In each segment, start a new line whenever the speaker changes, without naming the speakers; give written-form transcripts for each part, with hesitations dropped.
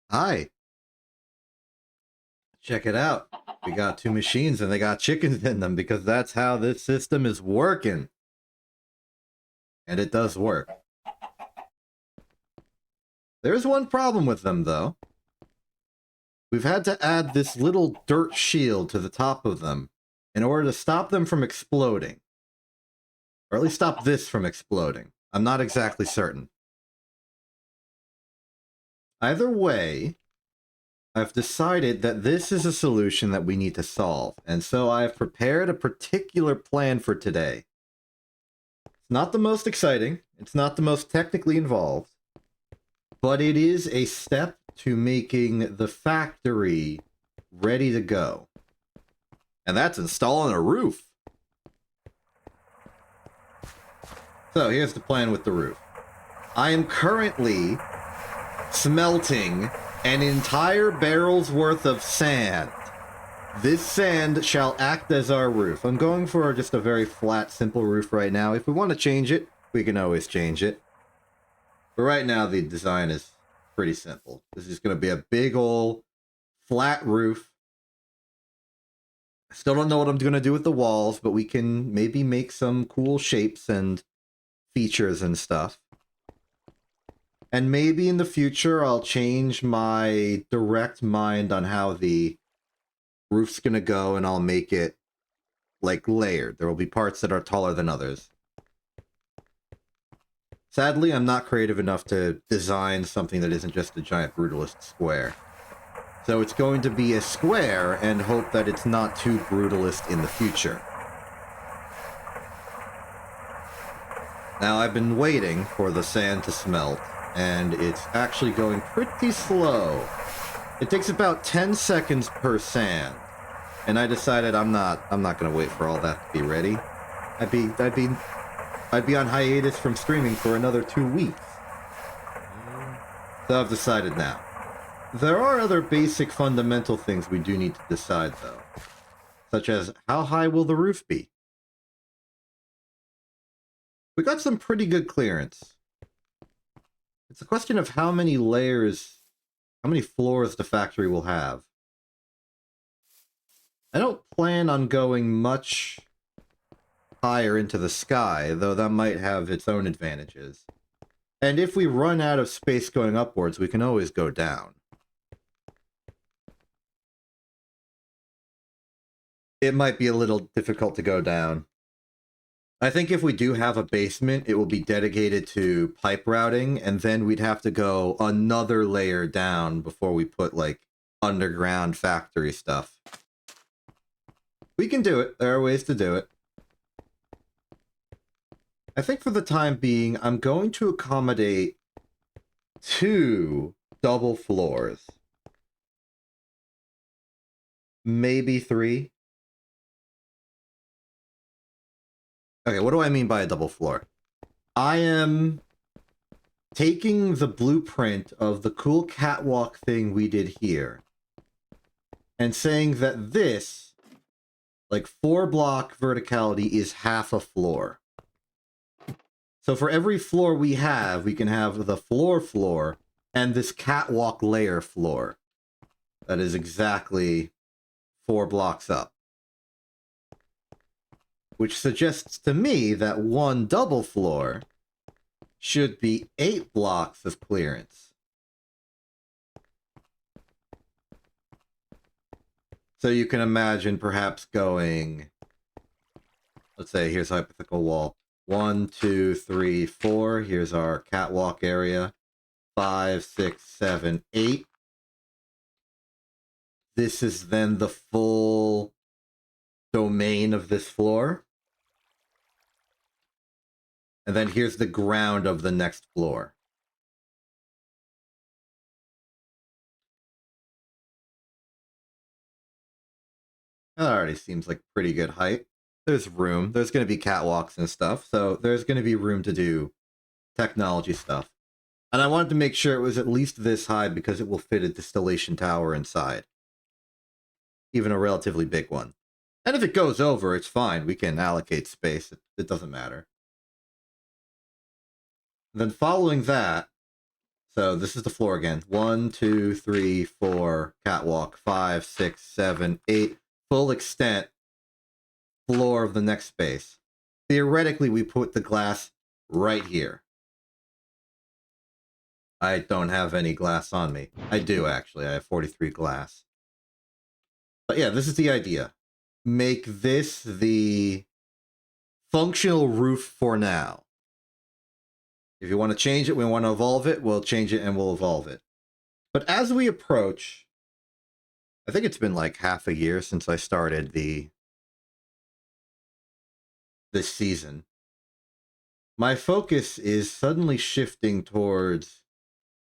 Hi, check it out. We got two machines and they got chickens in them because that's how this system is working. And it does work. There's one problem with them though. We've had to add this little dirt shield to the top of them in order to stop them from exploding. Or at least stop this from exploding. I'm not exactly certain. Either way, I've decided that this is a solution that we need to solve, and so I've prepared a particular plan for today. It's not the most exciting, it's not the most technically involved, but it is a step to making the factory ready to go. And that's installing a roof. So here's the plan with the roof. I am currently smelting an entire barrel's worth of sand. This sand shall act as our roof. I'm going for just a very flat, simple roof right now. If we want to change it, we can always change it. But right now, the design is pretty simple. This is going to be a big old flat roof. I still don't know what I'm going to do with the walls, but we can maybe make some cool shapes and features and stuff. And maybe in the future, I'll change my direct mind on how the roof's going to go, and I'll make it, like, layered. There will be parts that are taller than others. Sadly, I'm not creative enough to design something that isn't just a giant brutalist square. So it's going to be a square, and hope that it's not too brutalist in the future. Now, I've been waiting for the sand to smelt, and it's actually going pretty slow. It takes about 10 seconds per sand, and I decided I'm not going to wait for all that to be ready. I'd be on hiatus from streaming for another 2 weeks. So I've decided now. There are other basic fundamental things we do need to decide, though, such as how high will the roof be? We got some pretty good clearance. It's a question of how many layers, how many floors the factory will have. I don't plan on going much higher into the sky, though that might have its own advantages. And if we run out of space going upwards, we can always go down. It might be a little difficult to go down. I think if we do have a basement, it will be dedicated to pipe routing, and then we'd have to go another layer down before we put, like, underground factory stuff. We can do it. There are ways to do it. I think for the time being, I'm going to accommodate 2 double floors. Maybe 3. Okay, what do I mean by a double floor? I am taking the blueprint of the cool catwalk thing we did here and saying that this, like, 4-block verticality is half a floor. So for every floor we can have the floor and this catwalk layer floor. That is exactly 4 blocks up. Which suggests to me that 1 double floor should be 8 blocks of clearance. So you can imagine perhaps going, let's say here's a hypothetical wall. 1, 2, 3, 4. Here's our catwalk area. 5, 6, 7, 8. This is then the full domain of this floor. And then here's the ground of the next floor. That already seems like pretty good height. There's room. There's going to be catwalks and stuff, so there's going to be room to do technology stuff. And I wanted to make sure it was at least this high because it will fit a distillation tower inside. Even a relatively big one. And if it goes over, it's fine. We can allocate space. It doesn't matter. And then following that, So this is the floor again. 1, 2, 3, 4, catwalk, 5, 6, 7, 8, full extent floor of the next space. Theoretically, we put the glass right here. I don't have any glass on me. I do, actually. I have 43 glass. But yeah, this is the idea. Make this the functional roof for now. If you want to change it, we want to evolve it, we'll change it and we'll evolve it. But as we approach, I think it's been like half a year since I started this season. My focus is suddenly shifting towards,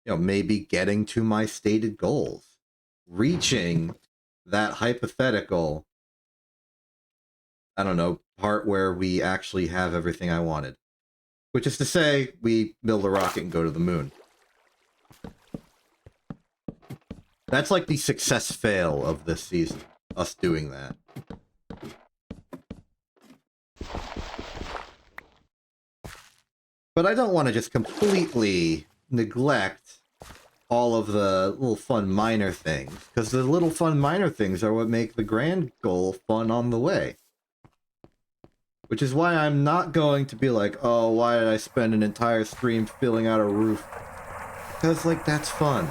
maybe getting to my stated goals, reaching that hypothetical, I don't know, part where we actually have everything I wanted. Which is to say, we build a rocket and go to the moon. That's like the success-fail of this season, us doing that. But I don't want to just completely neglect all of the little fun minor things, because the little fun minor things are what make the grand goal fun on the way. Which is why I'm not going to be like, oh, why did I spend an entire stream filling out a roof? Because, like, that's fun.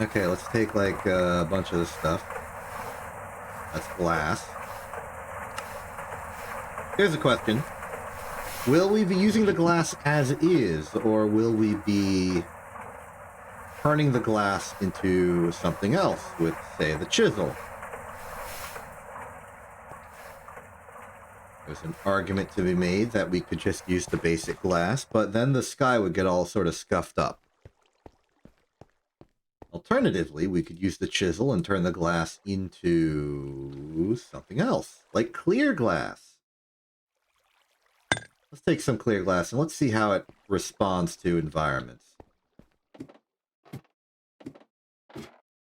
Okay, let's take, like, a bunch of this stuff. That's glass. Here's a question. Will we be using the glass as is, or will we be turning the glass into something else with, say, the chisel? There's an argument to be made that we could just use the basic glass, but then the sky would get all sort of scuffed up. Alternatively, we could use the chisel and turn the glass into something else, like clear glass. Let's take some clear glass and let's see how it responds to environments.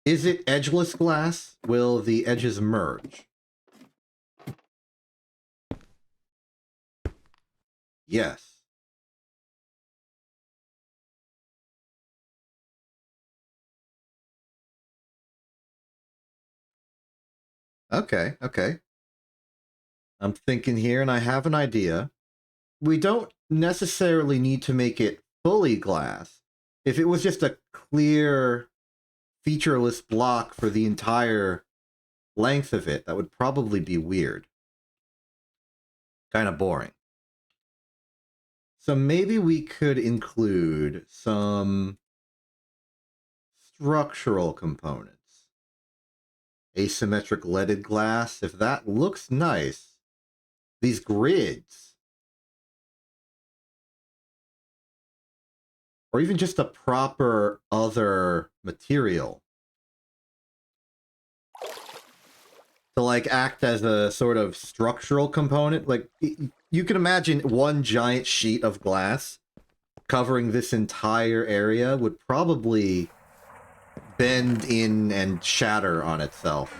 Is it edgeless glass? Will the edges merge? Yes. Okay, okay. I'm thinking here and I have an idea. We don't necessarily need to make it fully glass. If it was just a clear, featureless block for the entire length of it, that would probably be weird. Kind of boring. So maybe we could include some structural components. Asymmetric leaded glass, if that looks nice. These grids. Or even just a proper other material. To, like, act as a sort of structural component. Like, you can imagine one giant sheet of glass covering this entire area would probably bend in and shatter on itself.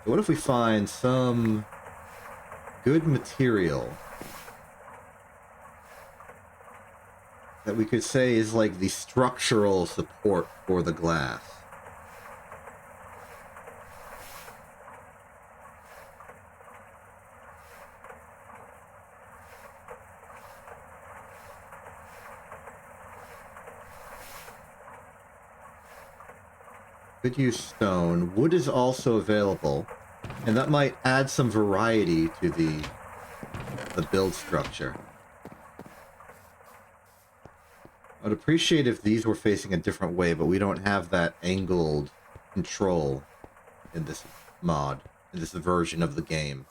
What if we find some good material that we could say is like the structural support for the glass? Could use stone. Wood is also available, and that might add some variety to the build structure. I'd appreciate if these were facing a different way, but we don't have that angled control in this mod, in this version of the game.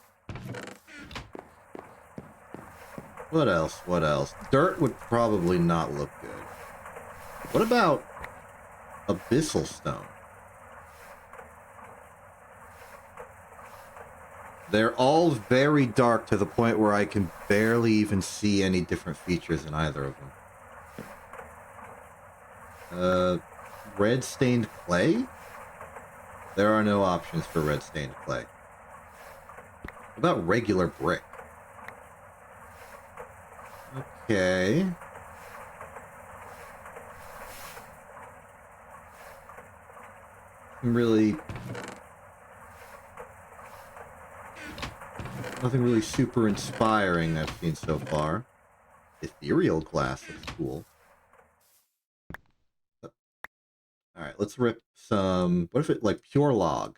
What else? What else? Dirt would probably not look good. What about abyssal stone? They're all very dark to the point where I can barely even see any different features in either of them. Red stained clay? There are no options for red stained clay. What about regular brick? Okay. Really... Nothing really super inspiring I've seen so far. Ethereal glass looks cool. Alright, let's rip some... What if it, like, pure log?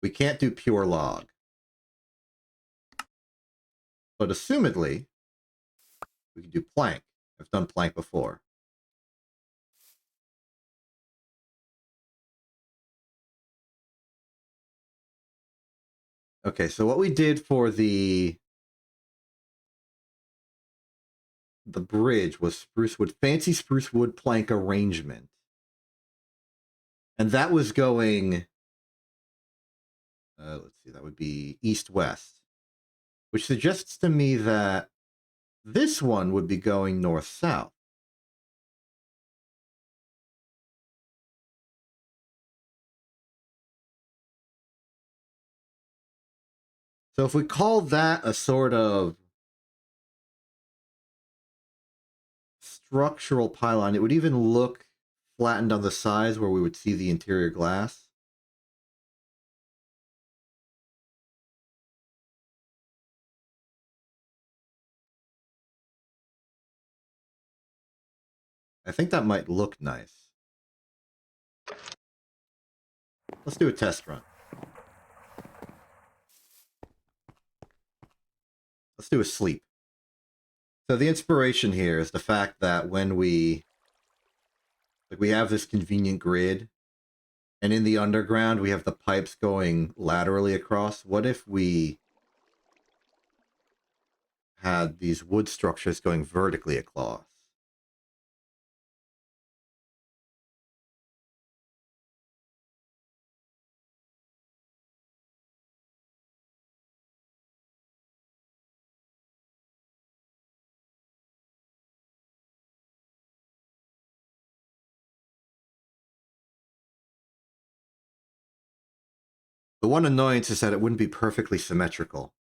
We can't do pure log. But assumedly, we can do plank. I've done plank before. Okay, so what we did for the bridge was spruce wood, fancy spruce wood plank arrangement. And that was going... let's see, that would be east-west. Which suggests to me that this one would be going north-south. So if we call that a sort of structural pylon, it would even look flattened on the sides where we would see the interior glass. I think that might look nice. Let's do a test run. Let's do a sleep. So the inspiration here is the fact that when we have this convenient grid, and in the underground we have the pipes going laterally across. What if we had these wood structures going vertically across? The one annoyance is that it wouldn't be perfectly symmetrical.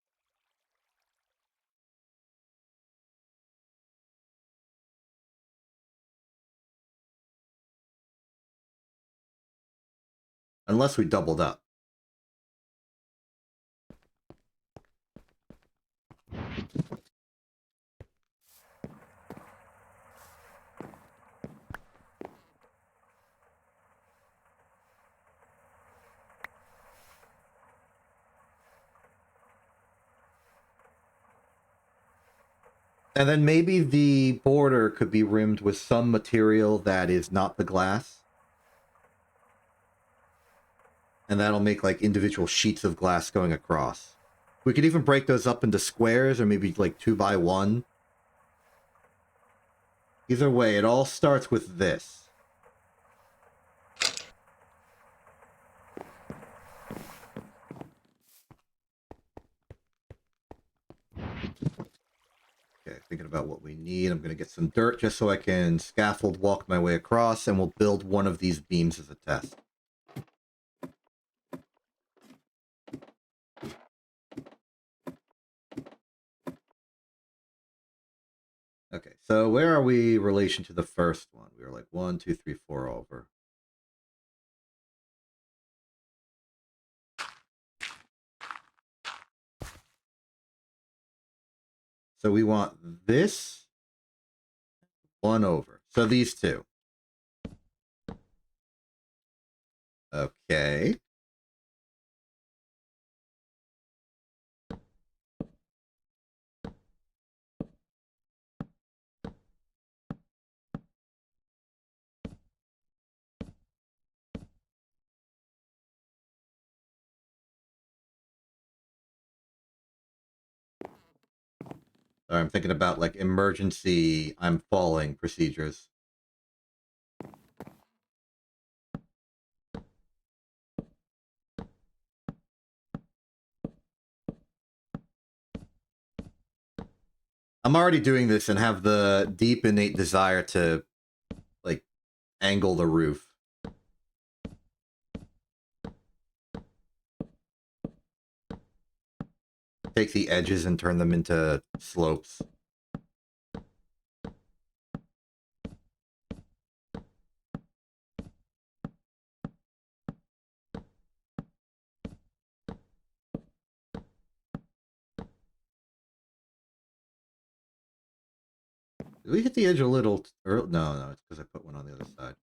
Unless we doubled up. And then maybe the border could be rimmed with some material that is not the glass. And that'll make like individual sheets of glass going across. We could even break those up into squares or maybe like 2x1. Either way, it all starts with this. Okay, thinking about what we need. I'm going to get some dirt just so I can scaffold walk my way across, and we'll build one of these beams as a test. Okay, so where are we in relation to the first one? We were like 1, 2, 3, 4 over. So we want this 1 over. So these two. Okay. Sorry, I'm thinking about like emergency I'm falling procedures. I'm already doing this and have the deep innate desire to like angle the roof. Take the edges and turn them into slopes. Did we hit the edge a little early? No, it's because I put one on the other side.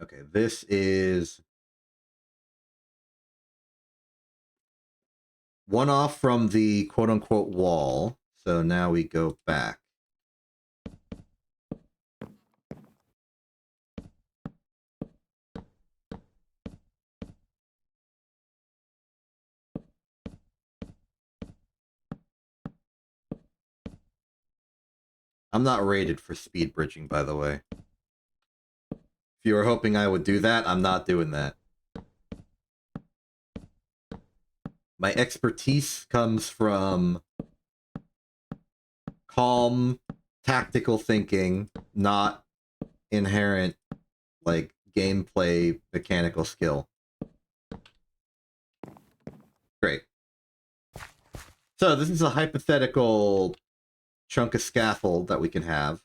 Okay, this is one off from the quote-unquote wall. So now we go back. I'm not rated for speed bridging, by the way. If you were hoping I would do that, I'm not doing that. My expertise comes from calm, tactical thinking, not inherent, like, gameplay mechanical skill. Great. So this is a hypothetical chunk of scaffold that we can have.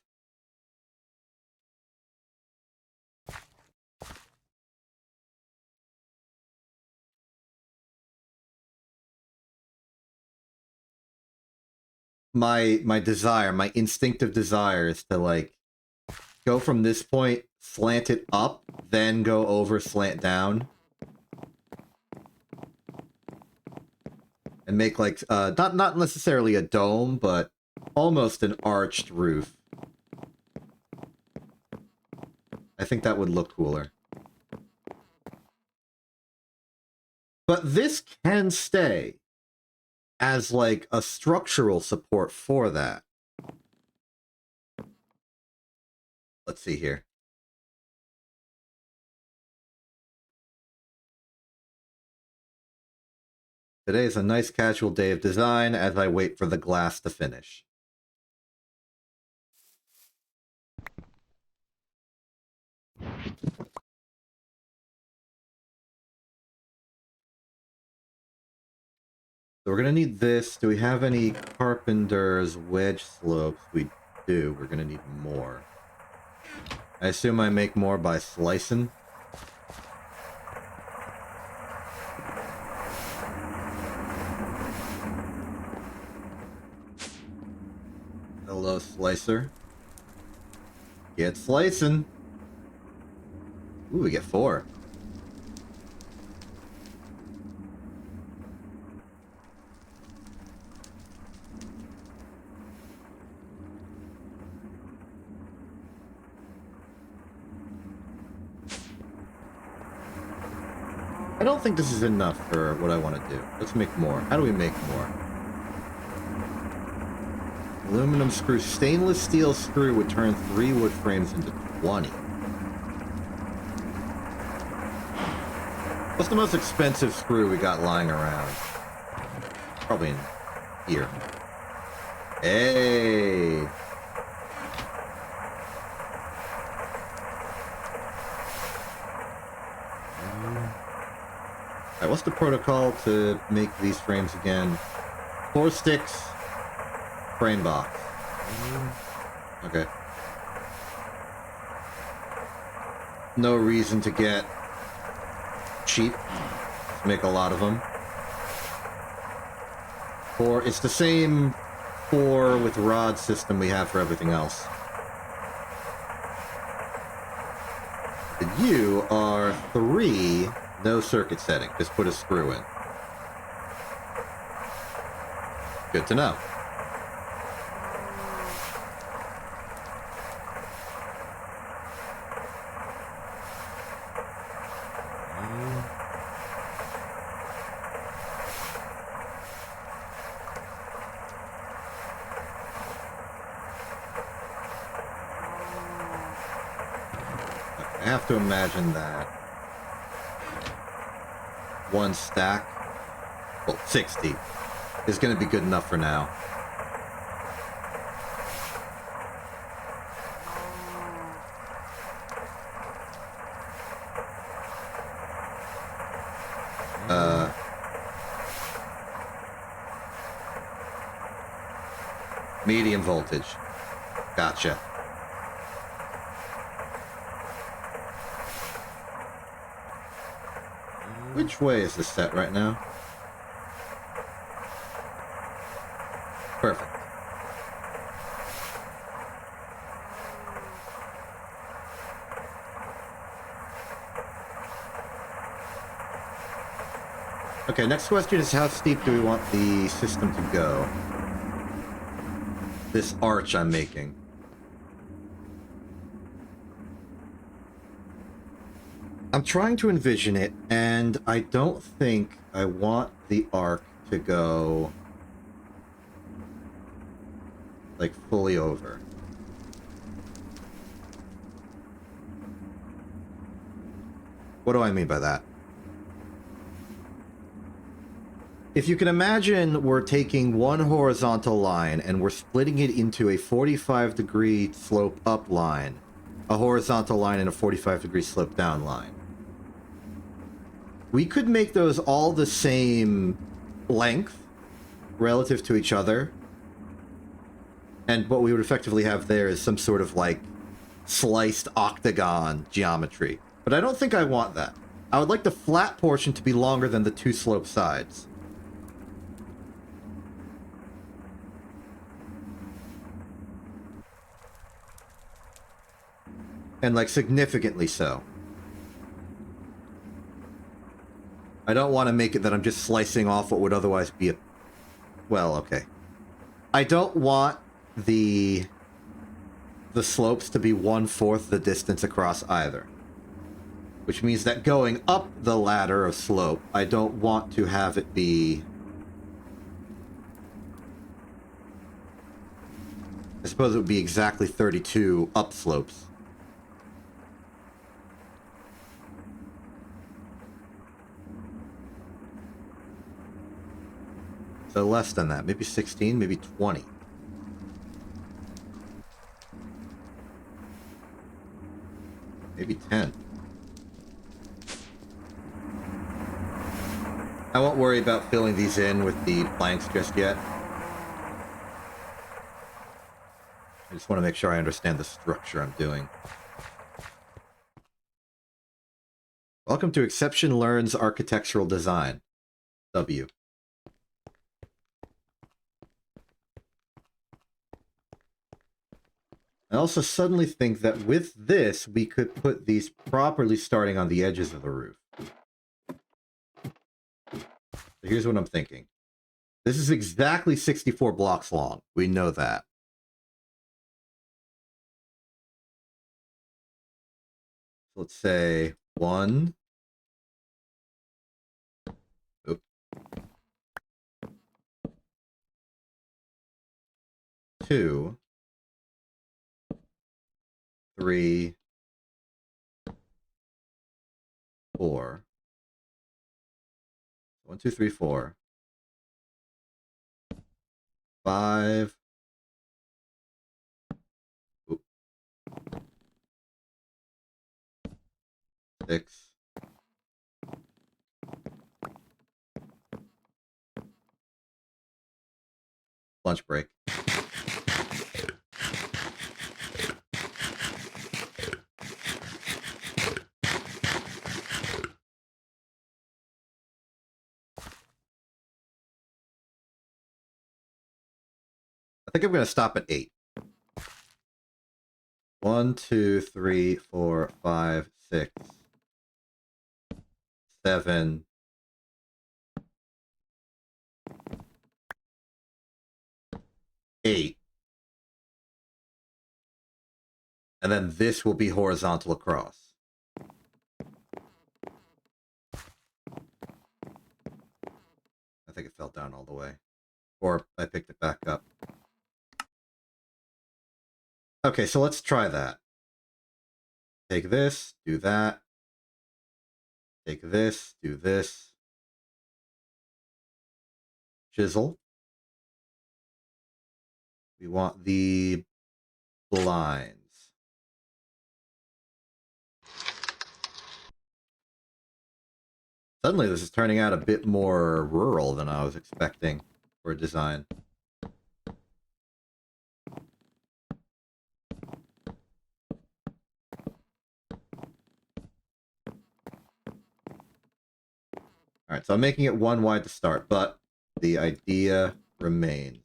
My desire, my instinctive desire is to, like, go from this point, slant it up, then go over, slant down. And make, like, not necessarily a dome, but almost an arched roof. I think that would look cooler. But this can stay as, like, a structural support for that. Let's see here. Today is a nice casual day of design as I wait for the glass to finish. So we're gonna need this. Do we have any carpenter's wedge slopes? We do. We're gonna need more. I assume I make more by slicing. Hello, slicer. Get slicing. Ooh, we get 4. I don't think this is enough for what I want to do. Let's make more. How do we make more? Aluminum screw. Stainless steel screw would turn 3 wood frames into 20. What's the most expensive screw we got lying around? Probably in here. Hey! Alright, what's the protocol to make these frames again? 4 sticks, frame box. Okay. No reason to get cheap. Make a lot of them. It's the same 4 with rod system we have for everything else. And you are 3, no circuit setting. Just put a screw in. Good to know. I have to imagine that one stack, well, 60, is going to be good enough for now. Medium voltage. Gotcha. Which way is this set right now? Perfect. Okay, next question is how steep do we want the system to go? This arch I'm making. I'm trying to envision it, and I don't think I want the arc to go like fully over. What do I mean by that? If you can imagine we're taking one horizontal line and we're splitting it into a 45-degree slope up line, a horizontal line and a 45-degree slope down line. We could make those all the same length relative to each other. And what we would effectively have there is some sort of like sliced octagon geometry. But I don't think I want that. I would like the flat portion to be longer than the two slope sides. And like significantly so. I don't want to make it that I'm just slicing off what would otherwise be a... Well, okay. I don't want the slopes to be 1/4 the distance across either. Which means that going up the ladder of slope, I don't want to have it be... I suppose it would be exactly 32 up slopes. So less than that. Maybe 16, maybe 20. Maybe 10. I won't worry about filling these in with the planks just yet. I just want to make sure I understand the structure I'm doing. Welcome to Exception Learns Architectural Design. W. I also suddenly think that with this, we could put these properly starting on the edges of the roof. So here's what I'm thinking. This is exactly 64 blocks long. We know that. Let's say 1. Oop. 2. 3. 4. 1, 2, 3, 4. 5. Oop. 6. Lunch break. I think I'm going to stop at 8. 1, 2, 3, 4, 5, 6, 7. 8. And then this will be horizontal across. I think it fell down all the way. Or I picked it back up. Okay, so let's try that. Take this, do that. Take this, do this. Chisel. We want the blinds. Suddenly this is turning out a bit more rural than I was expecting for a design. All right, so I'm making it 1 wide to start, but the idea remains.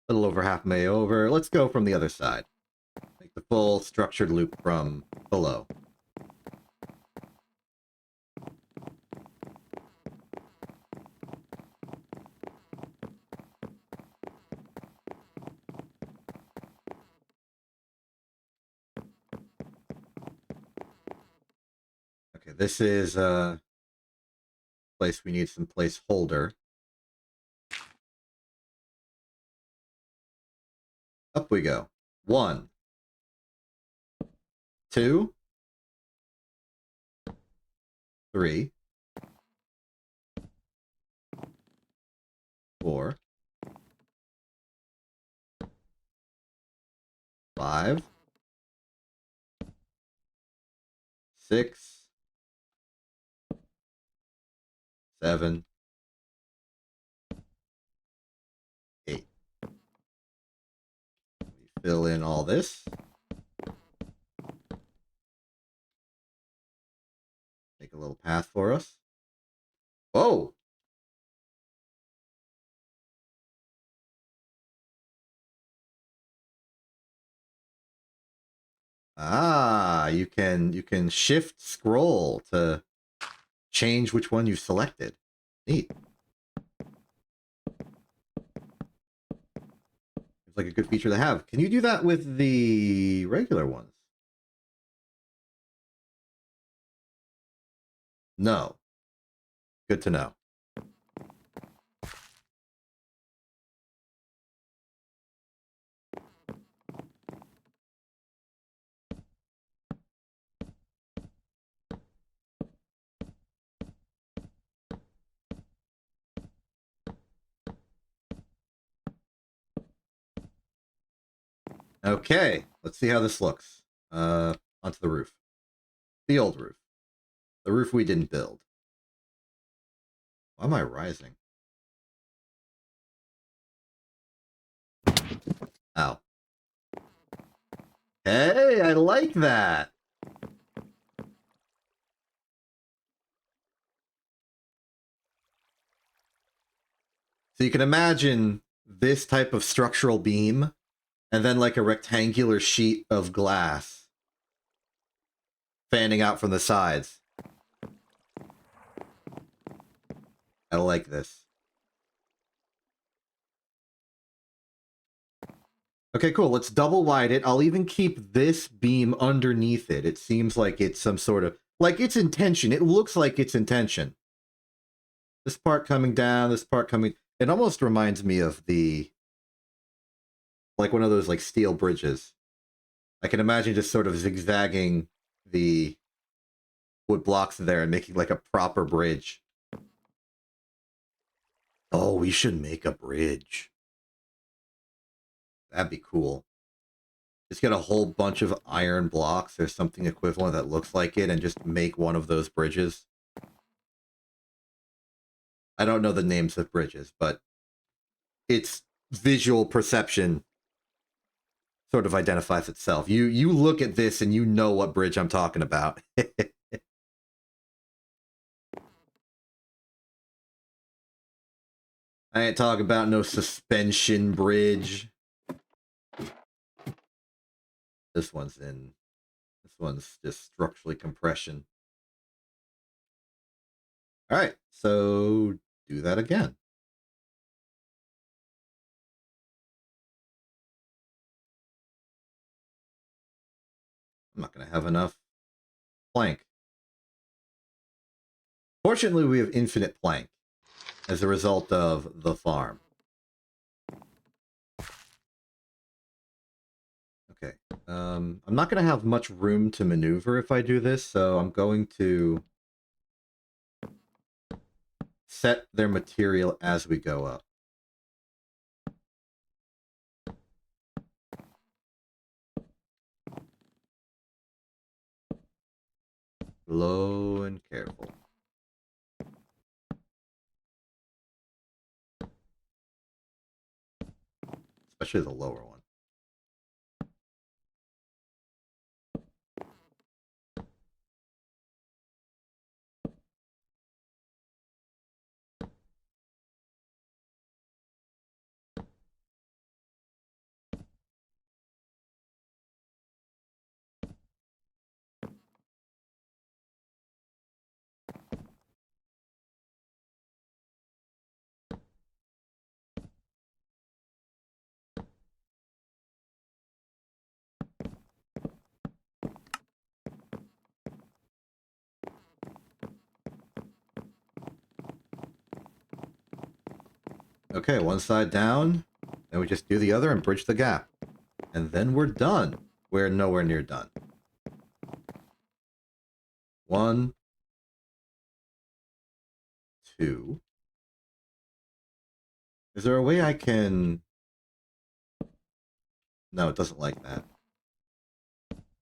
A little over halfway over. Let's go from the other side. Make the full structured loop from below. Okay, this is a place we need some placeholder. Up we go. 1, 2, 3, 4, 5, 6, 7, 8. We fill in all this. Make a little path for us. Whoa! Ah, you can shift scroll to change which one you've selected. Neat. It's like a good feature to have. Can you do that with the regular ones? No. Good to know. Okay, let's see how this looks. Onto the roof. The old roof. The roof we didn't build. Why am I rising? Ow. Hey, I like that! So you can imagine this type of structural beam, and then like a rectangular sheet of glass fanning out from the sides. I like this. Okay, cool. Let's double wide it. I'll even keep this beam underneath it. It seems like it's some sort of... like, it's intention. It looks like it's intention. This part coming down, this part coming... It almost reminds me of the... like one of those, like, steel bridges. I can imagine just sort of zigzagging the wood blocks there and making, like, a proper bridge. Oh, we should make a bridge. That'd be cool. Just get a whole bunch of iron blocks or something equivalent that looks like it and just make one of those bridges. I don't know the names of bridges, but its visual perception sort of identifies itself. You look at this and you know what bridge I'm talking about. I ain't talking about no suspension bridge. This one's just structurally compression. All right, so do that again. I'm not going to have enough plank. Fortunately, we have infinite plank as a result of the farm. Okay. I'm not going to have much room to maneuver if I do this, so I'm going to set their material as we go up. Slow and careful. Especially the lower one. Okay, one side down, then we just do the other and bridge the gap. And then we're done. We're nowhere near done. 1, 2. Is there a way I can... No, it doesn't like that.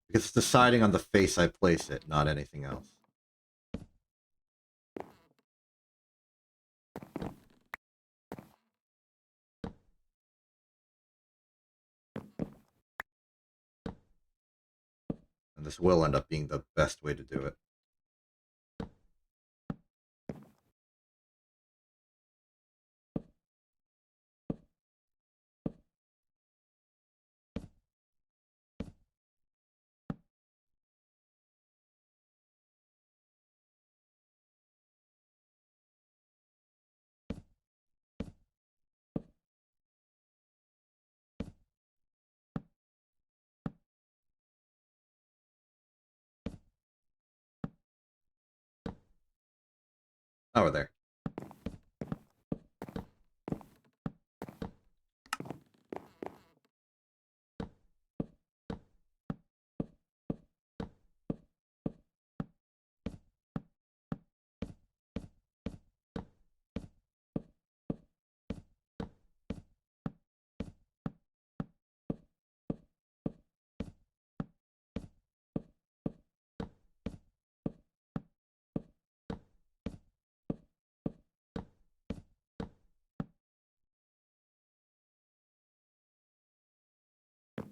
Because it's deciding on the face I place it, not anything else. And this will end up being the best way to do it. Oh, we're there.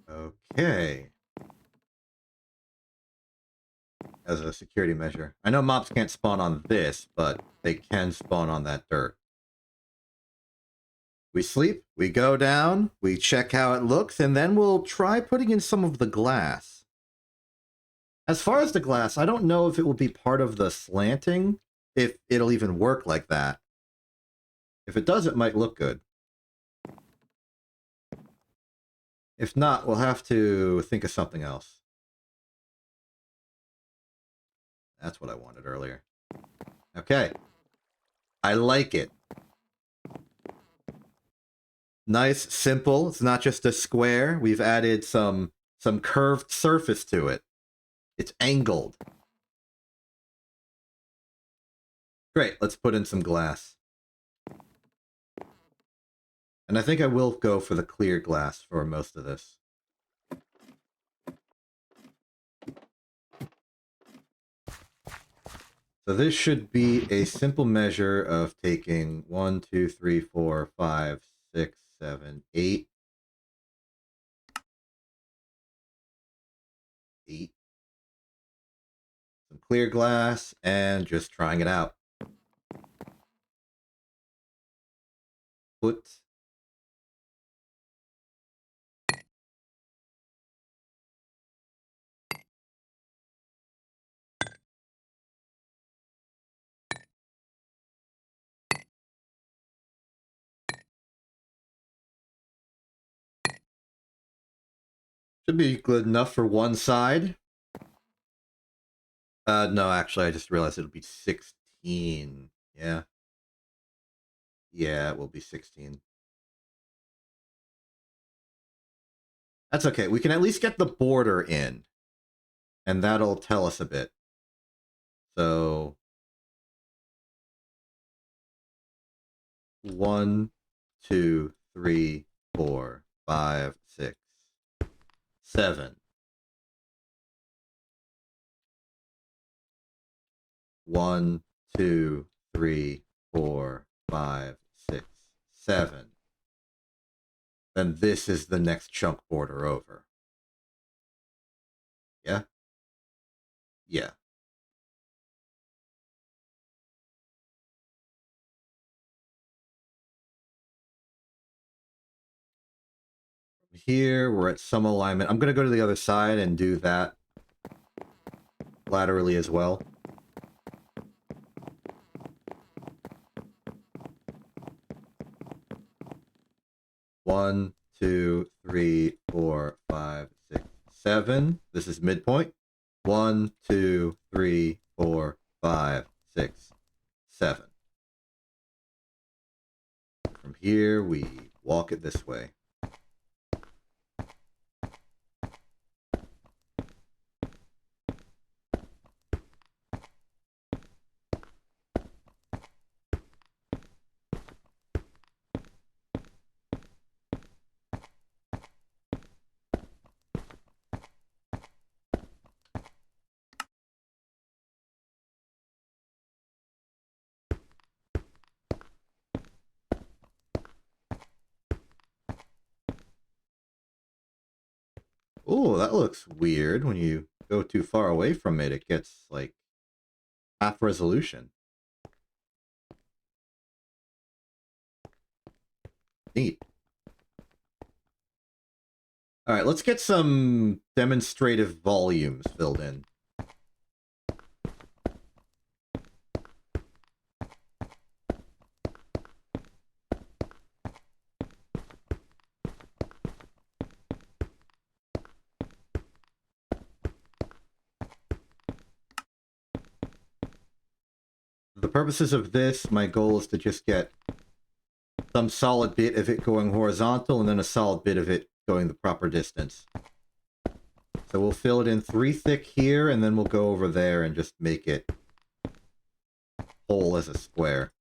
Okay. As a security measure. I know mobs can't spawn on this, but they can spawn on that dirt. We sleep, we go down, we check how it looks, and then we'll try putting in some of the glass. As far as the glass, I don't know if it will be part of the slanting, if it'll even work like that. If it does, it might look good. If not, we'll have to think of something else. That's what I wanted earlier. Okay. I like it. Nice, simple. It's not just a square. We've added some curved surface to it. It's angled. Great, let's put in some glass. And I think I will go for the clear glass for most of this. So this should be a simple measure of taking 1, 2, 3, 4, 5, 6, 7, 8. 8. Some clear glass and just trying it out. Put should be good enough for one side. No, actually, I just realized it'll be 16. Yeah. Yeah, it will be 16. That's okay. We can at least get the border in. And that'll tell us a bit. So 1, 2, 3, 4, 5, 6, 7. 1, 2, 3, 4, 5, 6, 7. Then this is the next chunk border over. Yeah? Yeah. Here, we're at some alignment. I'm going to go to the other side and do that laterally as well. One, 2, 3, 4, 5, 6, 7. This is midpoint. 1, 2, 3, 4, 5, 6, 7. From here, we walk it this way. Oh, that looks weird. When you go too far away from it, it gets, like, half resolution. Neat. Alright, let's get some demonstrative volumes filled in. For the purposes of this, my goal is to just get some solid bit of it going horizontal and then a solid bit of it going the proper distance. So we'll fill it in 3 thick here, and then we'll go over there and just make it whole as a square.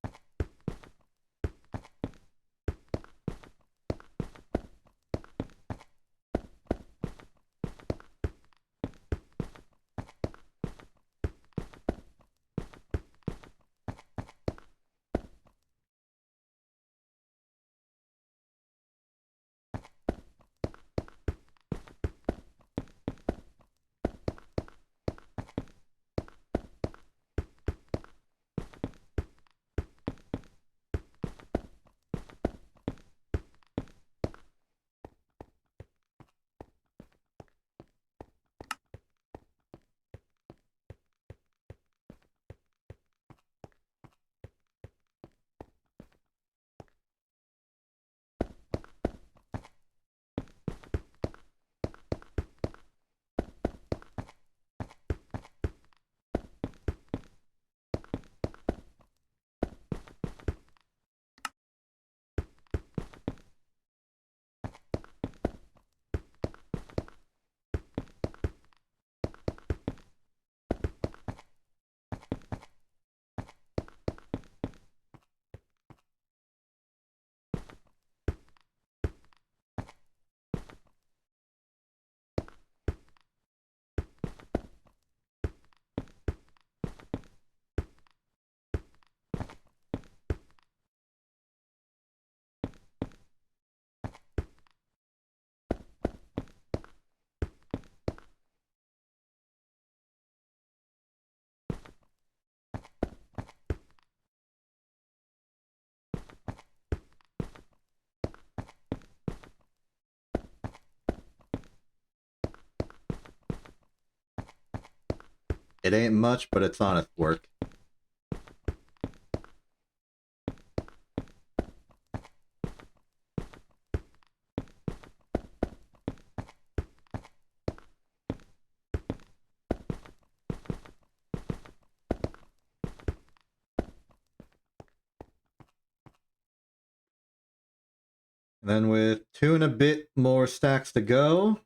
It ain't much, but it's honest work. And then with 2 and a bit more stacks to go,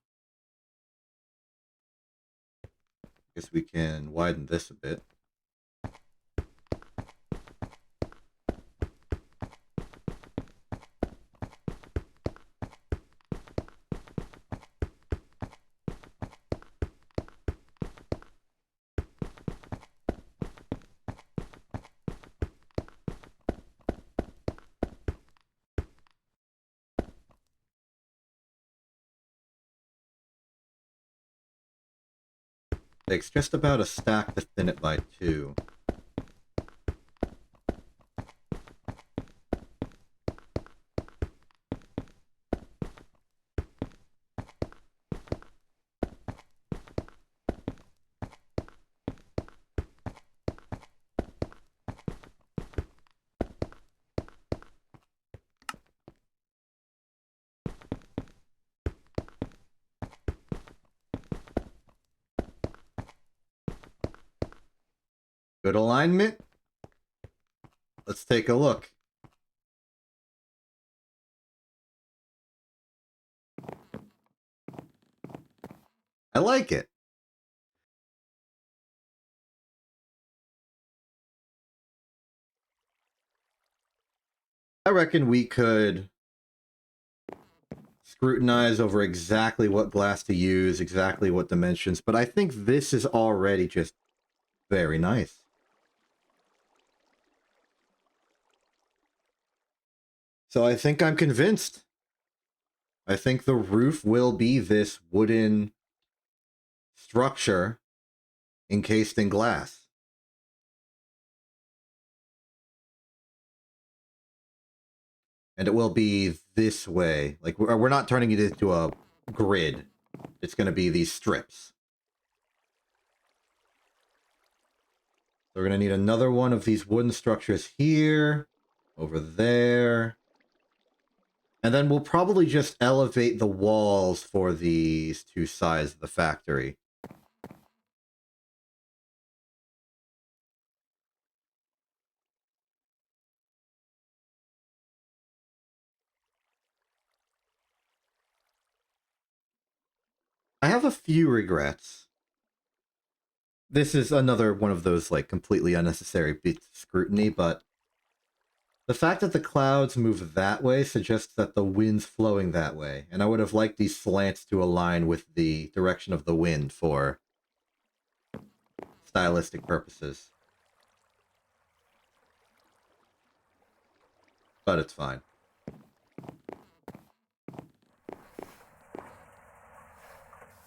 I guess we can widen this a bit. Takes just about a stack to thin it by 2. Good alignment. Let's take a look. I like it. I reckon we could scrutinize over exactly what glass to use, exactly what dimensions, but I think this is already just very nice. So I think I'm convinced. I think the roof will be this wooden structure encased in glass. And it will be this way. Like, we're not turning it into a grid. It's going to be these strips. So we're going to need another one of these wooden structures here, over there. And then we'll probably just elevate the walls for these two sides of the factory. I have a few regrets. This is another one of those, like, completely unnecessary bits of scrutiny, but the fact that the clouds move that way suggests that the wind's flowing that way, and I would have liked these slants to align with the direction of the wind for stylistic purposes. But it's fine.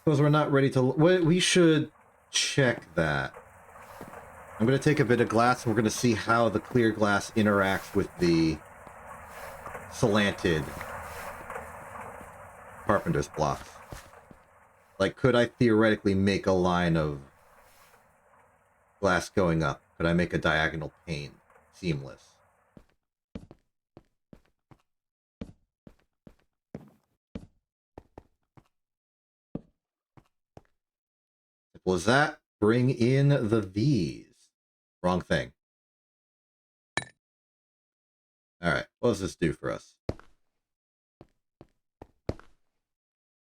Suppose we're not ready to... We should check that. I'm going to take a bit of glass, and we're going to see how the clear glass interacts with the slanted carpenter's blocks. Like, could I theoretically make a line of glass going up? Could I make a diagonal pane seamless? Simple as that. Bring in the V's. Wrong thing. Alright, what does this do for us?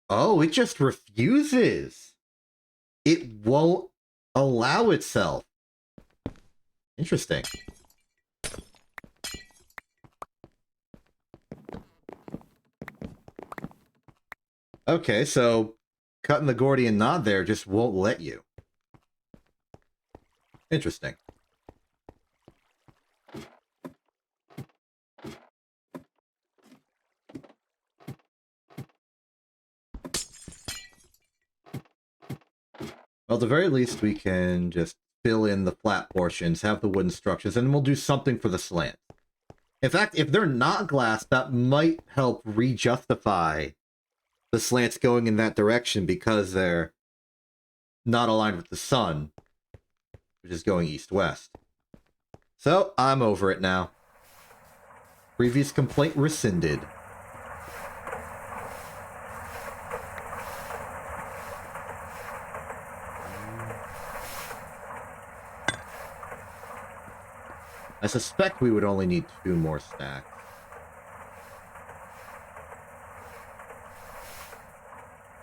Oh, it just refuses. It won't allow itself. Interesting. Okay, so cutting the Gordian knot there just won't let you. Interesting. Well, at the very least, we can just fill in the flat portions, have the wooden structures, and we'll do something for the slant. In fact, if they're not glass, that might help re-justify the slants going in that direction because they're not aligned with the sun, which is going east-west. So, I'm over it now. Previous complaint rescinded. I suspect we would only need 2 more stacks.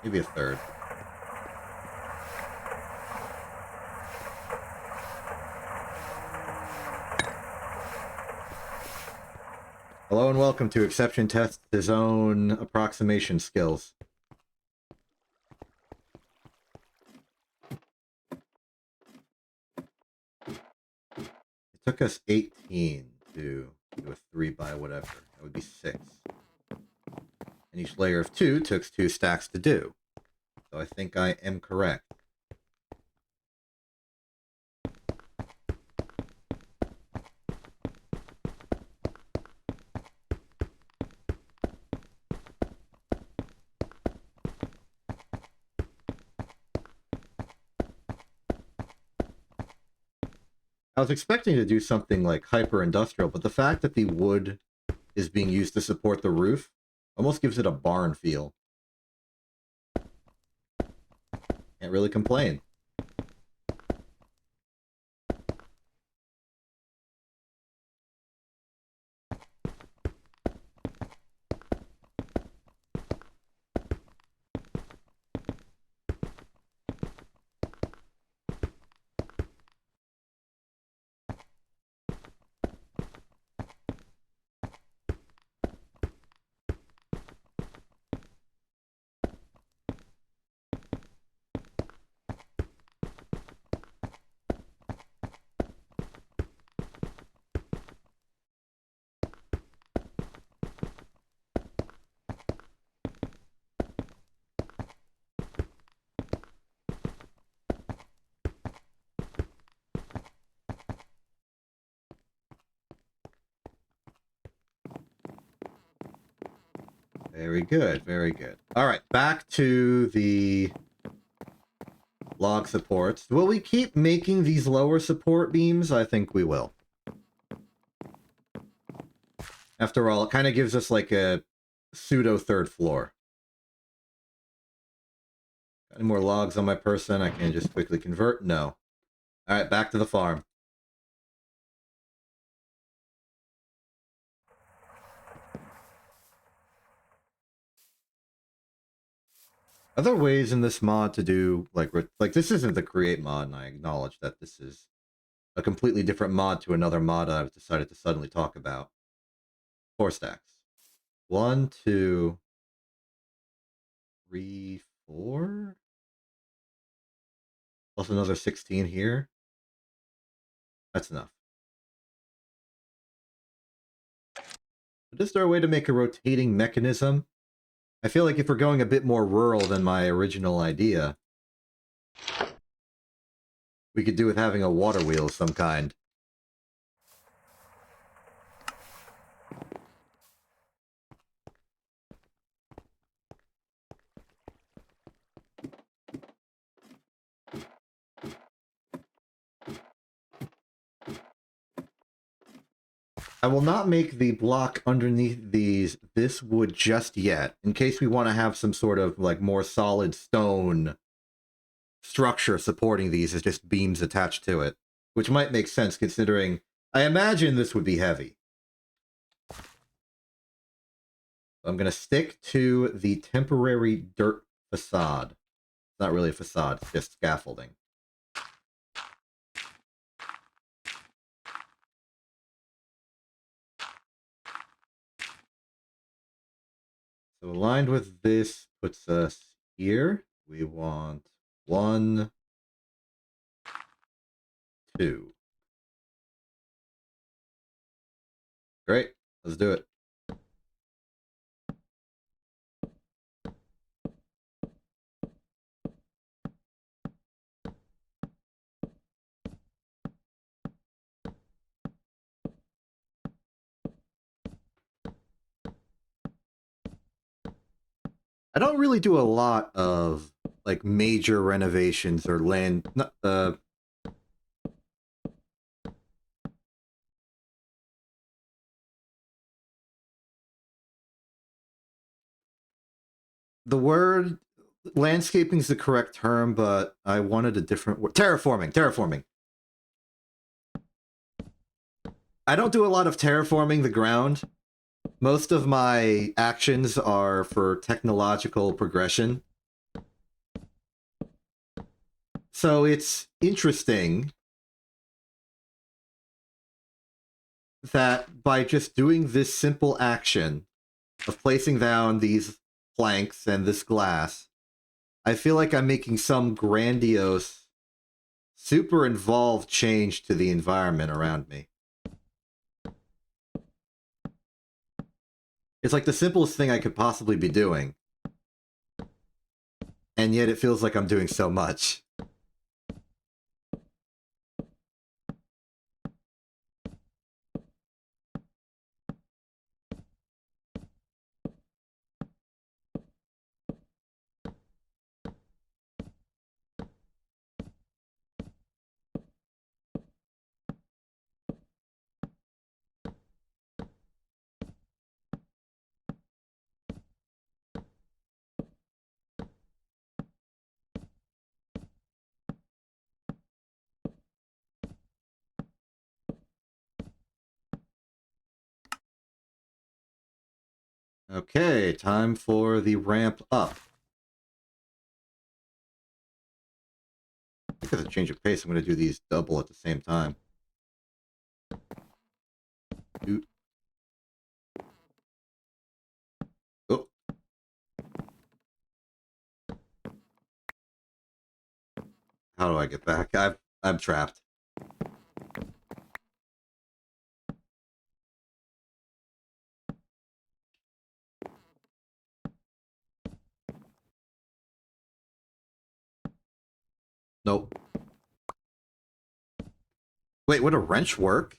Maybe a third. Hello and welcome to Exception Test His Own Approximation Skills. It took us 18 to do a 3 by whatever. That would be 6. And each layer of 2 took 2 stacks to do. So I think I am correct. I was expecting to do something like hyper-industrial, but the fact that the wood is being used to support the roof almost gives it a barn feel. Can't really complain. Very good, very good. Alright, back to the log supports. Will we keep making these lower support beams? I think we will. After all, it kind of gives us like a pseudo third floor. Got any more logs on my person? I can just quickly convert? No. Alright, back to the farm. Other ways in this mod to do, like this isn't the create mod, and I acknowledge that this is a completely different mod to another mod I've decided to suddenly talk about. 4 stacks. 1, 2, 3, 4? Plus another 16 here. That's enough. But is there a way to make a rotating mechanism? I feel like if we're going a bit more rural than my original idea, we could do with having a water wheel of some kind. I will not make the block underneath this wood just yet, in case we want to have some sort of like more solid stone structure supporting these as just beams attached to it, which might make sense considering I imagine this would be heavy. I'm going to stick to the temporary dirt facade. It's not really a facade, it's just scaffolding. So aligned with this puts us here. We want 1, 2. Great, let's do it. I don't really do a lot of like major renovations or land. The word landscaping is the correct term, but I wanted a different word. Terraforming. Terraforming. I don't do a lot of terraforming the ground. Most of my actions are for technological progression. So it's interesting that by just doing this simple action of placing down these planks and this glass, I feel like I'm making some grandiose, super involved change to the environment around me. It's like the simplest thing I could possibly be doing. And yet it feels like I'm doing so much. Okay, time for the ramp up. Because of change of pace, I'm going to do these double at the same time. Oop. Oh. How do I get back? I'm trapped. Nope. Wait, would a wrench work?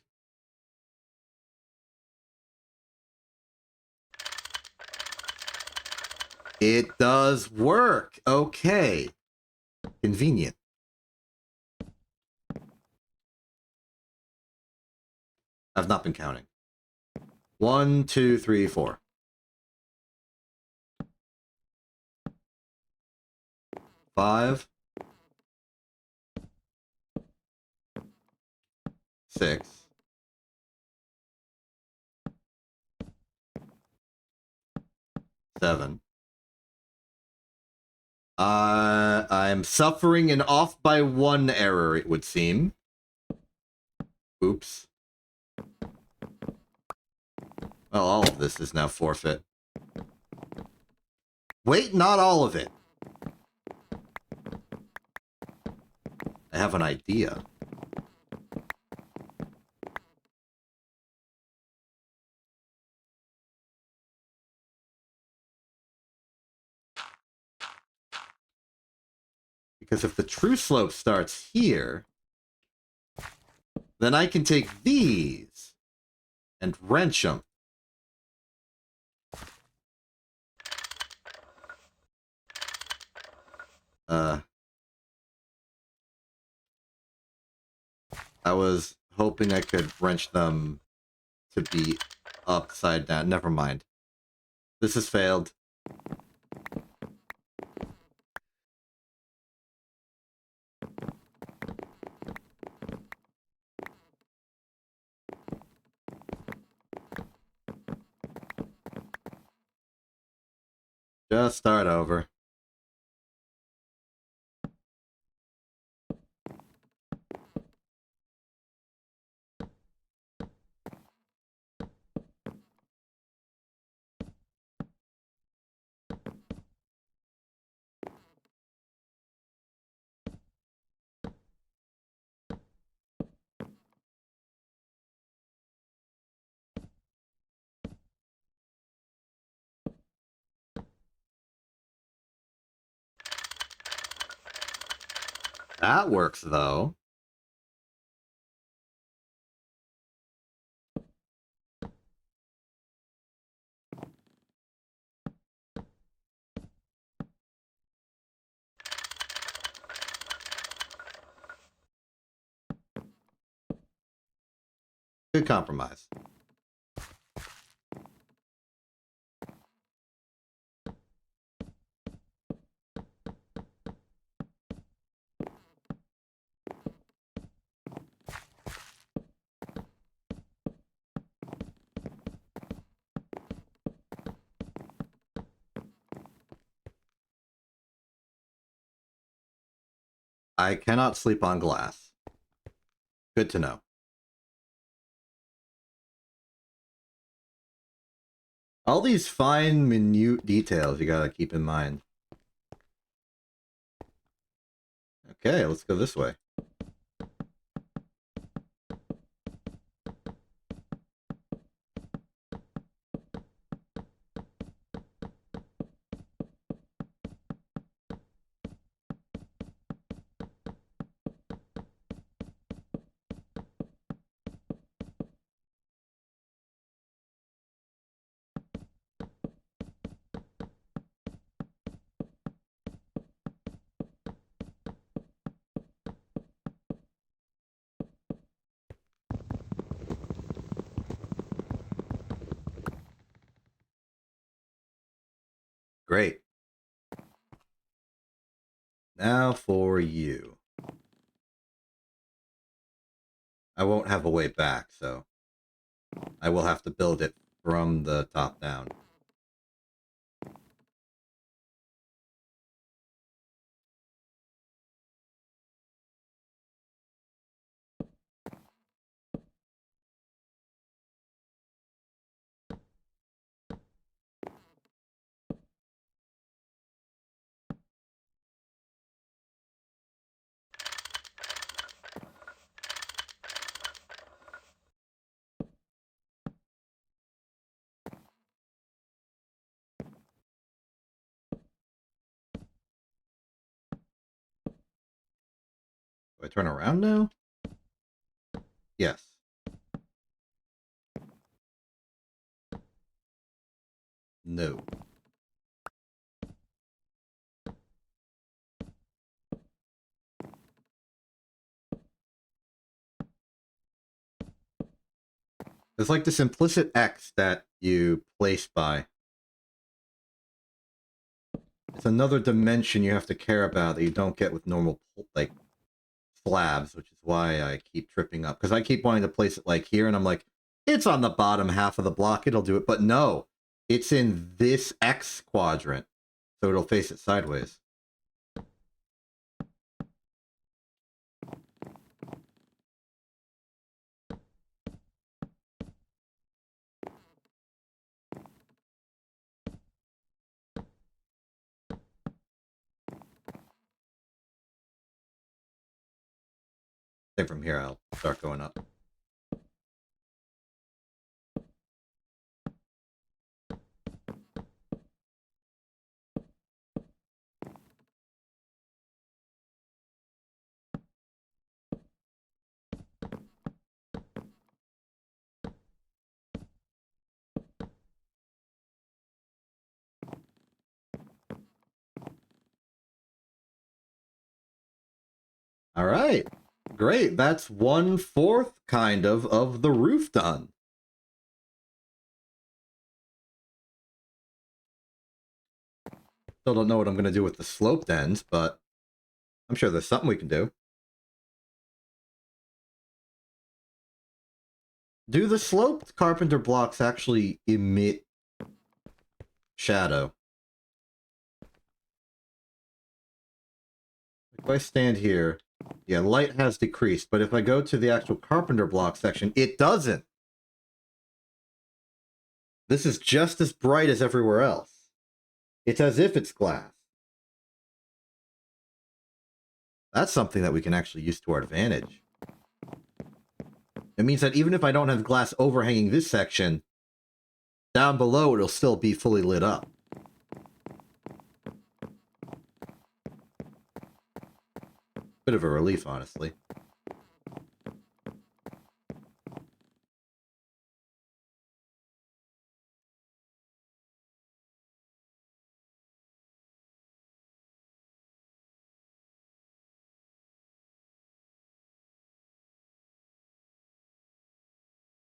It does work. Okay. Convenient. I've not been counting. 1, 2, 3, 4. 5. 6. 7. I'm suffering an off by 1 error, it would seem. Oops. Well, all of this is now forfeit. Wait, not all of it. I have an idea. Because if the true slope starts here, then I can take these and wrench them. I was hoping I could wrench them to be upside down. Never mind. This has failed. Just start over. That works, though. Good compromise. I cannot sleep on glass. Good to know. All these fine, minute details you gotta keep in mind. Okay, let's go this way. Great. Now for you. I won't have a way back, so I will have to build it from the top down. I turn around now? Yes. No. It's like this implicit X that you place by. It's another dimension you have to care about that you don't get with normal, like, slabs, which is why I keep tripping up. Because I keep wanting to place it, like, here, and I'm like, it's on the bottom half of the block, it'll do it. But no, it's in this X quadrant, so it'll face it sideways. I think from here I'll start going up. All right, great. That's 1/4 kind of the roof done. Still don't know what I'm going to do with the sloped ends, but I'm sure there's something we can do. Do the sloped carpenter blocks actually emit shadow? If I stand here, yeah, light has decreased, but if I go to the actual carpenter block section, it doesn't. This is just as bright as everywhere else. It's as if it's glass. That's something that we can actually use to our advantage. It means that even if I don't have glass overhanging this section, down below it'll still be fully lit up. Bit of a relief, honestly.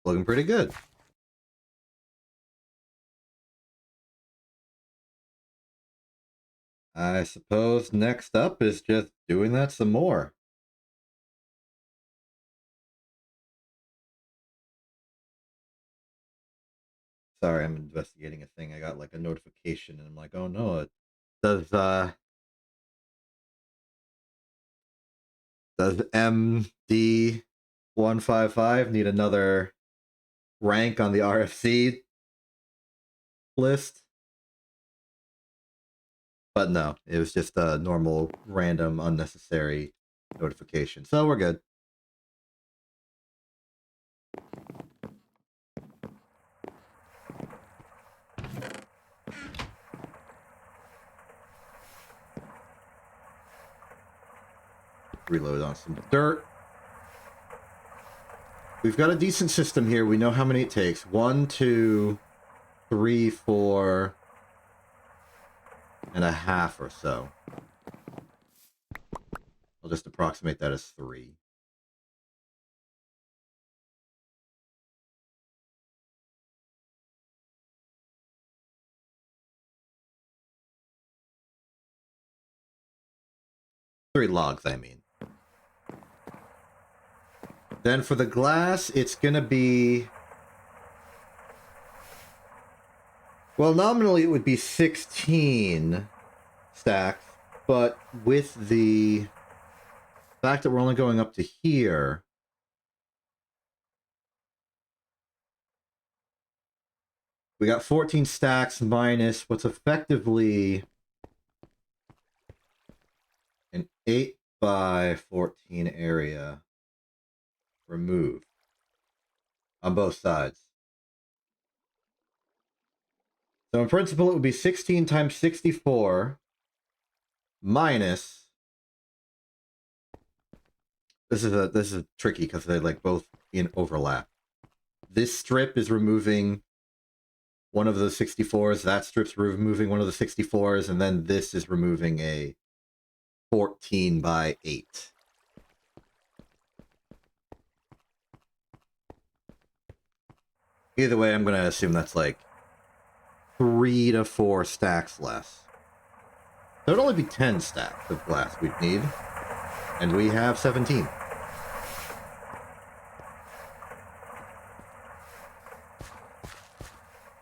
Looking pretty good. I suppose next up is just doing that some more. Sorry, I'm investigating a thing. I got like a notification and I'm like, oh no, does MD155 need another rank on the RFC list? But no, it was just a normal, random, unnecessary notification. So we're good. Reload on some dirt. We've got a decent system here. We know how many it takes. 1, 2, 3, 4 and a half or so. I'll just approximate that as 3. Three logs, I mean. Then for the glass, it's gonna be... Well, nominally it would be 16 stacks, but with the fact that we're only going up to here, we got 14 stacks minus what's effectively an 8 by 14 area removed on both sides. So in principle, it would be 16 times 64 minus This is tricky because they like both in overlap. This strip is removing one of the 64s, that strip's removing one of the 64s, and then this is removing a 14 by 8. Either way, I'm going to assume that's like 3 to 4 stacks less. So it'd only be 10 stacks of glass we'd need, and we have 17.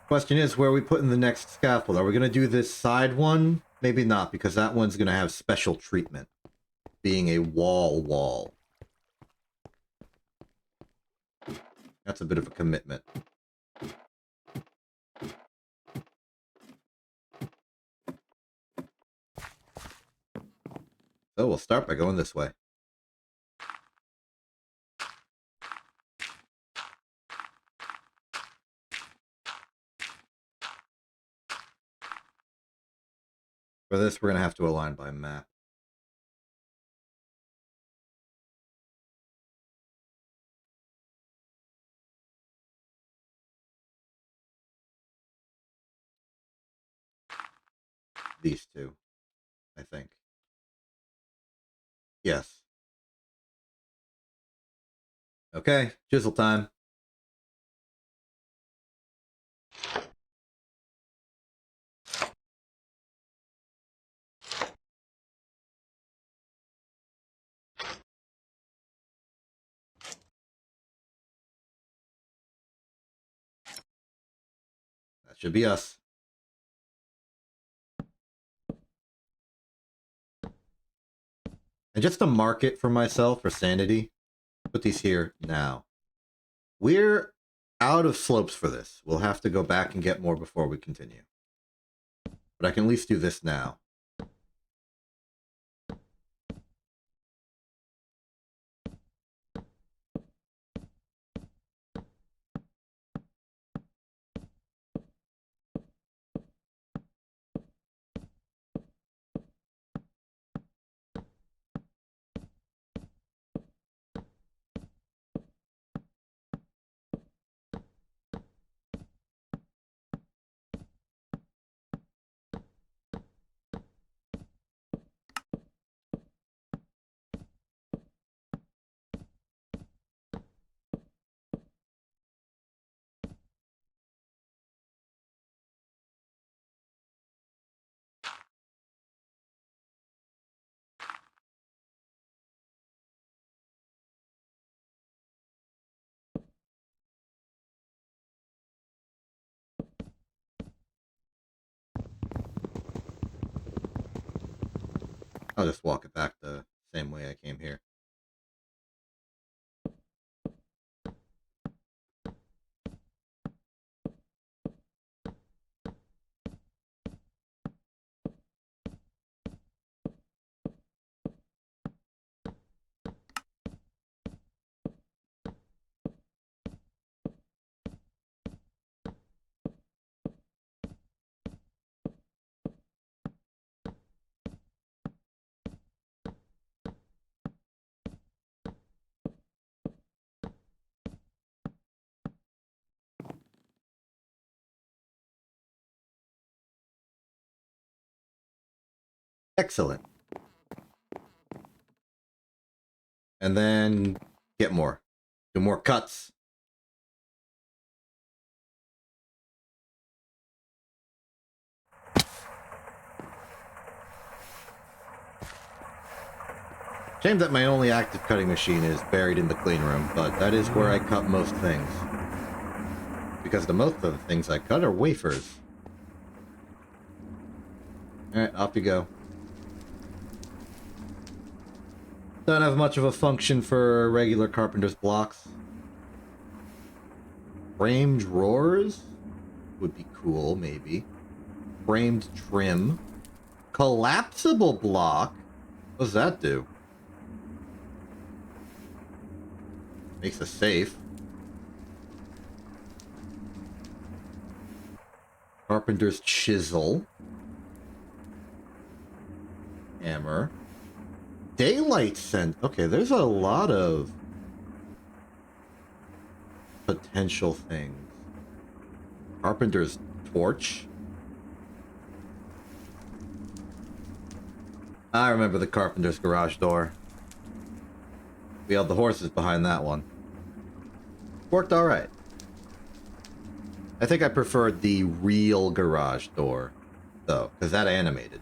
Question is, where are we putting the next scaffold? Are we going to do this side one? Maybe not, because that one's going to have special treatment, being a wall. That's a bit of a commitment. So we'll start by going this way. For this, we're going to have to align by map. These two, I think. Yes. Okay, chisel time. That should be us. And just to mark it for myself for sanity, put these here now. We're out of slopes for this. We'll have to go back and get more before we continue. But I can at least do this now. I'll just walk it back the same way I came here. Excellent. And then get more. Do more cuts. Shame that my only active cutting machine is buried in the clean room, but that is where I cut most things. Because the most of the things I cut are wafers. Alright, off you go. Don't have much of a function for regular carpenter's blocks. Framed drawers would be cool, maybe. Framed trim. Collapsible block? What does that do? Makes a safe. Carpenter's chisel. Hammer. Daylight sense. Okay, there's a lot of potential things. Carpenter's torch. I remember the carpenter's garage door. We held the horses behind that one. Worked alright. I think I preferred the real garage door, though, because that animated.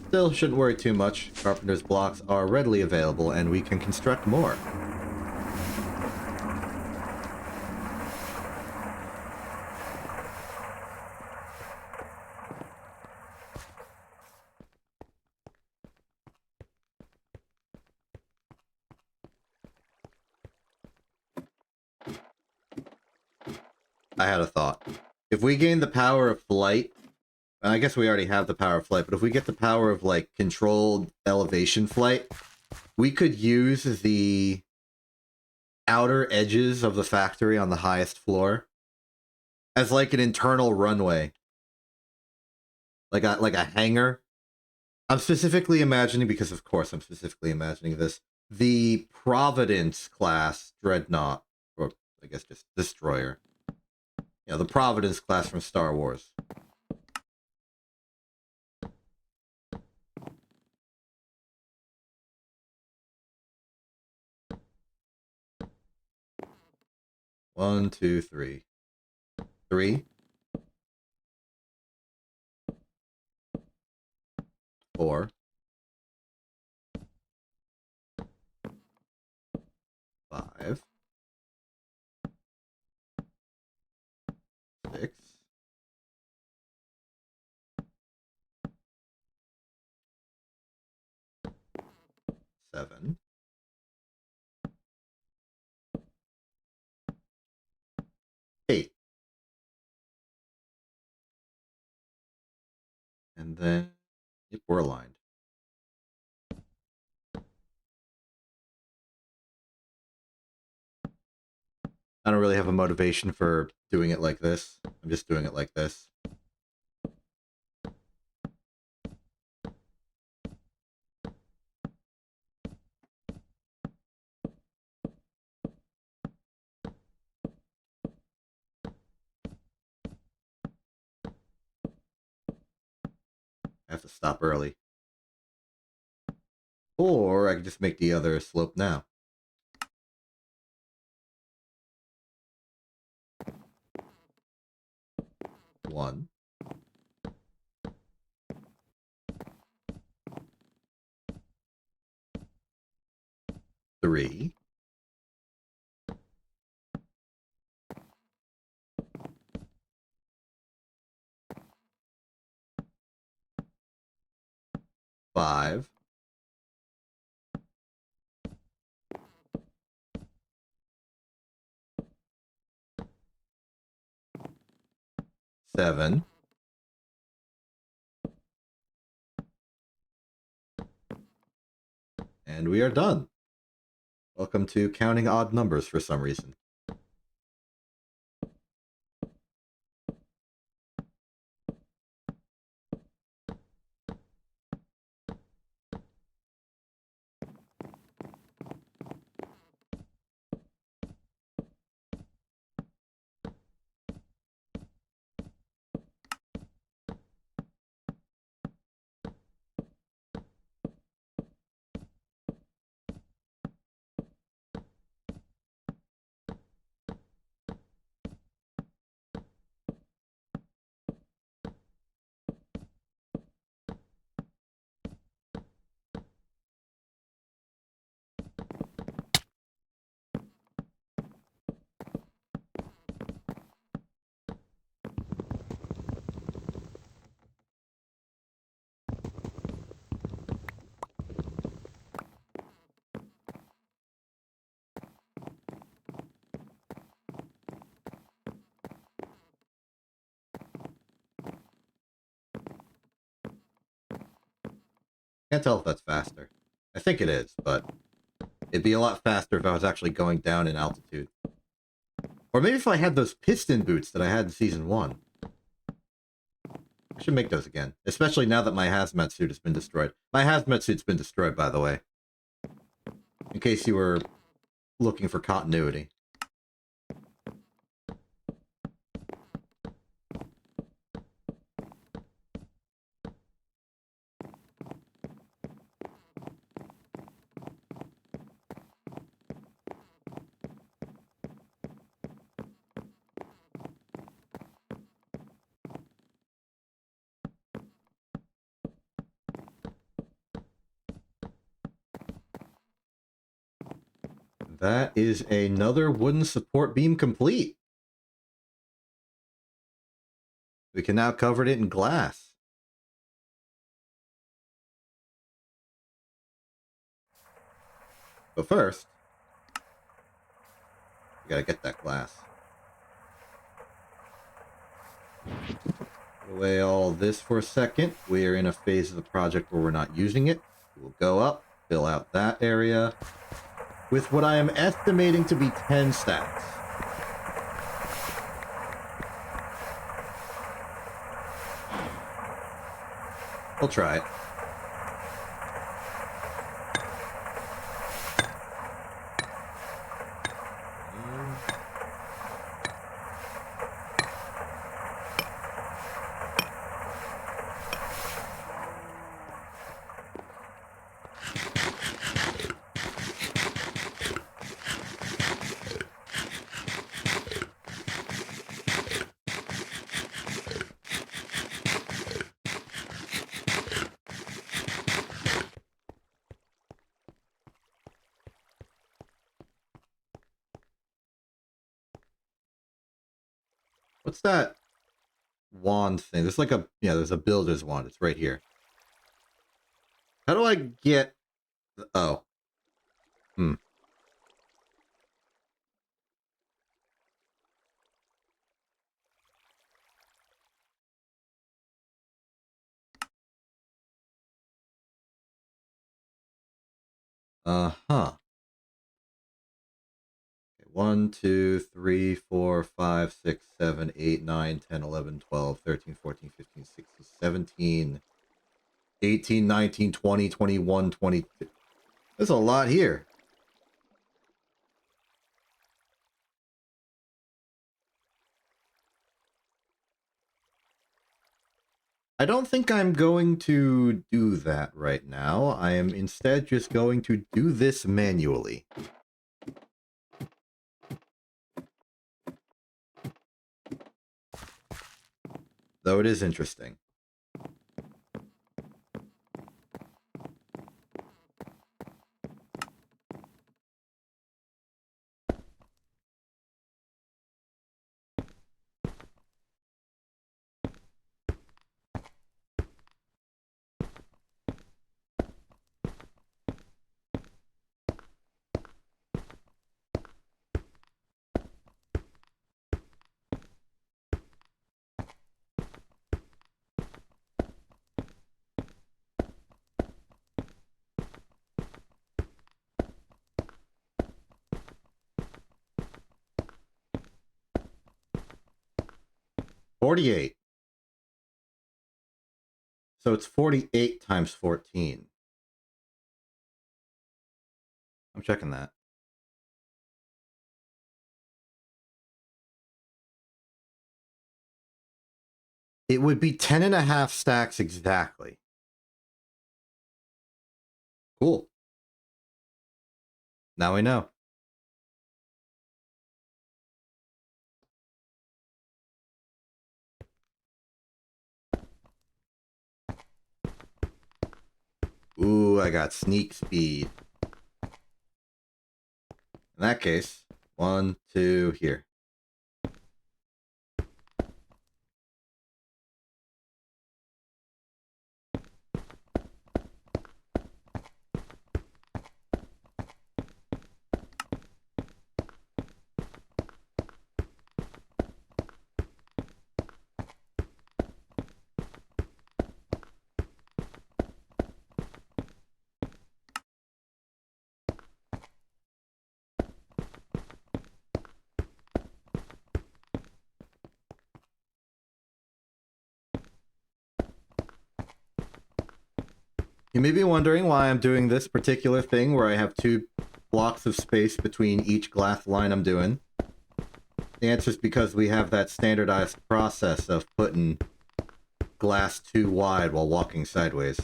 Still, shouldn't worry too much. Carpenter's blocks are readily available, and we can construct more. I had a thought. If we gain the power of flight, and I guess we already have the power of flight, but if we get the power of, like, controlled elevation flight, we could use the outer edges of the factory on the highest floor as, like, an internal runway. Like a hangar. I'm specifically imagining, because of course I'm specifically imagining this, the Providence class dreadnought, or I guess just destroyer. Yeah, the Providence class from Star Wars. One, two, three. 3, 4, 5, 6, 7, 8. And then, yep, we're aligned. I don't really have a motivation for doing it like this. I'm just doing it like this. I have to stop early. Or I can just make the other slope now. One. 3. 5. 7. And we are done. Welcome to counting odd numbers for some reason. Can't tell if that's faster. I think it is, but it'd be a lot faster if I was actually going down in altitude. Or maybe if I had those piston boots that I had in Season 1. I should make those again. Especially now that my hazmat suit has been destroyed. My hazmat suit's been destroyed, by the way. In case you were looking for continuity. That is another wooden support beam complete. We can now cover it in glass. But first, we gotta get that glass. Put away all this for a second. We are in a phase of the project where we're not using it. We'll go up, fill out that area with what I am estimating to be 10 stacks. We'll try it. What's that wand thing? There's like a, yeah, there's a builder's wand. It's right here. How do I get, oh. Uh-huh. 1, 2, 3, 4, 5, 6, 7, 8, 9, 10, 11, 12, 13, 14, 15, 16, 17, 18, 19, 20, 21, 22. There's a lot here. I don't think I'm going to do that right now. I am instead just going to do this manually. Though it is interesting. $48. So it's 48 times 14. I'm checking that. It would be 10.5 stacks exactly. Cool. Now we know. Ooh, I got sneak speed. In that case, 1, 2, here. You may be wondering why I'm doing this particular thing where I have 2 blocks of space between each glass line I'm doing. The answer is because we have that standardized process of putting glass too wide while walking sideways.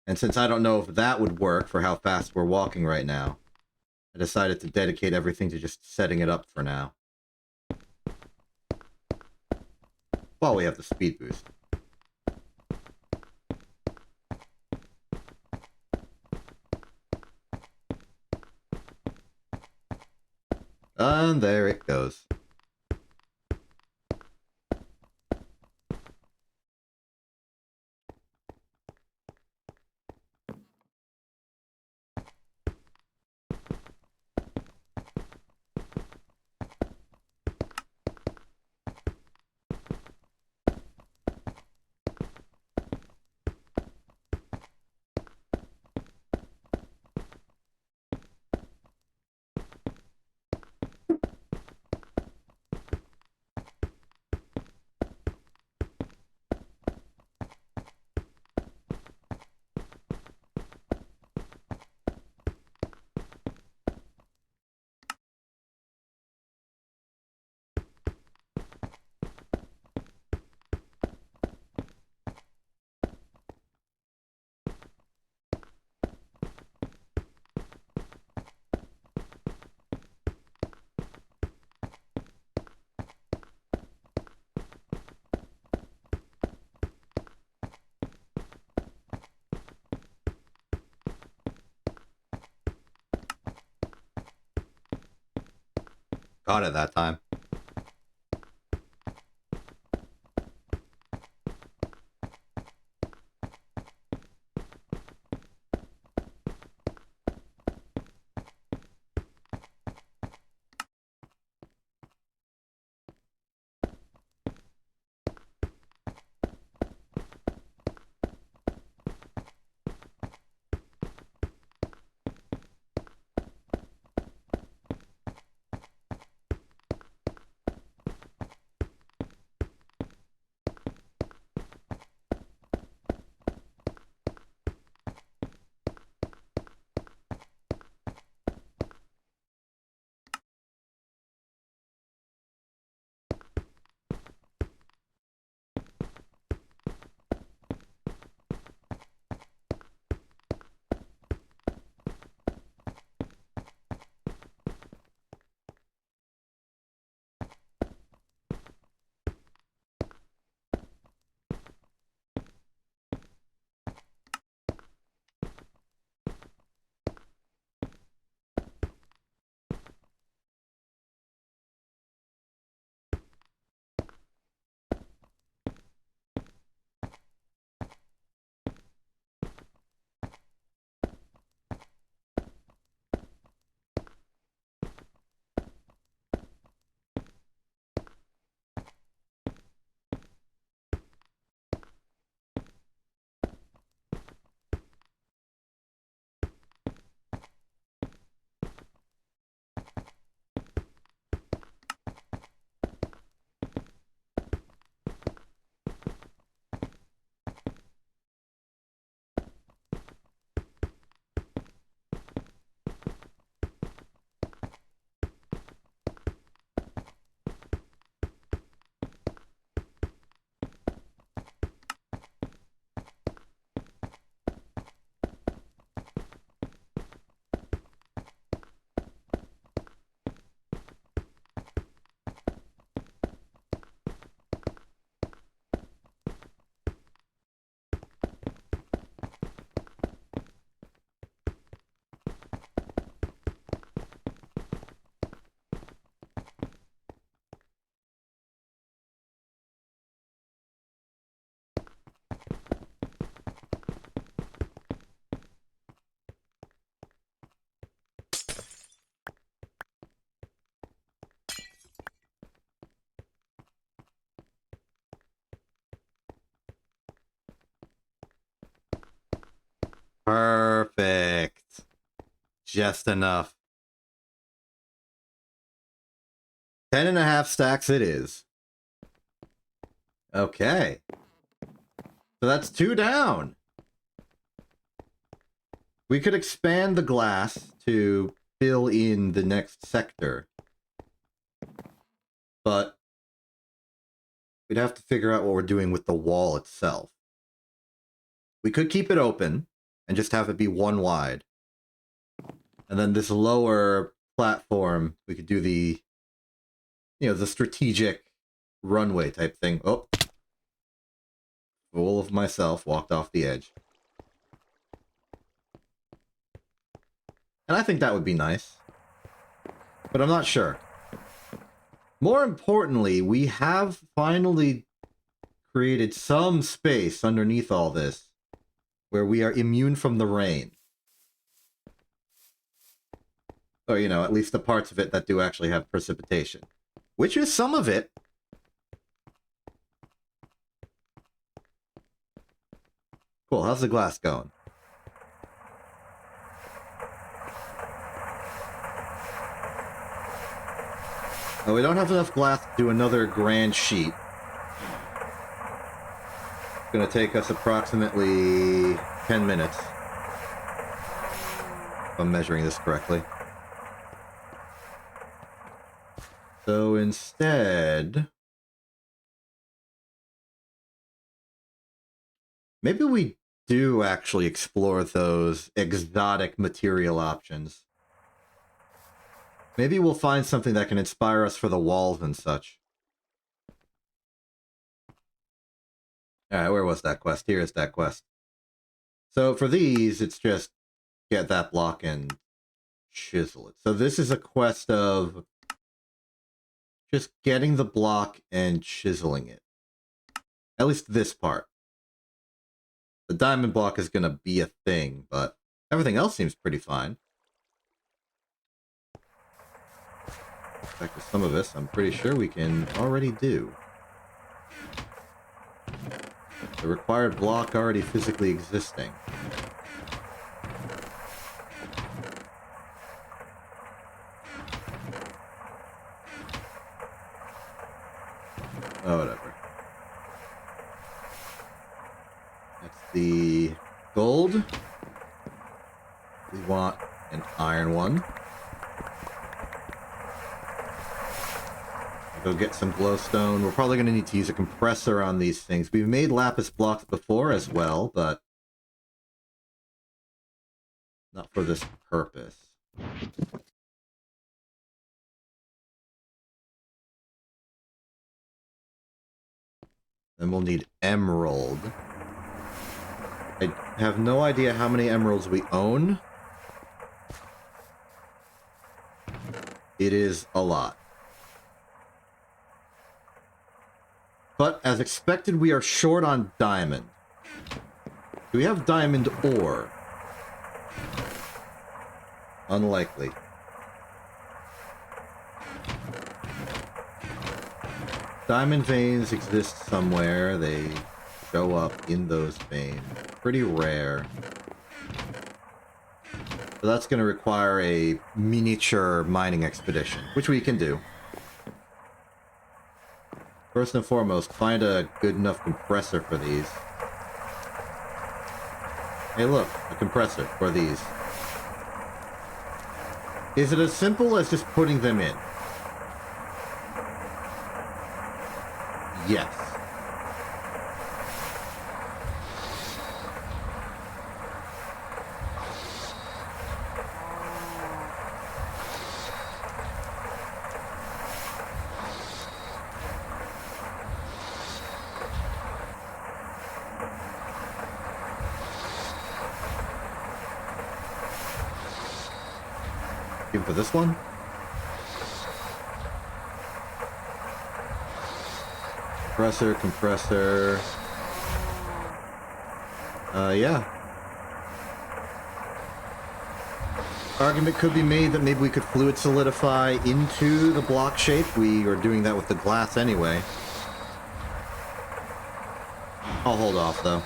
And since I don't know if that would work for how fast we're walking right now, I decided to dedicate everything to just setting it up for now. While we have the speed boost. And there it goes. Got it that time. Perfect. Just enough. 10.5 stacks it is. Okay. So that's 2 down. We could expand the glass to fill in the next sector. But we'd have to figure out what we're doing with the wall itself. We could keep it open and just have it be 1 wide. And then this lower platform, we could do the, you know, the strategic runway type thing. Oh. Fool of myself, walked off the edge. And I think that would be nice. But I'm not sure. More importantly, we have finally created some space underneath all this where we are immune from the rain. Or, you know, at least the parts of it that do actually have precipitation. Which is some of it. Cool, how's the glass going? Oh, we don't have enough glass to do another grand sheet. It's gonna take us approximately 10 minutes. If I'm measuring this correctly. So instead... maybe we do actually explore those exotic material options. Maybe we'll find something that can inspire us for the walls and such. Alright, where was that quest? Here's that quest. So for these, it's just get that block and chisel it. So this is a quest of just getting the block and chiseling it. At least this part. The diamond block is going to be a thing, but everything else seems pretty fine. In fact, with some of this, I'm pretty sure we can already do. The required block already physically existing. Oh, whatever. That's the gold. We want an iron one. Go get some glowstone. We're probably going to need to use a compressor on these things. We've made lapis blocks before as well, but not for this purpose. Then we'll need emerald. I have no idea how many emeralds we own. It is a lot. But, as expected, we are short on diamond. Do we have diamond ore? Unlikely. Diamond veins exist somewhere. They show up in those veins. Pretty rare. So that's going to require a miniature mining expedition, which we can do. First and foremost, find a good enough compressor for these. Hey look, a compressor for these. Is it as simple as just putting them in? Yes. Even for this one? Compressor, compressor. Yeah. Argument could be made that maybe we could fluid solidify into the block shape. We are doing that with the glass anyway. I'll hold off, though.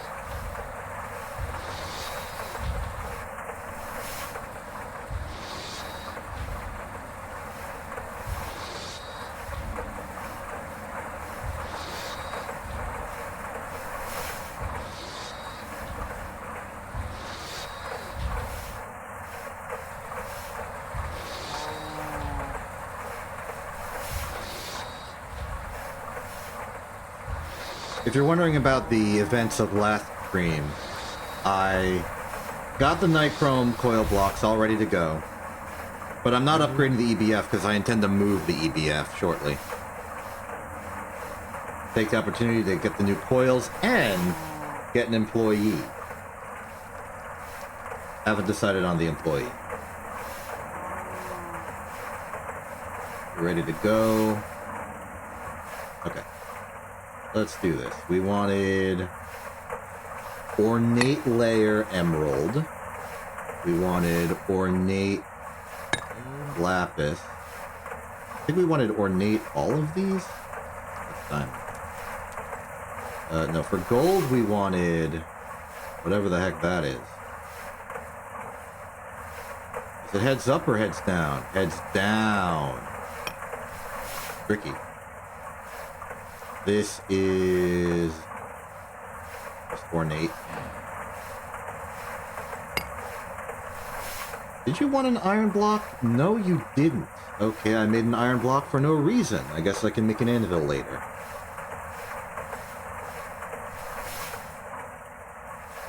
If you're wondering about the events of last stream, I got the Nichrome coil blocks all ready to go, but I'm not upgrading the EBF because I intend to move the EBF shortly. Take the opportunity to get the new coils and get an employee. Haven't decided on the employee. Ready to go. Okay. Let's do this. We wanted ornate layer emerald. We wanted ornate lapis. I think we wanted ornate all of these. That's diamond. No, for gold we wanted whatever the heck that is. Is it heads up or heads down? Heads down. Tricky. This is just ornate. Did you want an iron block? No, you didn't. Okay, I made an iron block for no reason. I guess I can make an anvil later.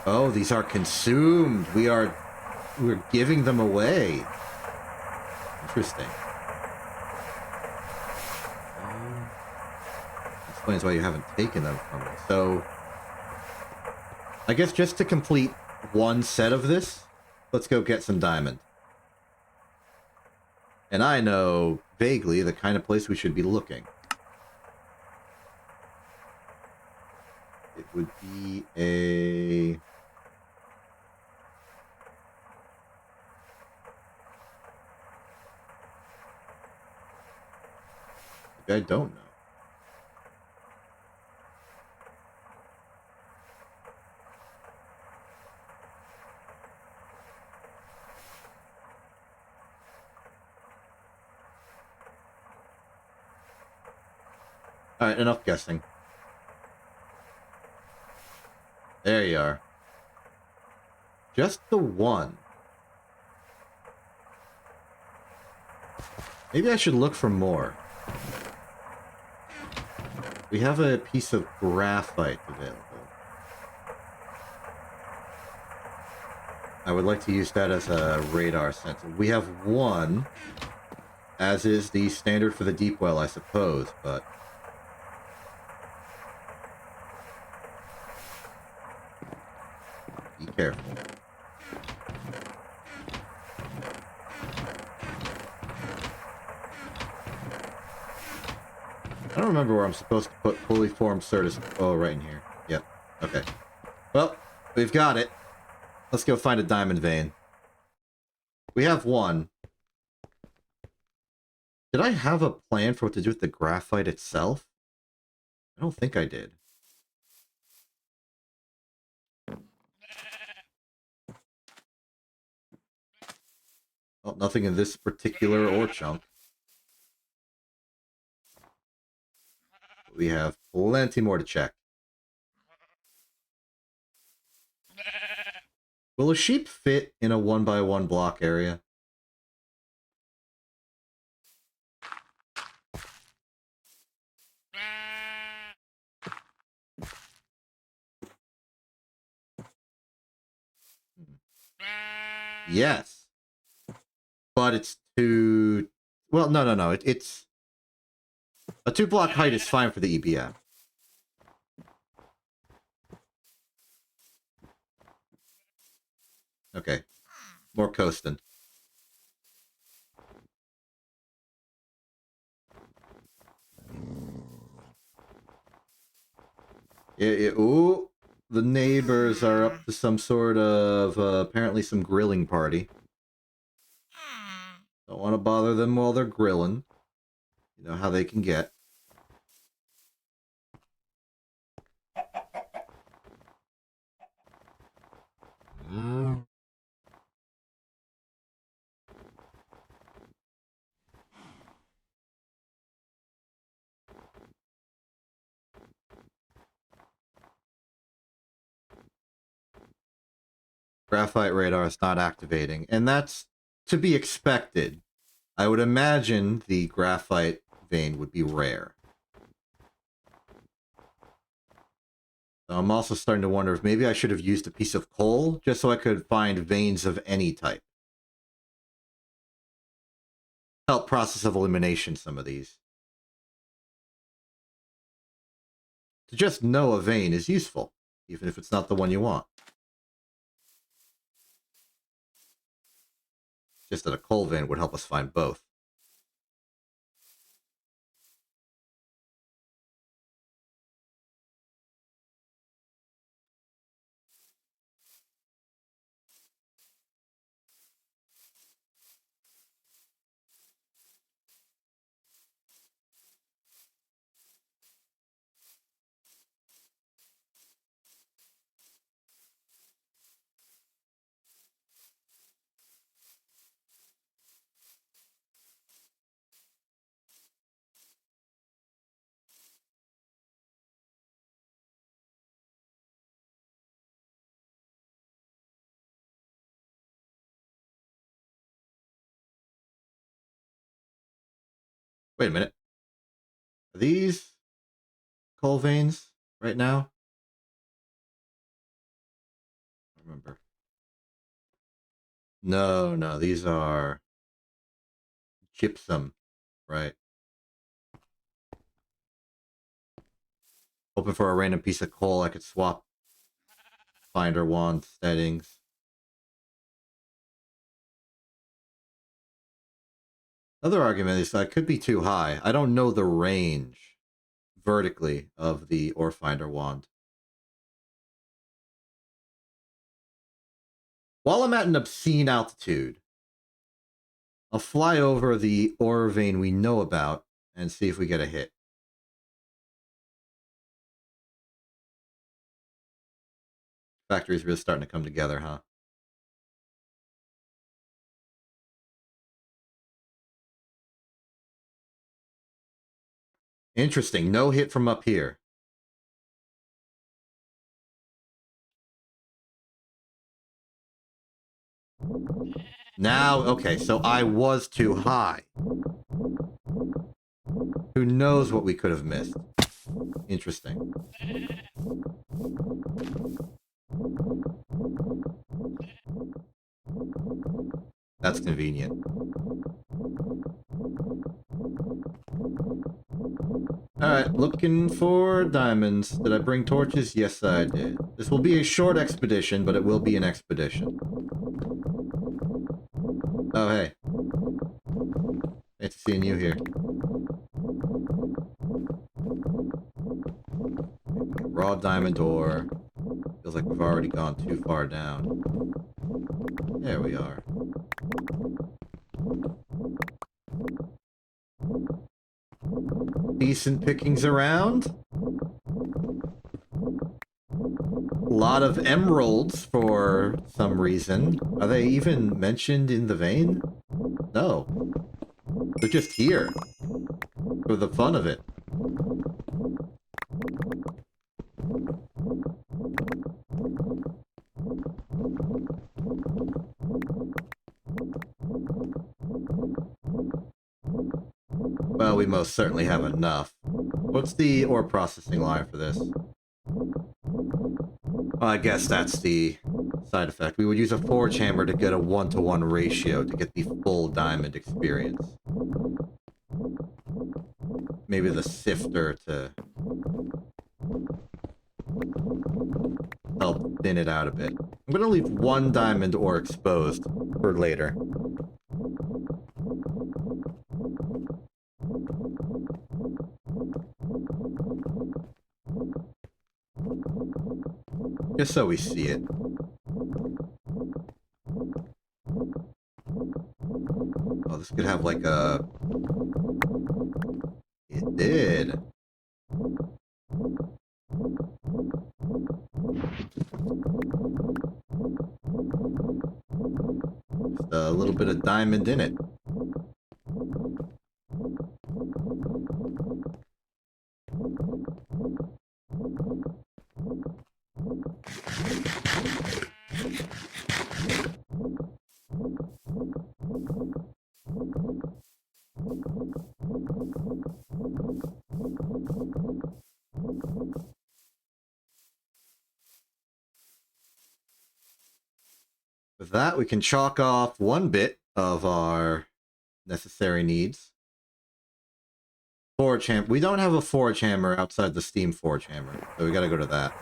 Oh, these are consumed. We're giving them away. Interesting. Explains why you haven't taken them from me. So, I guess just to complete one set of this, let's go get some diamond. And I know, vaguely, the kind of place we should be looking. It would be a... I don't know. Alright, enough guessing. There you are. Just the one. Maybe I should look for more. We have a piece of graphite available. I would like to use that as a radar sensor. We have one, as is the standard for the deep well, I suppose, but... be careful. I don't remember where I'm supposed to put fully formed certus. Oh, right in here. Yep. Okay. Well, we've got it. Let's go find a diamond vein. We have one. Did I have a plan for what to do with the graphite itself? I don't think I did. Well, nothing in this particular ore chunk. We have plenty more to check. Will a sheep fit in a 1x1 block area? Yes. But it's too... well, no. It's... a 2-block height is fine for the EBF. Okay. More coasting. Ooh, the neighbors are up to some sort of, apparently some grilling party. Don't want to bother them while they're grilling. You know how they can get. Graphite radar is not activating, and that's to be expected. I would imagine the graphite vein would be rare. So I'm also starting to wonder if maybe I should have used a piece of coal just so I could find veins of any type. Help process of elimination some of these. To just know a vein is useful, even if it's not the one you want. Just that a coal vein would help us find both. Wait a minute. Are these coal veins right now? I remember. No, these are gypsum, right? Hoping for a random piece of coal I could swap finder wand settings. Another argument is I could be too high. I don't know the range vertically of the ore finder wand. While I'm at an obscene altitude, I'll fly over the ore vein we know about and see if we get a hit. Factory's really starting to come together, huh? Interesting. No hit from up here. Now, okay, so I was too high. Who knows what we could have missed? Interesting. That's convenient. Alright, looking for diamonds. Did I bring torches? Yes, I did. This will be a short expedition, but it will be an expedition. Oh, hey. Nice seeing you here. Raw diamond ore. Feels like we've already gone too far down. There we are. Decent pickings around. A lot of emeralds for some reason. Are they even mentioned in the vein? No. They're just here. For the fun of it. Well, we most certainly have enough. What's the ore processing line for this? Well, I guess that's the side effect. We would use a forge hammer to get a 1-to-1 ratio to get the full diamond experience. Maybe the sifter to help thin it out a bit. I'm going to leave one diamond ore exposed for later. Just so we see it. Oh, this could have like a... It did. Just a little bit of diamond in it. With that, we can chalk off one bit of our necessary needs. Forge hammer. We don't have a forge hammer outside the steam forge hammer, so we gotta go to that.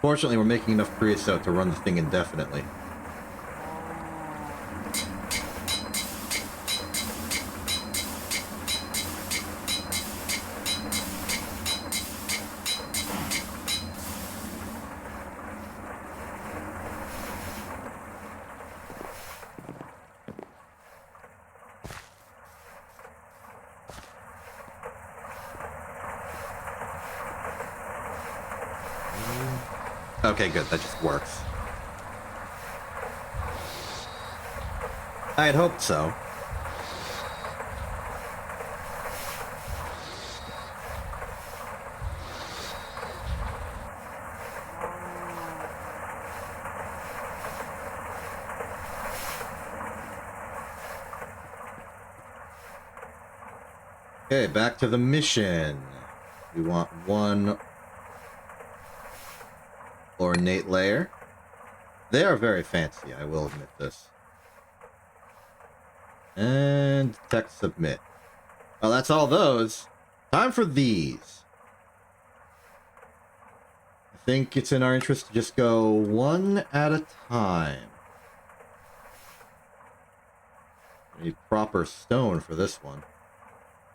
Fortunately, we're making enough creosote to run the thing indefinitely. Okay, good. That just works. I had hoped so. Okay, back to the mission. We want one ornate layer. They are very fancy, I will admit this. And text submit. Well, that's all those. Time for these. I think it's in our interest to just go one at a time. We need proper stone for this one.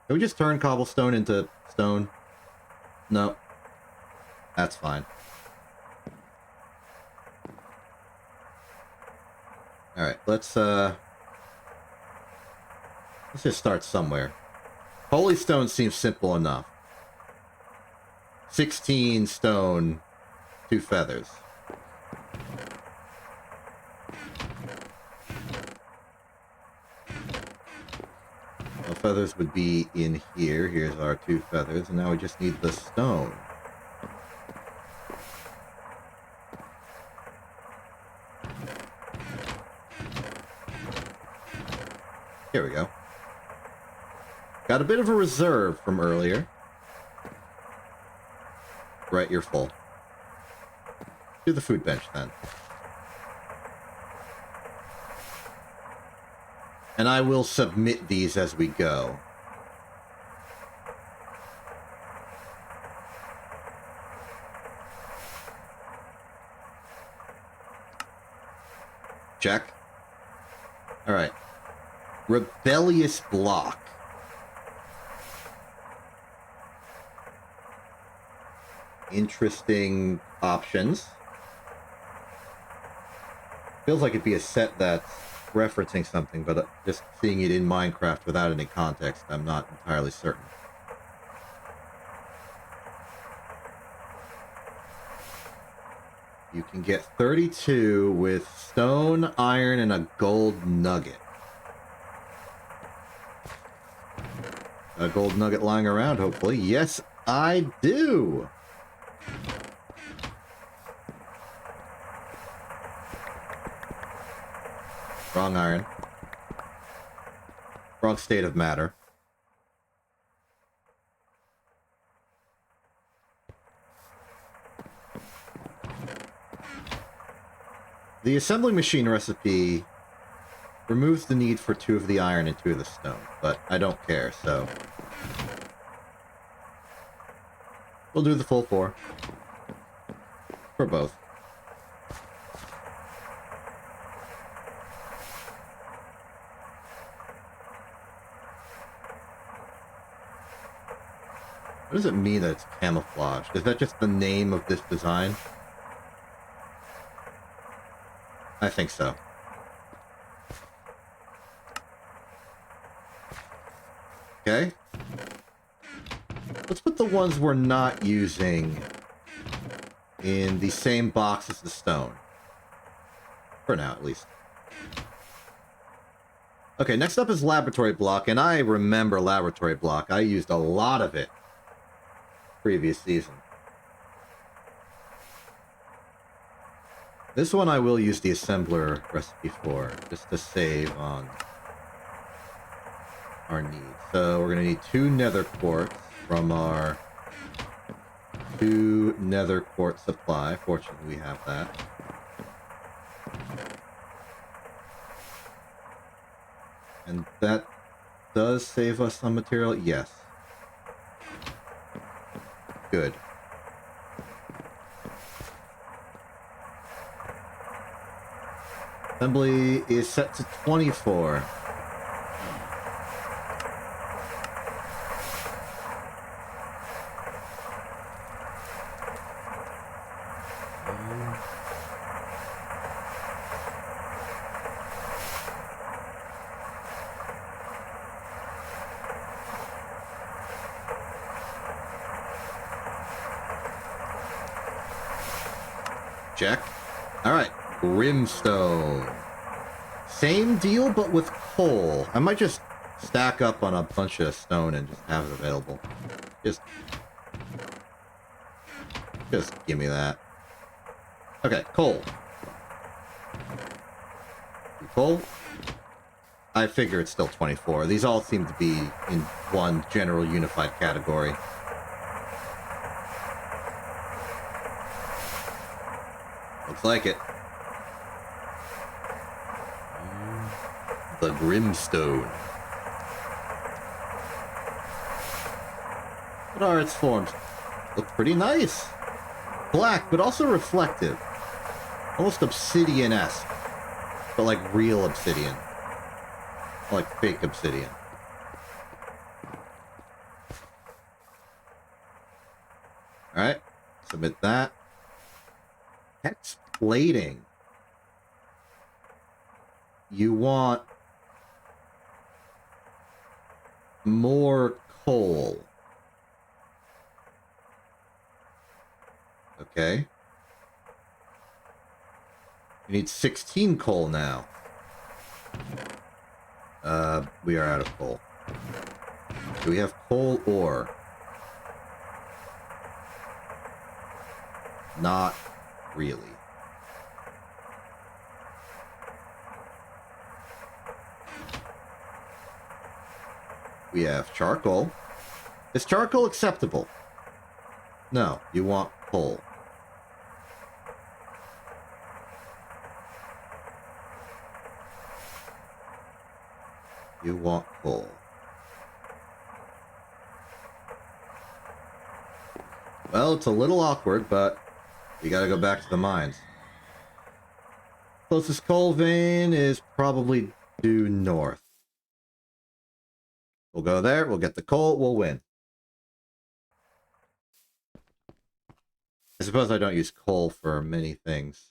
Can we just turn cobblestone into stone? No. That's fine. Alright, let's just start somewhere. Holy stone seems simple enough. 16 stone, 2 feathers. The feathers would be in here. Here's our 2 feathers, and now we just need the stone. Here we go. Got a bit of a reserve from earlier. Right, you're full. Do the food bench then. And I will submit these as we go. Check. Alright. Rebellious block. Interesting options. Feels like it'd be a set that's referencing something, but just seeing it in Minecraft without any context, I'm not entirely certain. You can get 32 with stone, iron, and a gold nugget. A gold nugget lying around, hopefully. Yes, I do! Wrong iron. Wrong state of matter. The assembling machine recipe removes the need for 2 of the iron and 2 of the stone, but I don't care, so we'll do the full 4. For both. What does it mean that it's camouflaged? Is that just the name of this design? I think so. Okay. Let's put the ones we're not using in the same box as the stone. For now, at least. Okay, next up is laboratory block, and I remember laboratory block. I used a lot of it previous season. This one I will use the assembler recipe for, just to save on our needs. So we're going to need 2 nether quartz from our 2 nether quartz supply. Fortunately, we have that. And that does save us some material? Yes. Good. Assembly is set to 24. Check. Alright. Brimstone. Same deal, but with coal. I might just stack up on a bunch of stone and just have it available. Just give me that. Okay, coal. Coal? I figure it's still 24. These all seem to be in one general unified category. Looks like it. The Grimstone. What are its forms? Look pretty nice. Black, but also reflective. Almost obsidian-esque. But like real obsidian. Like fake obsidian. Alright. Submit that. Hex plating. You want more coal. Okay. You need 16 coal now. We are out of coal. Do we have coal ore? Not really. We have charcoal. Is charcoal acceptable? No, you want coal. You want coal. Well, it's a little awkward, but we gotta go back to the mines. Closest coal vein is probably due north. We'll go there, we'll get the coal, we'll win. I suppose I don't use coal for many things.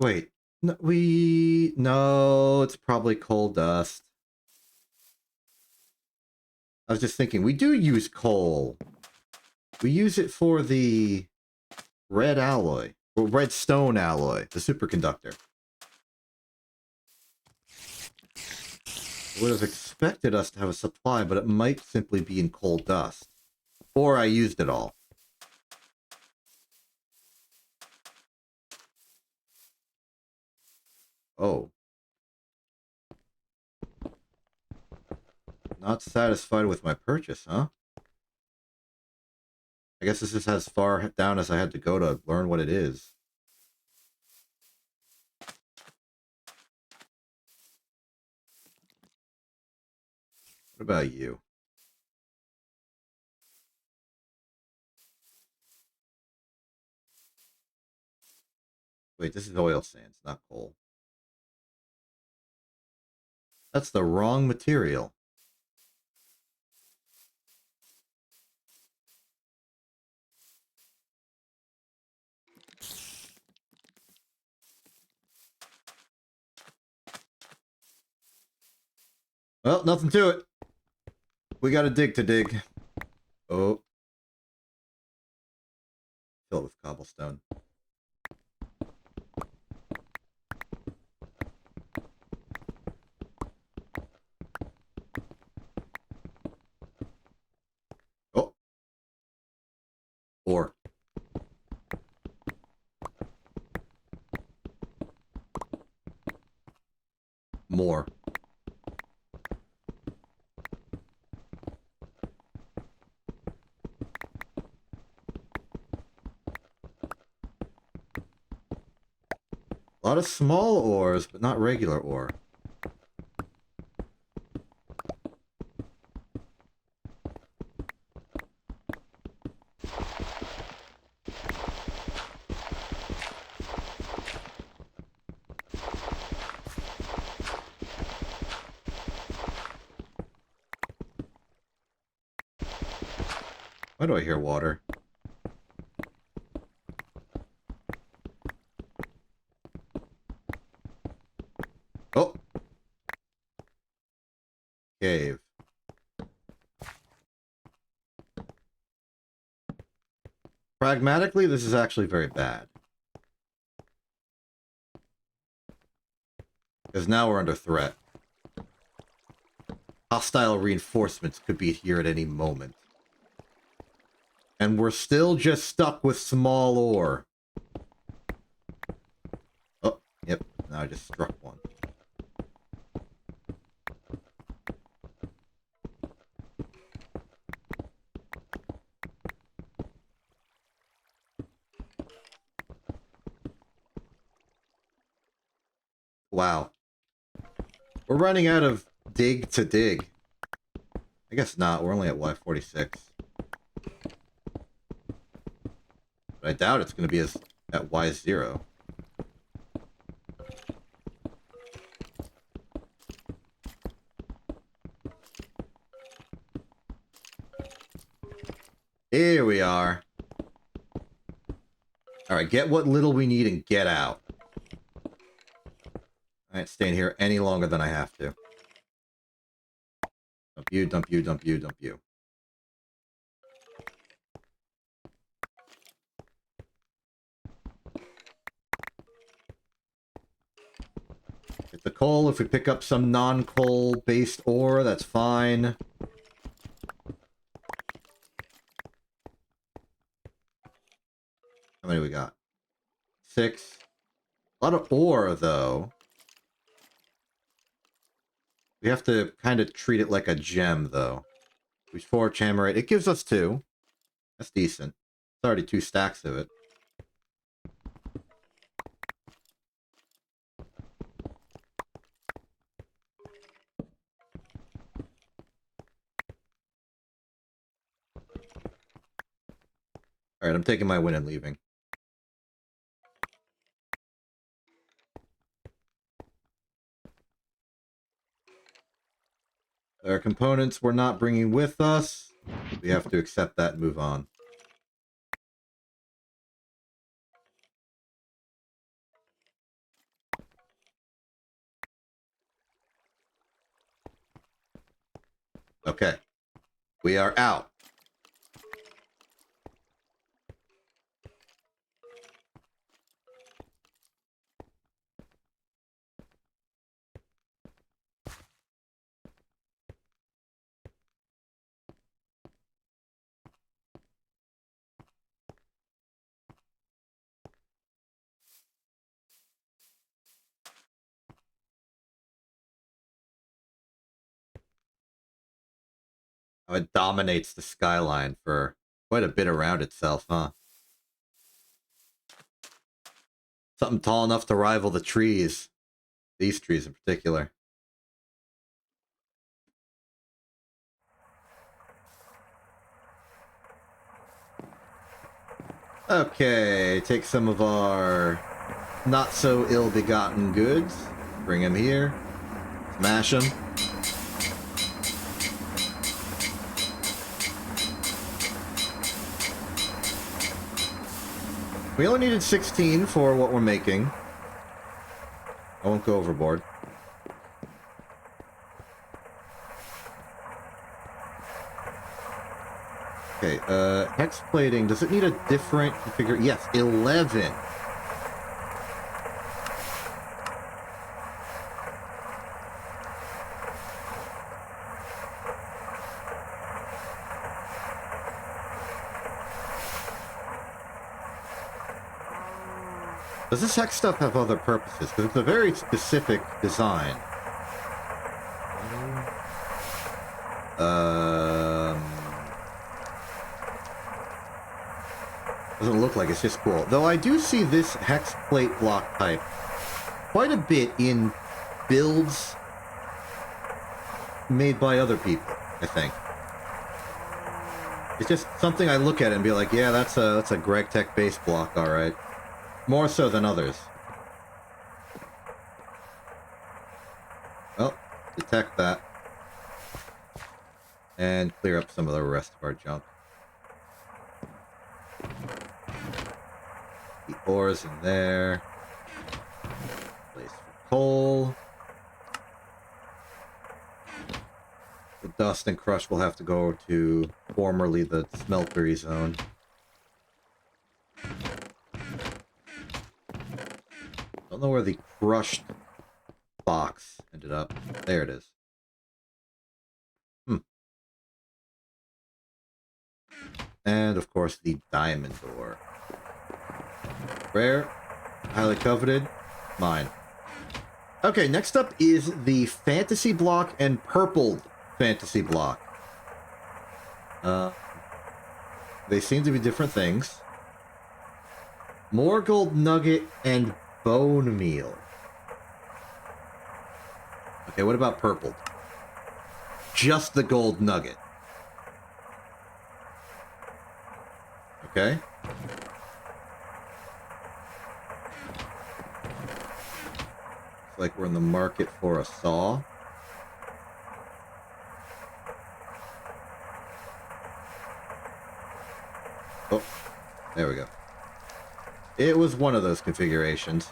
Wait, no, no, it's probably coal dust. I was just thinking, we do use coal. We use it for the red alloy, or red stone alloy, the superconductor. I would have expected us to have a supply, but it might simply be in coal dust. Or I used it all. Oh. Not satisfied with my purchase, huh? I guess this is as far down as I had to go to learn what it is. What about you? Wait, this is oil sands, not coal. That's the wrong material. Well, nothing to it. We gotta dig to dig. Oh. Fill it with cobblestone. Oh. Ore. More. A lot of small ores, but not regular ore. Why do I hear water? Oh! Cave. Pragmatically, this is actually very bad. Because now we're under threat. Hostile reinforcements could be here at any moment. And we're still just stuck with small ore. Oh, yep. Now I just struck one. Wow. We're running out of dig to dig. I guess not. We're only at Y46. But I doubt it's going to be as at Y0. Here we are. Alright, get what little we need and get out. I ain't staying here any longer than I have to. Dump you, dump you, dump you, dump you. Get the coal. If we pick up some non-coal based ore, that's fine. How many we got? 6. A lot of ore, though. We have to kind of treat it like a gem, though. Which 4 chamerite. It gives us 2. That's decent. It's already 2 stacks of it. Alright, I'm taking my win and leaving. There are components we're not bringing with us. We have to accept that and move on. Okay. We are out. Oh, it dominates the skyline for quite a bit around itself, huh? Something tall enough to rival the trees. These trees in particular. Okay, take some of our not so ill-begotten goods. Bring them here. Smash them. We only needed 16 for what we're making. I won't go overboard. Okay, hex plating. Does it need a different configuration? Yes, 11. Does this hex stuff have other purposes? Because it's a very specific design. Doesn't look like it's just cool. Though I do see this hex plate block type quite a bit in builds made by other people, I think. It's just something I look at and be like, yeah, that's a Greg Tech base block, alright. More so than others. Well, detect that. And clear up some of the rest of our junk. The ore's in there. Place for coal. The dust and crush will have to go to formerly the smeltery zone. Don't know where the crushed box ended up. There it is. And, of course, the diamond ore. Rare. Highly coveted. Mine. Okay, next up is the fantasy block and purpled fantasy block. They seem to be different things. More gold nugget and bone meal. Okay, what about purpled? Just the gold nugget. Okay. Looks like we're in the market for a saw. Oh, there we go. It was one of those configurations.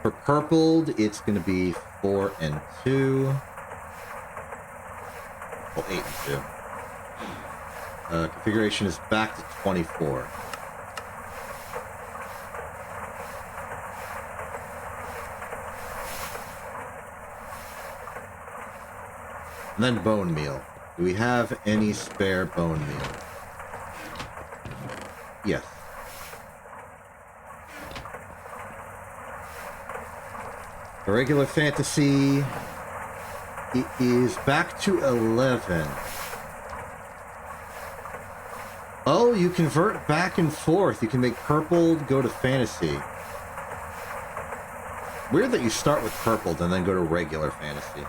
For purpled, it's going to be 4 and 2. Well, 8 and 2. Configuration is back to 24. And then bone meal. Do we have any spare bone meal? Yes. The regular fantasy, it is back to 11. Oh, you convert back and forth. You can make purple go to fantasy. Weird that you start with purple and then go to regular fantasy.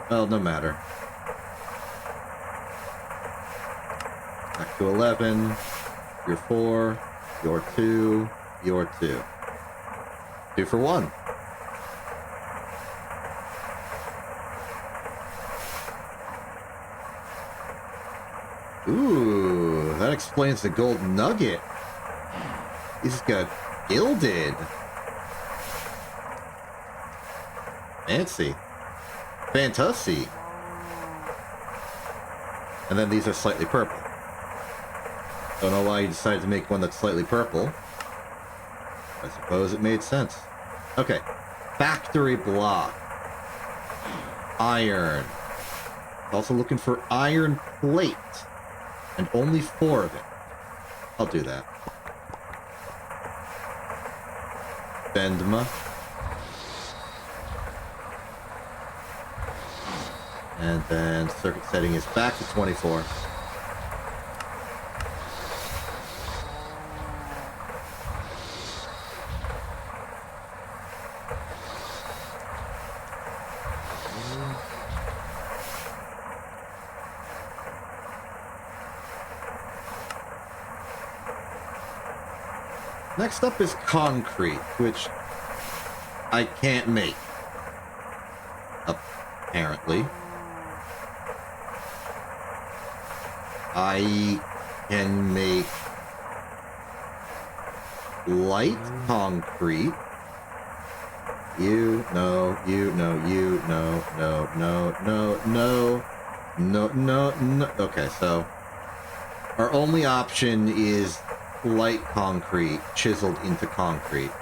Well, no matter. Back to 11. Your 4. Your 2. Your 2. 2 for 1. Ooh, that explains the gold nugget. He's got gilded. Fancy. Fantasy. And then these are slightly purple. Don't know why you decided to make one that's slightly purple. I suppose it made sense. Okay. Factory block. Iron. Also looking for iron plate. And only 4 of it. I'll do that. Bendma. And then circuit setting is back to 24. Next up is concrete, which I can't make. Apparently. I can make light concrete. No. Okay, so our only option is light concrete chiseled into concrete.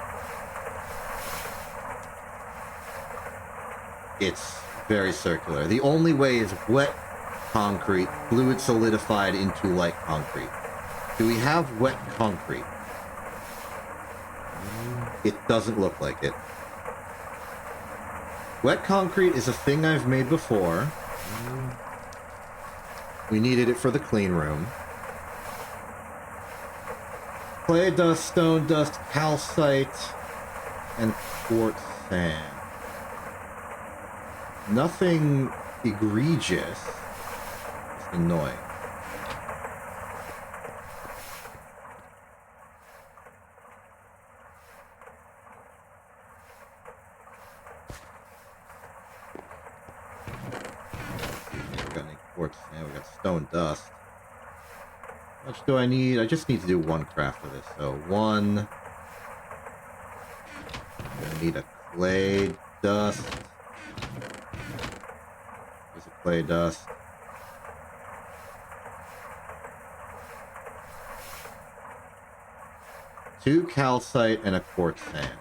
It's very circular. The only way is wet concrete, fluid solidified into light concrete. Do we have wet concrete? It doesn't look like it. Wet concrete is a thing I've made before. We needed it for the clean room. Clay dust, stone dust, calcite, and quartz sand. Nothing egregious. It's annoying. We got any quartz sand? We got stone dust. How much do I need? I just need to do one craft of this. So one. I need a clay dust. There's a clay dust. Two calcite and a quartz sand.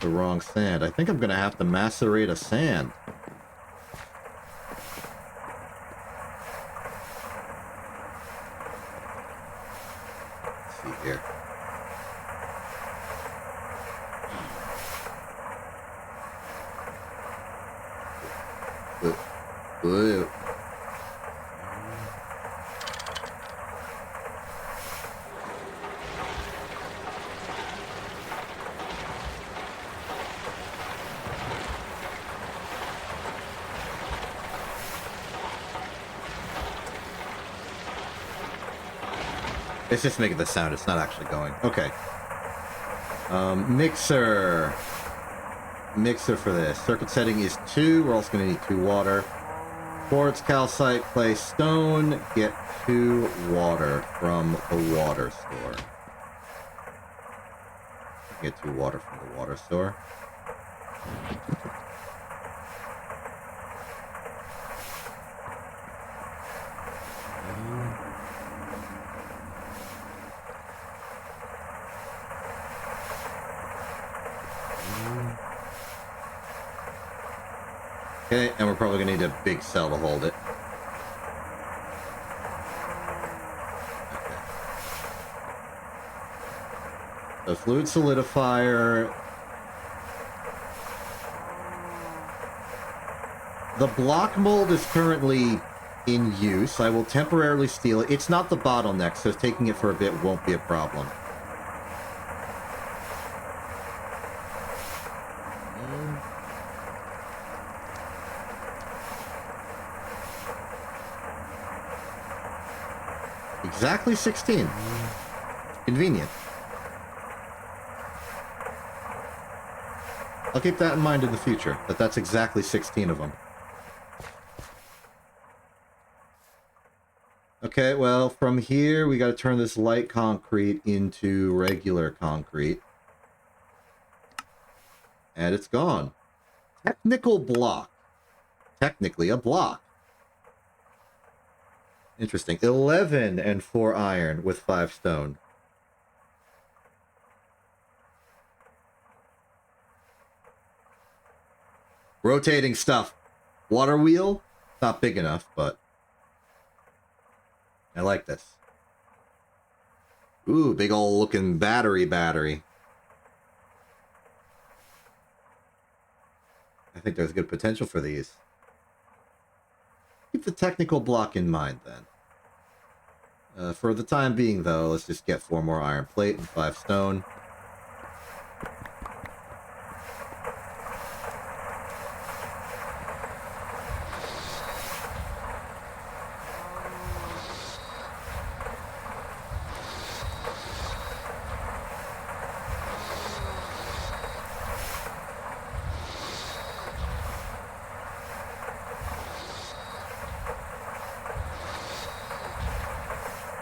The wrong sand. I think I'm gonna have to macerate a sand. Let's see here. Ooh. It's just making the sound, it's not actually going. Okay. Mixer. Mixer for this. Circuit setting is 2. We're also going to need 2 water. Quartz, calcite, clay, stone. Get 2 water from the water store. Get 2 water from the water store. Okay, and we're probably going to need a big cell to hold it. Okay. The fluid solidifier. The block mold is currently in use. I will temporarily steal it. It's not the bottleneck, so taking it for a bit won't be a problem. Exactly 16. Convenient. I'll keep that in mind in the future, that that's exactly 16 of them. Okay, well, from here, we got to turn this light concrete into regular concrete. And it's gone. Technical block. Technically a block. Interesting. 11 and 4 iron with 5 stone. Rotating stuff. Water wheel? Not big enough, but I like this. Ooh, big old looking battery. I think there's good potential for these. Keep the technical block in mind, then. For the time being, though, let's just get 4 more iron plate and 5 stone.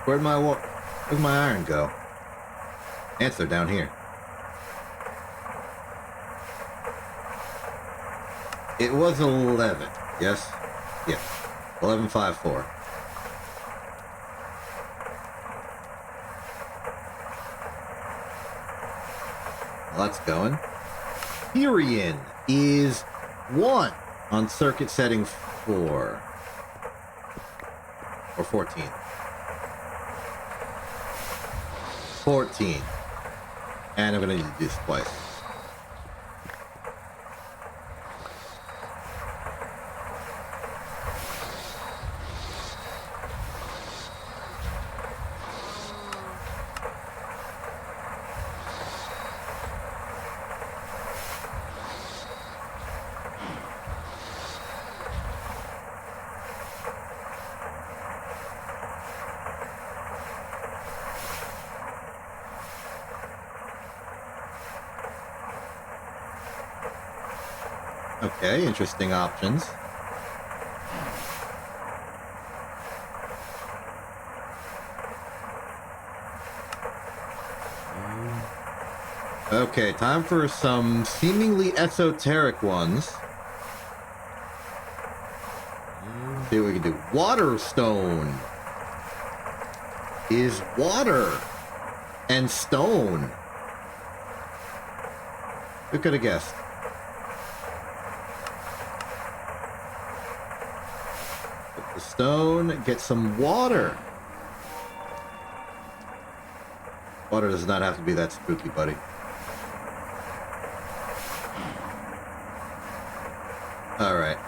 Where'd my iron go? Answer down here. It was 11. Yes? Yeah. 1154. Well, that's going. Tyrion is 1 on circuit setting 4. Or 14. 14. And I'm going to need to do this twice. Okay, interesting options. Okay, time for some seemingly esoteric ones. See what we can do. Water stone is water and stone. Who could have guessed? Put the stone, get some water. Water does not have to be that spooky, buddy. Alright.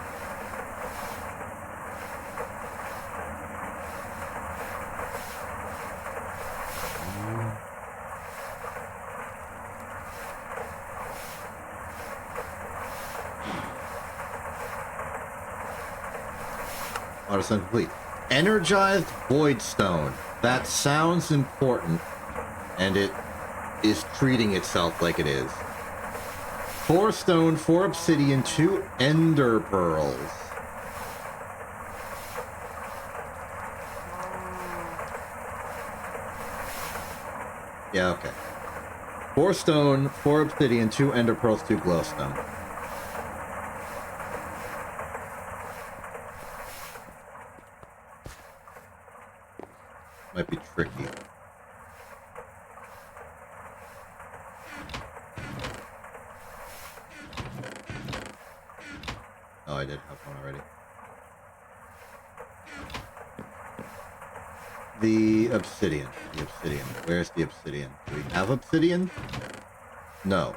Water stone complete. Energized void stone. That sounds important, and it is treating itself like it is. 4 stone, 4 obsidian, 2 ender pearls. Yeah, okay. 4 stone, 4 obsidian, 2 ender pearls, 2 glowstone. Might be tricky. Oh, I did have one already. The obsidian. The obsidian. Where's the obsidian? Do we have obsidian? No.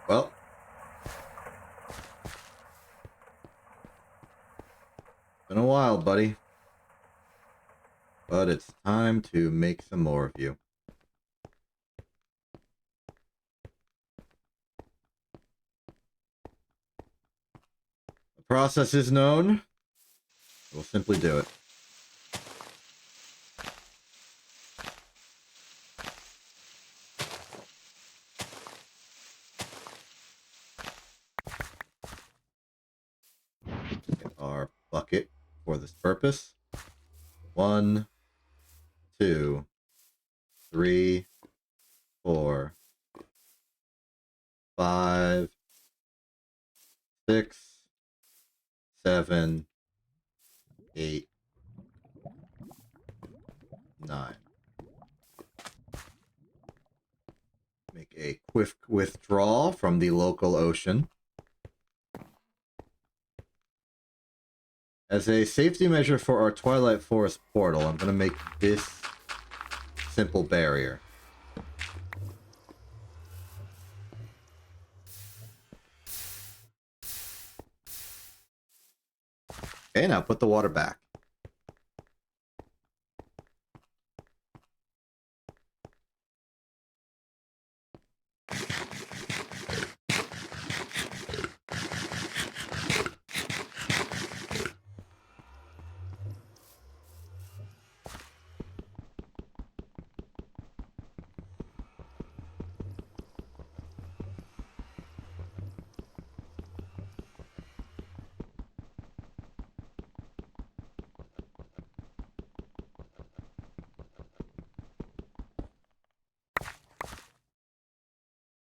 Well. Been a while, buddy. But it's time to make some more of you. The process is known. We'll simply do it. Get our bucket for this purpose. 1, 2, 3, 4, 5, 6, 7, 8, 9. Make a quick withdrawal from the local ocean. As a safety measure for our Twilight Forest portal, I'm going to make this simple barrier. Okay, now put the water back.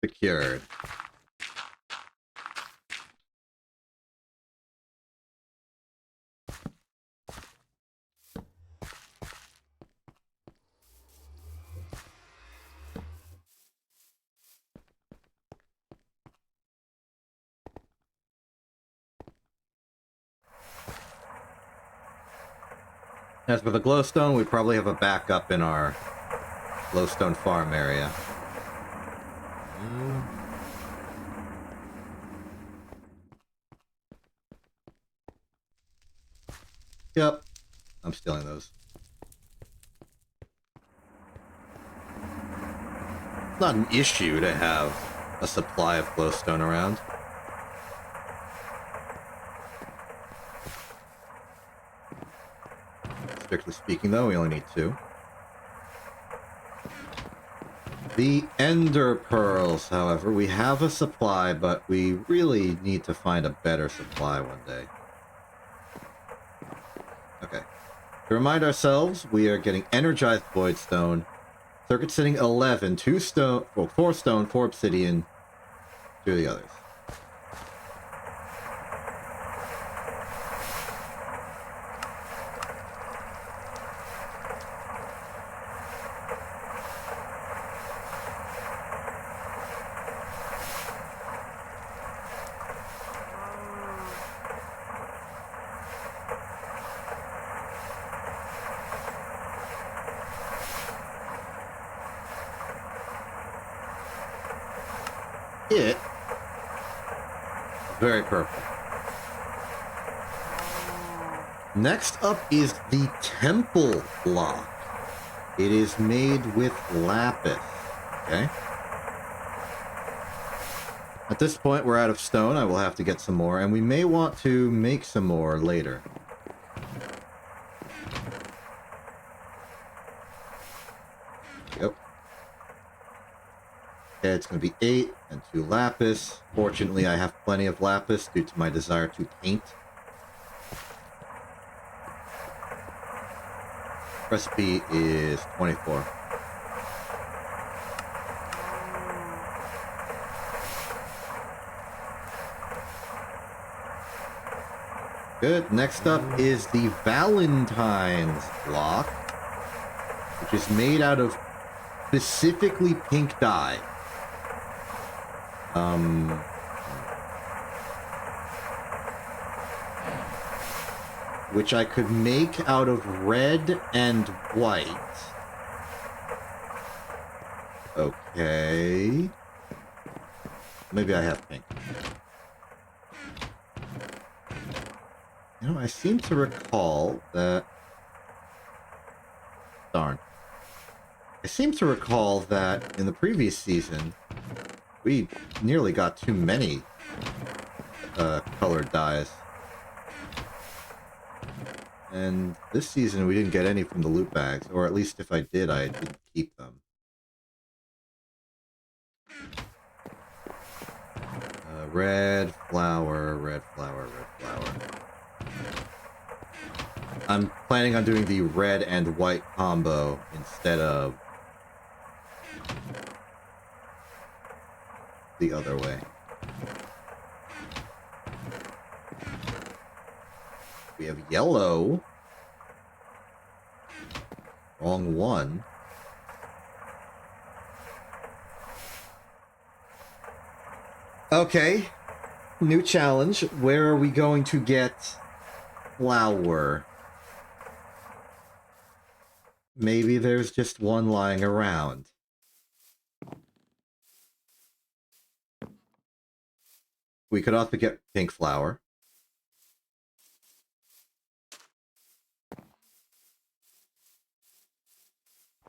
Secured. As for the glowstone, we probably have a backup in our glowstone farm area. Yep. I'm stealing those. It's not an issue to have a supply of glowstone around. Strictly speaking, though, we only need 2. The Ender Pearls, however, we have a supply, but we really need to find a better supply one day. Okay. To remind ourselves, we are getting Energized Voidstone, Circuit Sitting 11, 2 stone, well, 4 stone, 4 obsidian, 2 of the others. It very purple. Next up is the Temple Block. It is made with lapis. Okay. At this point, we're out of stone. I will have to get some more, and we may want to make some more later. Yep. Okay, it's going to be 8 and 2 lapis. Fortunately, I have plenty of lapis due to my desire to paint. Recipe is 24. Good. Next up is the Valentine's block, which is made out of specifically pink dye. Which I could make out of red and white. Okay. Maybe I have pink. You know, I seem to recall that... Darn. I seem to recall that in the previous season, we nearly got too many colored dyes. And this season we didn't get any from the loot bags, or at least if I did, I didn't keep them. Red flower, red flower, red flower. I'm planning on doing the red and white combo instead of the other way. We have yellow. Wrong one. Okay. New challenge. Where are we going to get flour? Maybe there's just one lying around. We could also get pink flour.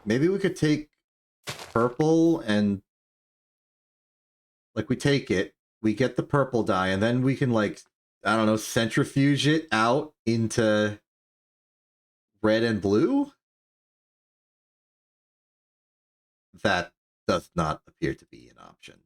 Maybe we could take purple and... Like, we take it, we get the purple dye, and then we can, like, I don't know, centrifuge it out into red and blue? That does not appear to be an option.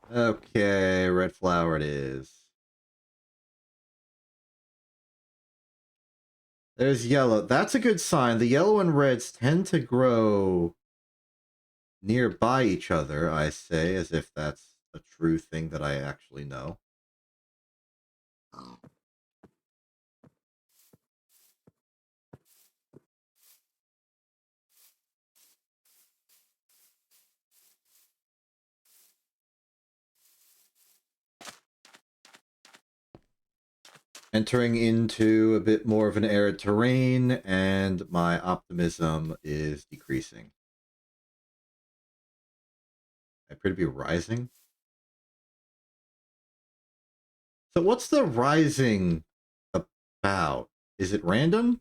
Okay, red flower it is. There's yellow. That's a good sign. The yellow and reds tend to grow nearby each other, I say, as if that's a true thing that I actually know. Entering into a bit more of an arid terrain, and my optimism is decreasing. I appear to be rising. So what's the rising about? Is it random?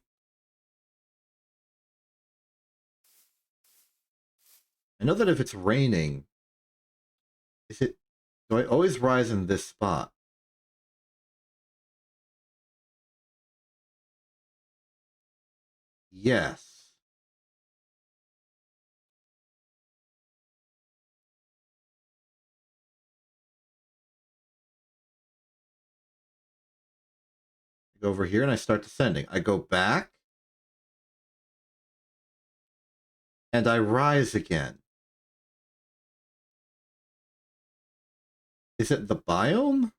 I know that if it's raining, is it... Do I always rise in this spot? Yes. I go over here and I start descending. I go back. And I rise again. Is it the biome?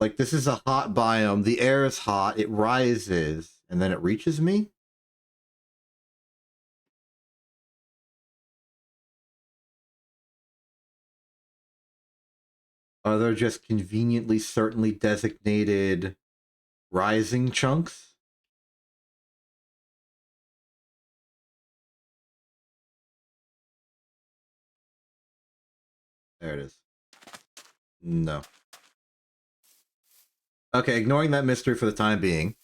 Like, this is a hot biome. The air is hot. It rises. And then it reaches me? Are there just conveniently, certainly designated rising chunks? There it is. No. Okay, ignoring that mystery for the time being,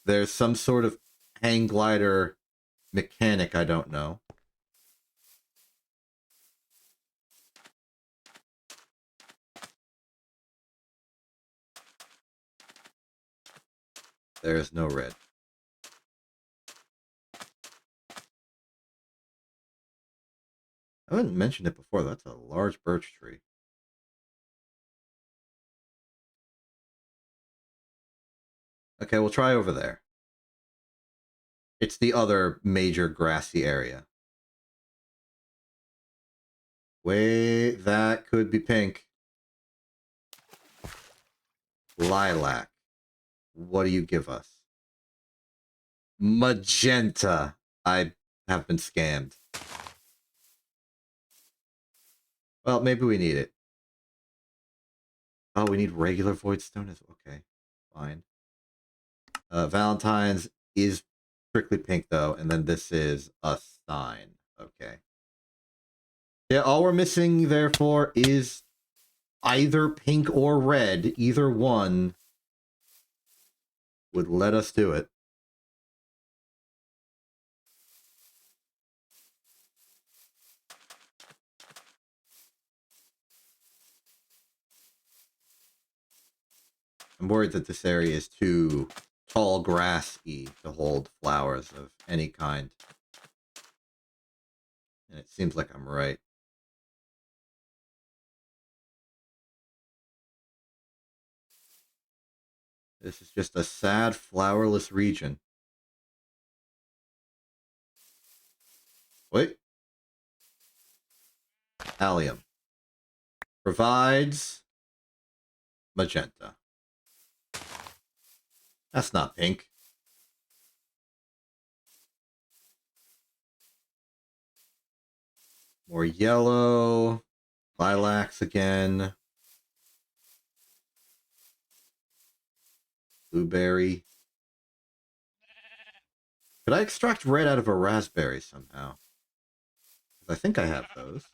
there's some sort of hang glider mechanic I don't know. There's no red. I haven't mentioned it before. That's a large birch tree. Okay, we'll try over there. It's the other major grassy area. Wait, that could be pink. Lilac. What do you give us? Magenta. I have been scammed. Well, maybe we need it. Oh, we need regular void stone as okay. Fine. Valentine's is strictly pink though, and then this is a stein. Okay. Yeah, all we're missing therefore is either pink or red. Either one would let us do it. I'm worried that this area is too tall grassy to hold flowers of any kind. And it seems like I'm right. This is just a sad, flowerless region. Wait. Allium. Provides magenta. That's not pink. More yellow. Lilacs again. Blueberry. Could I extract red out of a raspberry somehow? I think I have those.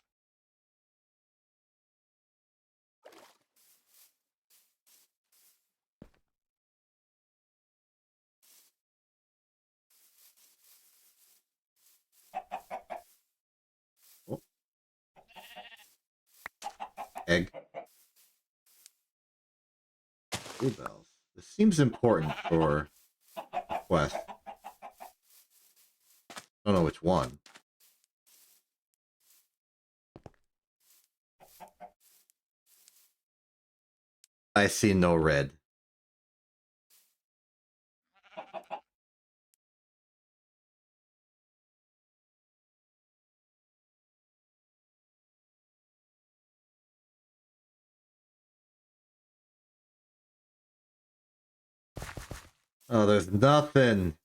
Oh. Egg. Bluebells. This seems important for quest. Don't know which one. I see no red. Oh, there's nothing.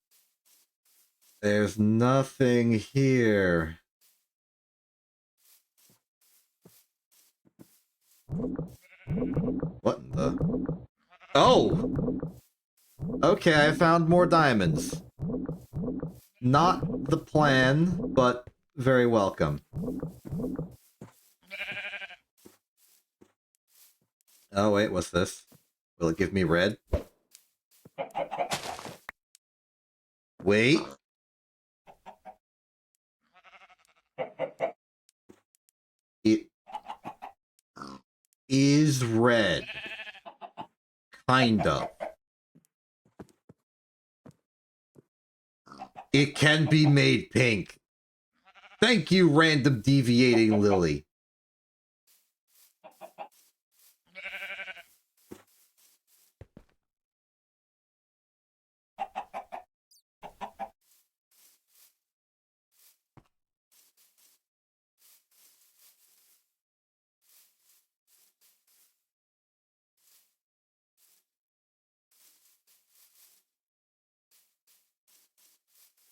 There's nothing here. What in the... Oh! Okay, I found more diamonds. Not the plan, but very welcome. Oh, wait, what's this? Will it give me red? Wait. It is red. Kind of. It can be made pink. Thank you, random deviating lily.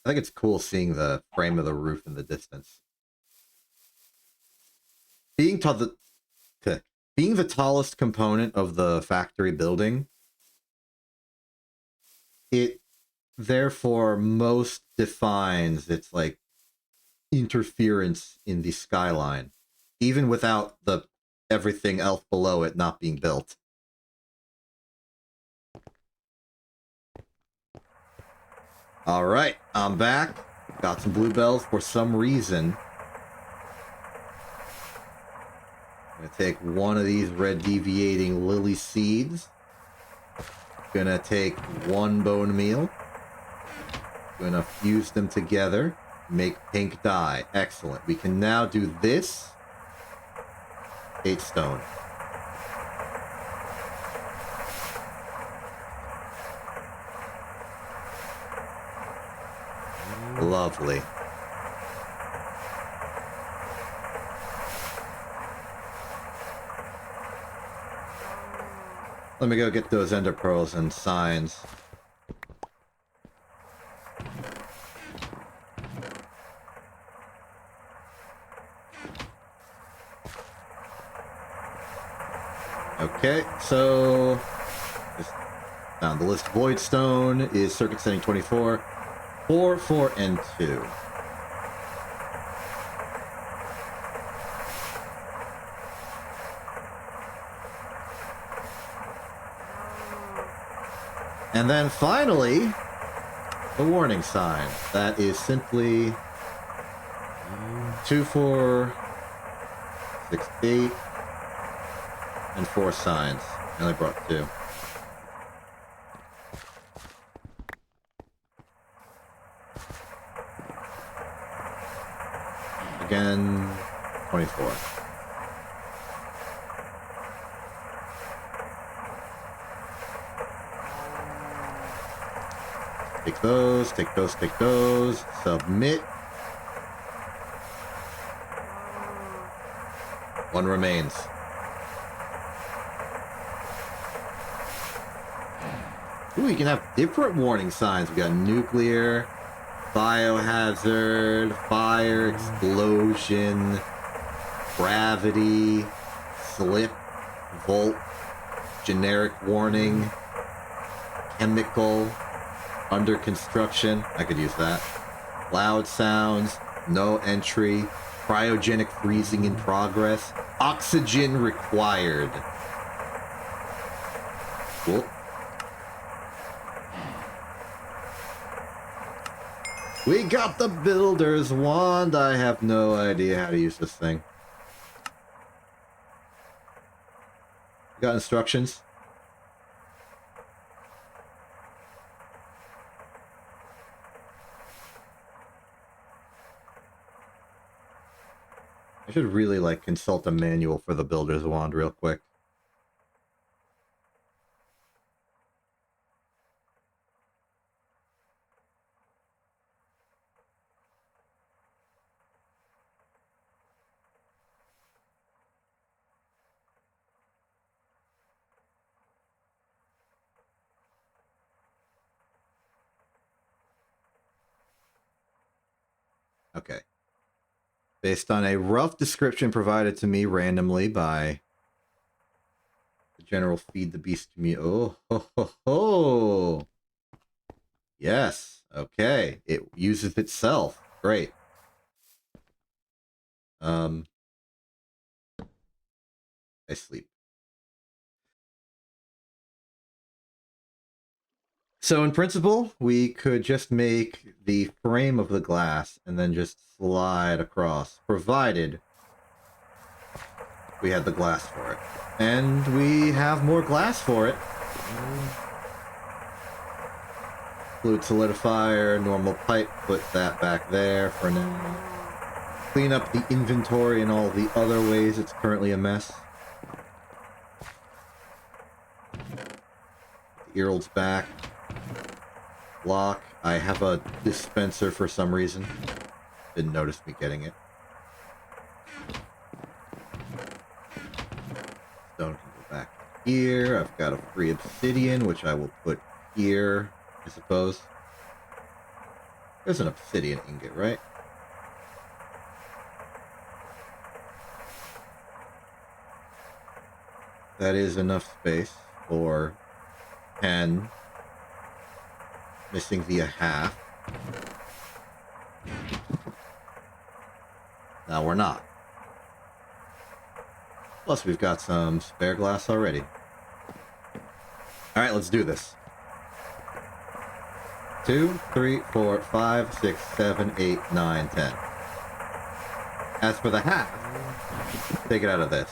I think it's cool seeing the frame of the roof in the distance. Being the tallest component of the factory building, it therefore most defines its like interference in the skyline, even without the everything else below it not being built. All right, I'm back. Got some bluebells for some reason. I'm gonna take one of these red deviating lily seeds. Gonna take one bone meal. Gonna fuse them together. Make pink dye. Excellent. We can now do this. 8 stone. Lovely. Let me go get those ender pearls and signs. Okay, so just down the list. Void Stone is circuit setting 24. 4, 4, and 2. And then finally, the warning sign. That is simply 2, 4, 6, 8, and 4 signs. I only brought 2. Again, 24. Take those, take those, take those. Submit. 1 remains. Ooh, you can have different warning signs. We got nuclear, biohazard, fire, explosion, gravity, slip, volt, generic warning, chemical, under construction. I could use that. Loud sounds, no entry, cryogenic freezing in progress, oxygen required. Cool. We got the builder's wand. I have no idea how to use this thing. You got instructions? I should really, like, consult a manual for the builder's wand real quick. Okay. Based on a rough description provided to me randomly by The general feed the beast community. Oh, ho, ho, ho. Yes. Okay. It uses itself. Great. I sleep. So in principle, we could just make the frame of the glass and then just slide across, provided we had the glass for it. And we have more glass for it. Fluid solidifier, normal pipe, put that back there for now. Clean up the inventory in all the other ways it's currently a mess. The Earld's back. Lock. I have a dispenser for some reason. Didn't notice me getting it. Stone can go back here. I've got a free obsidian, which I will put here, I suppose. There's an obsidian ingot, right? That is enough space for 10. Missing the half. Now we're not. Plus we've got some spare glass already. Alright, let's do this. 2, 3, 4, 5, 6, 7, 8, 9, 10. As for the half, take it out of this.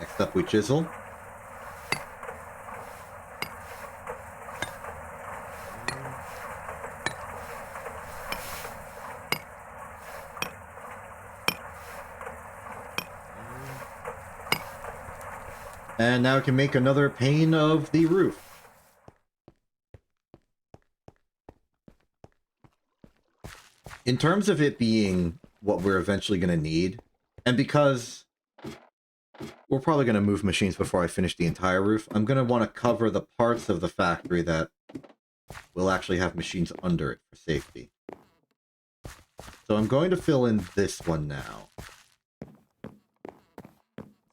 Next up we chisel. And now we can make another pane of the roof. In terms of it being what we're eventually going to need, and because we're probably going to move machines before I finish the entire roof, I'm going to want to cover the parts of the factory that will actually have machines under it for safety. So I'm going to fill in this one now.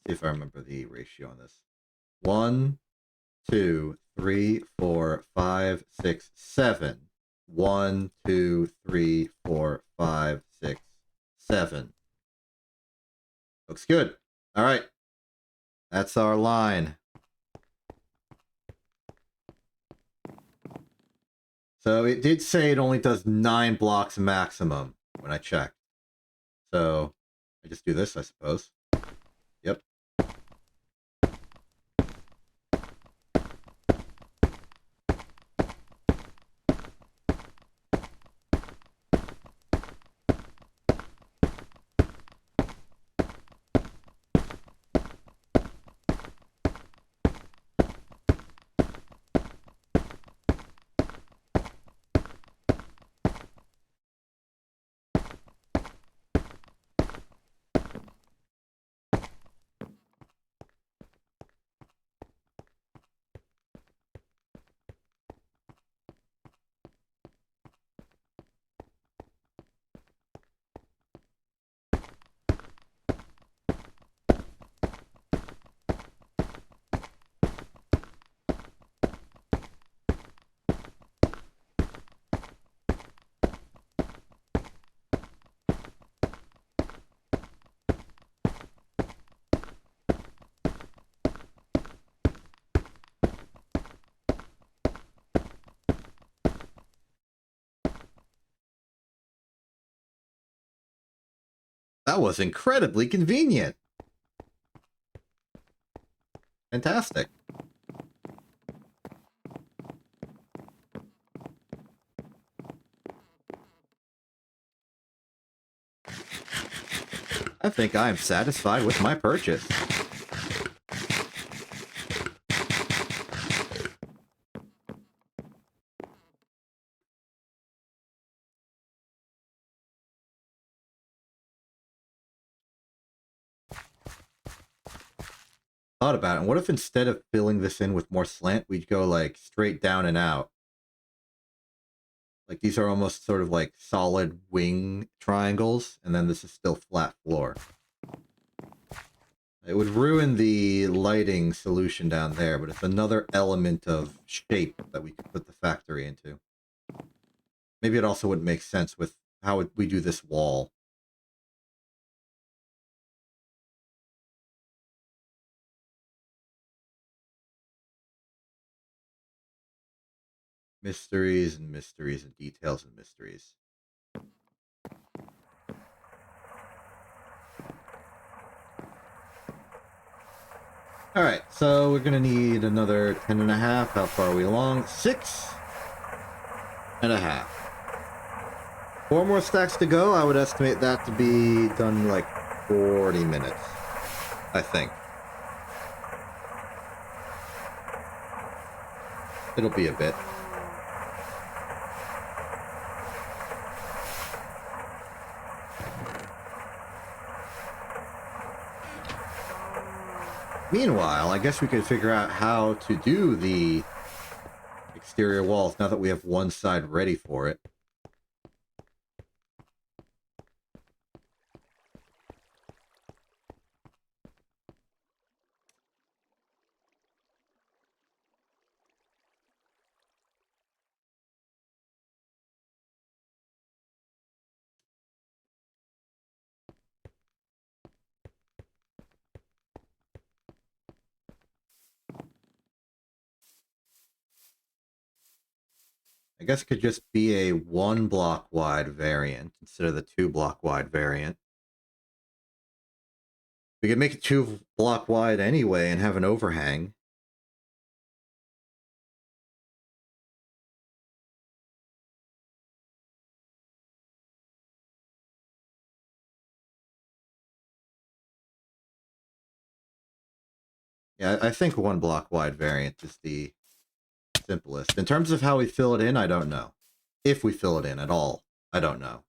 See if I remember the ratio on this. 1, 2, 3, 4, 5, 6, 7. 1, 2, 3, 4, 5, 6, 7. Looks good. All right. That's our line. So it did say it only does 9 blocks maximum when I checked. So I just do this, I suppose. Yep. That was incredibly convenient. Fantastic. I think I am satisfied with my purchase. Thought about it. And what if instead of filling this in with more slant, we'd go like straight down and out? Like these are almost sort of like solid wing triangles, and then this is still flat floor. It would ruin the lighting solution down there, but it's another element of shape that we could put the factory into. Maybe it also wouldn't make sense with how we do this wall. Mysteries and mysteries and details and mysteries. Alright, so we're gonna need another 10.5. How far are we along? 6.5. 4 more stacks to go. I would estimate that to be done in like 40 minutes, I think. It'll be a bit. Meanwhile, I guess we could figure out how to do the exterior walls now that we have one side ready for it. I guess it could just be a 1 block wide variant instead of the 2 block wide variant. We could make it 2 block wide anyway and have an overhang. Yeah, I think 1 block wide variant is the simplest. In terms of how we fill it in, I don't know. If we fill it in at all, I don't know.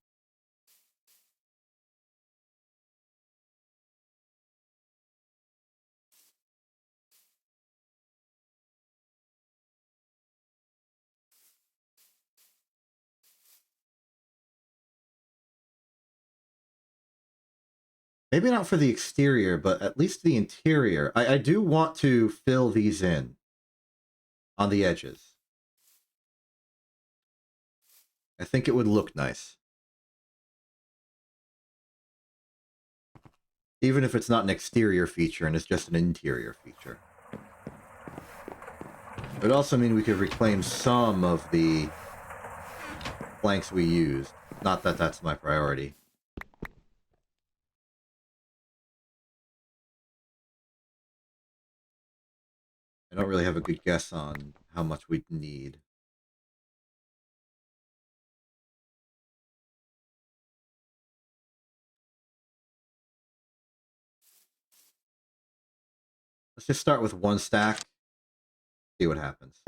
Maybe not for the exterior, but at least the interior. I do want to fill these in on the edges. I think it would look nice. Even if it's not an exterior feature and it's just an interior feature. It would also mean we could reclaim some of the planks we used. Not that that's my priority. I don't really have a good guess on how much we'd need. Let's just start with 1 stack. See what happens.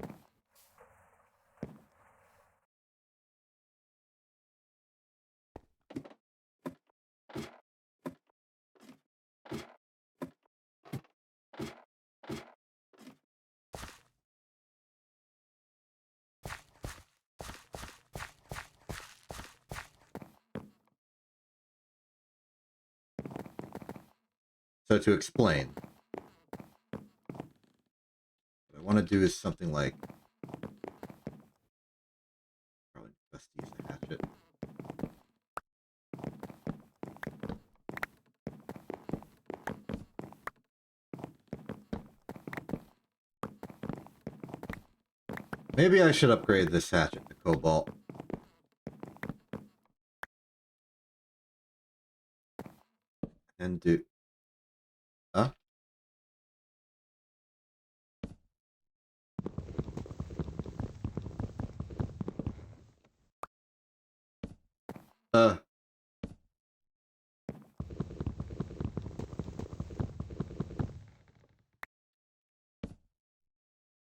So to explain, what I want to do is something like... Probably best to use a hatchet. Maybe I should upgrade this hatchet to cobalt. And do... Huh?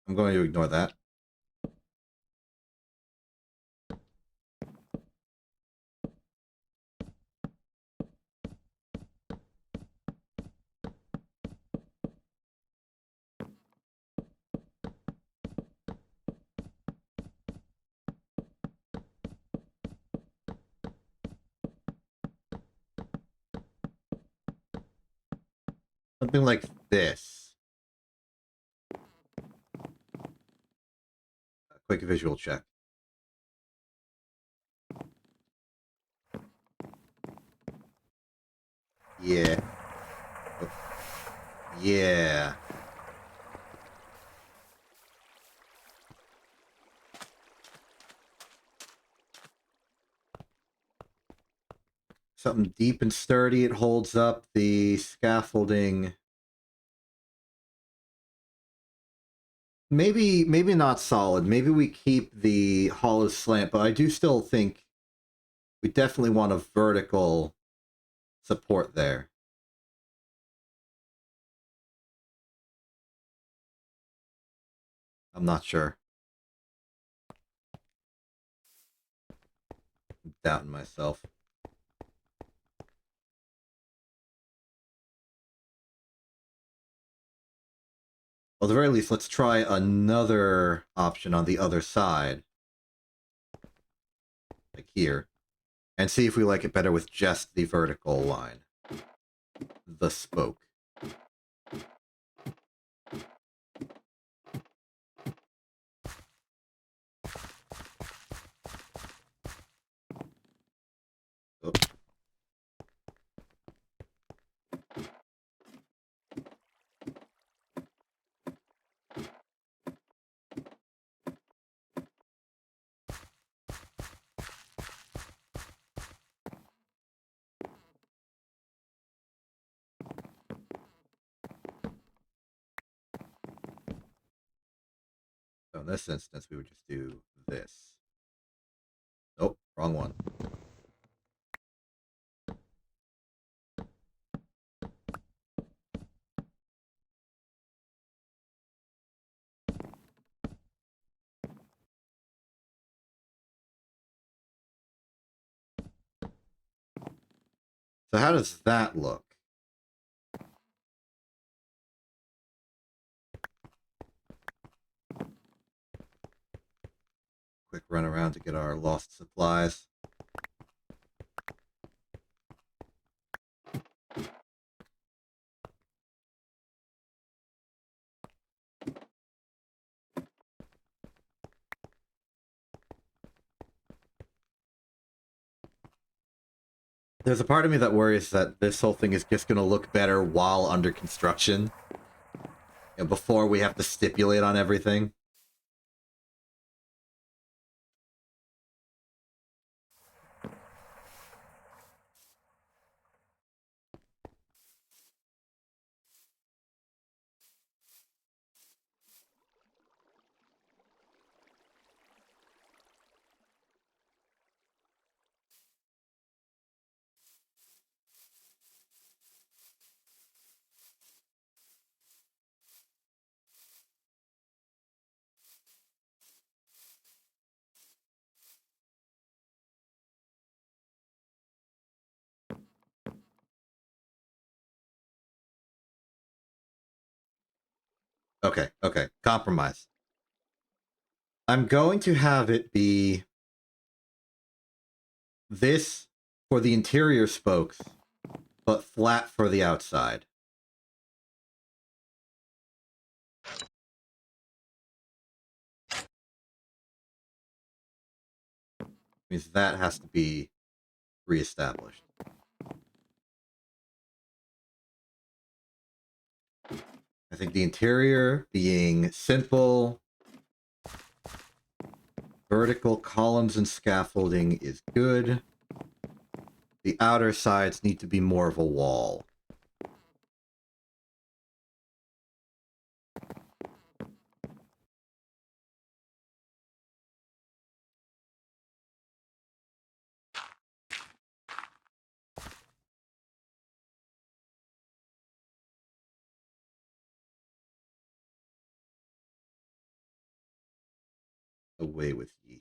I'm going to ignore that. Something like this. A quick visual check. Yeah. Yeah. Something deep and sturdy. It holds up. The scaffolding. Maybe not solid. Maybe we keep the hollow slant, but I do still think we definitely want a vertical support there. I'm not sure. I'm doubting myself. Well, at the very least, let's try another option on the other side. Like here. And see if we like it better with just the vertical line. The spoke. Oops. So in this instance, we would just do this. Nope, wrong one. So how does that look? Quick run around to get our lost supplies. There's a part of me that worries that this whole thing is just going to look better while under construction. You know, before we have to stipulate on everything. Okay, okay. Compromise. I'm going to have it be this for the interior spokes, but flat for the outside. Means that has to be reestablished. I think the interior being simple, vertical columns and scaffolding is good. The outer sides need to be more of a wall. Away with ye.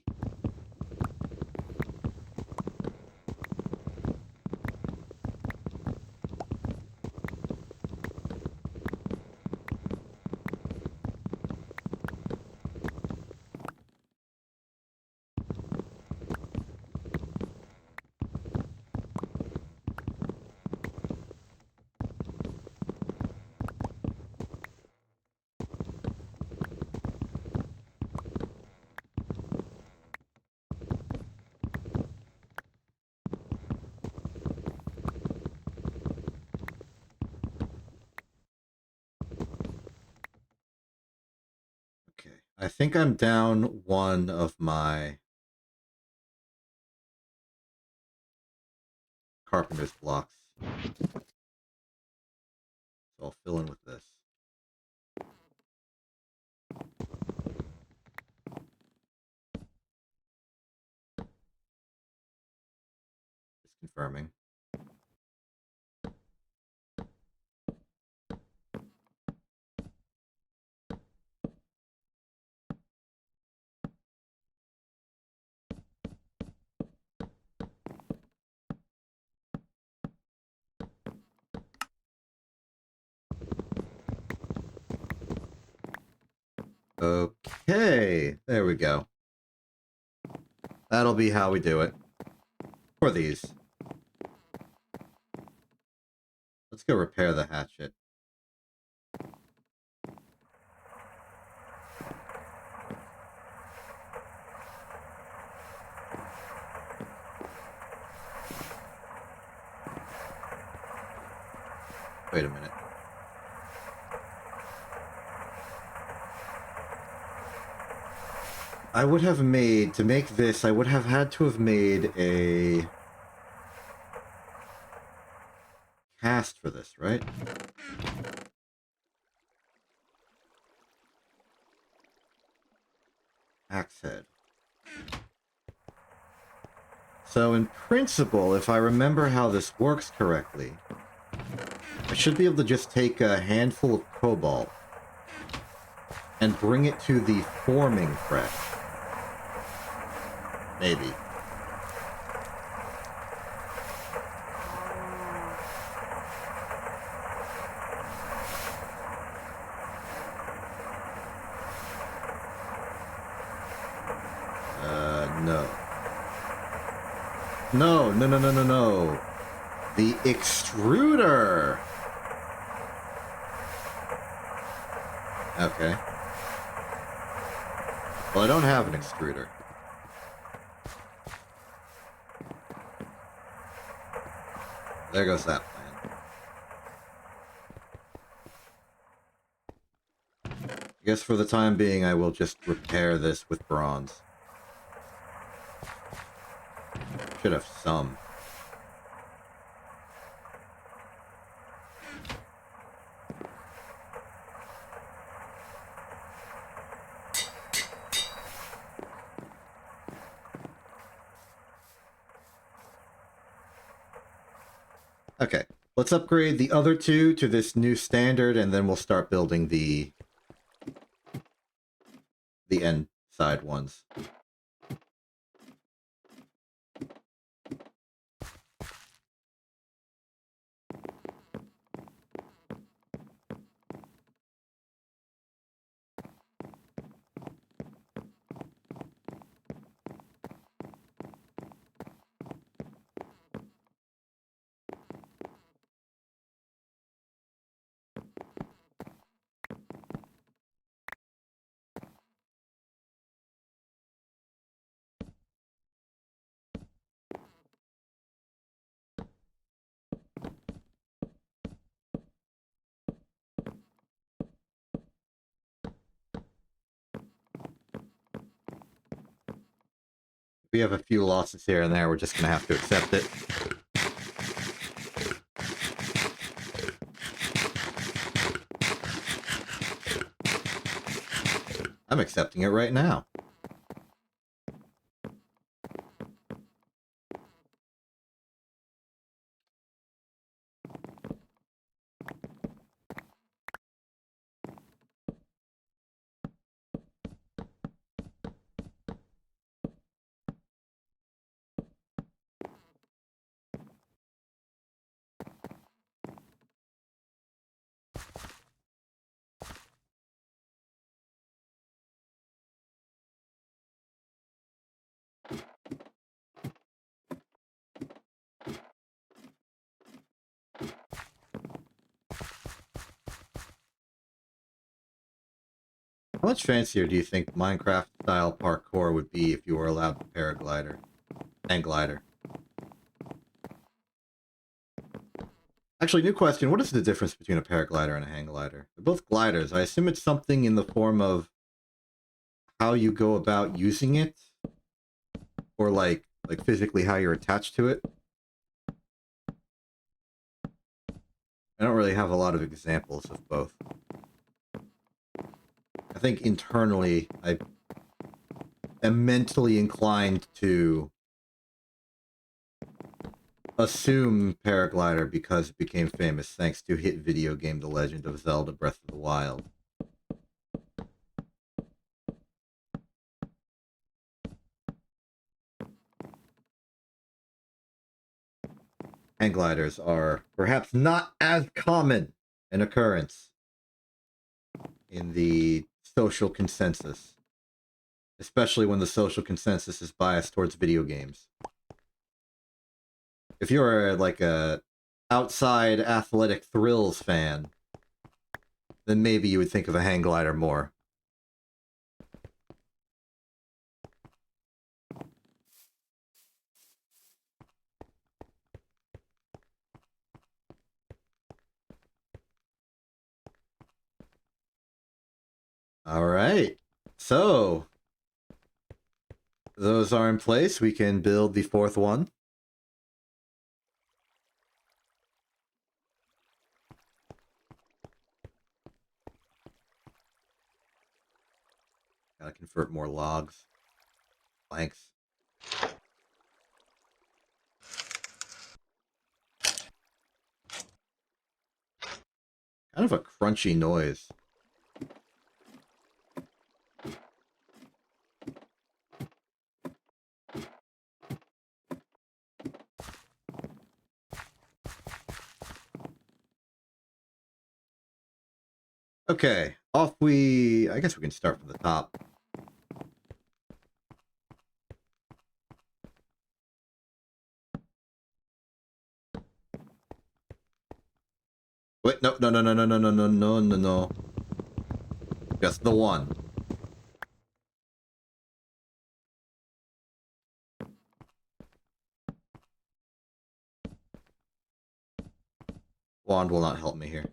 I think I'm down one of my carpenter's blocks. So I'll fill in with this. Just confirming. Okay, there we go. That'll be how we do it. For these. Let's go repair the hatchet. Wait a minute. I would have made, to make this, I would have had to have made a cast for this, right? Axe head. So in principle, if I remember how this works correctly, I should be able to just take a handful of cobalt and bring it to the forming press. Maybe. No. No. The extruder! Okay. Well, I don't have an extruder. There goes that plan. I guess for the time being, I will just repair this with bronze. Should have some. Okay, let's upgrade the other two to this new standard, and then we'll start building the end side ones. We have a few losses here and there, we're just gonna have to accept it. I'm accepting it right now. How much fancier do you think Minecraft-style parkour would be if you were allowed the paraglider and glider? Actually, new question. What is the difference between a paraglider and a hang glider? They're both gliders. I assume it's something in the form of how you go about using it, or like physically how you're attached to it. I don't really have a lot of examples of both. I think internally I am mentally inclined to assume paraglider because it became famous thanks to hit video game The Legend of Zelda Breath of the Wild. Hang gliders are perhaps not as common an occurrence in the social consensus, especially when the social consensus is biased towards video games. If you're like a outside athletic thrills fan, then maybe you would think of a hang glider more. All right, so those are in place. We can build the fourth one. Gotta convert more logs. Planks. Kind of a crunchy noise. Okay, off we... I guess we can start from the top. Wait, no, no, no, no, no, no, no, no, no, no, no. Just the one. Wand will not help me here.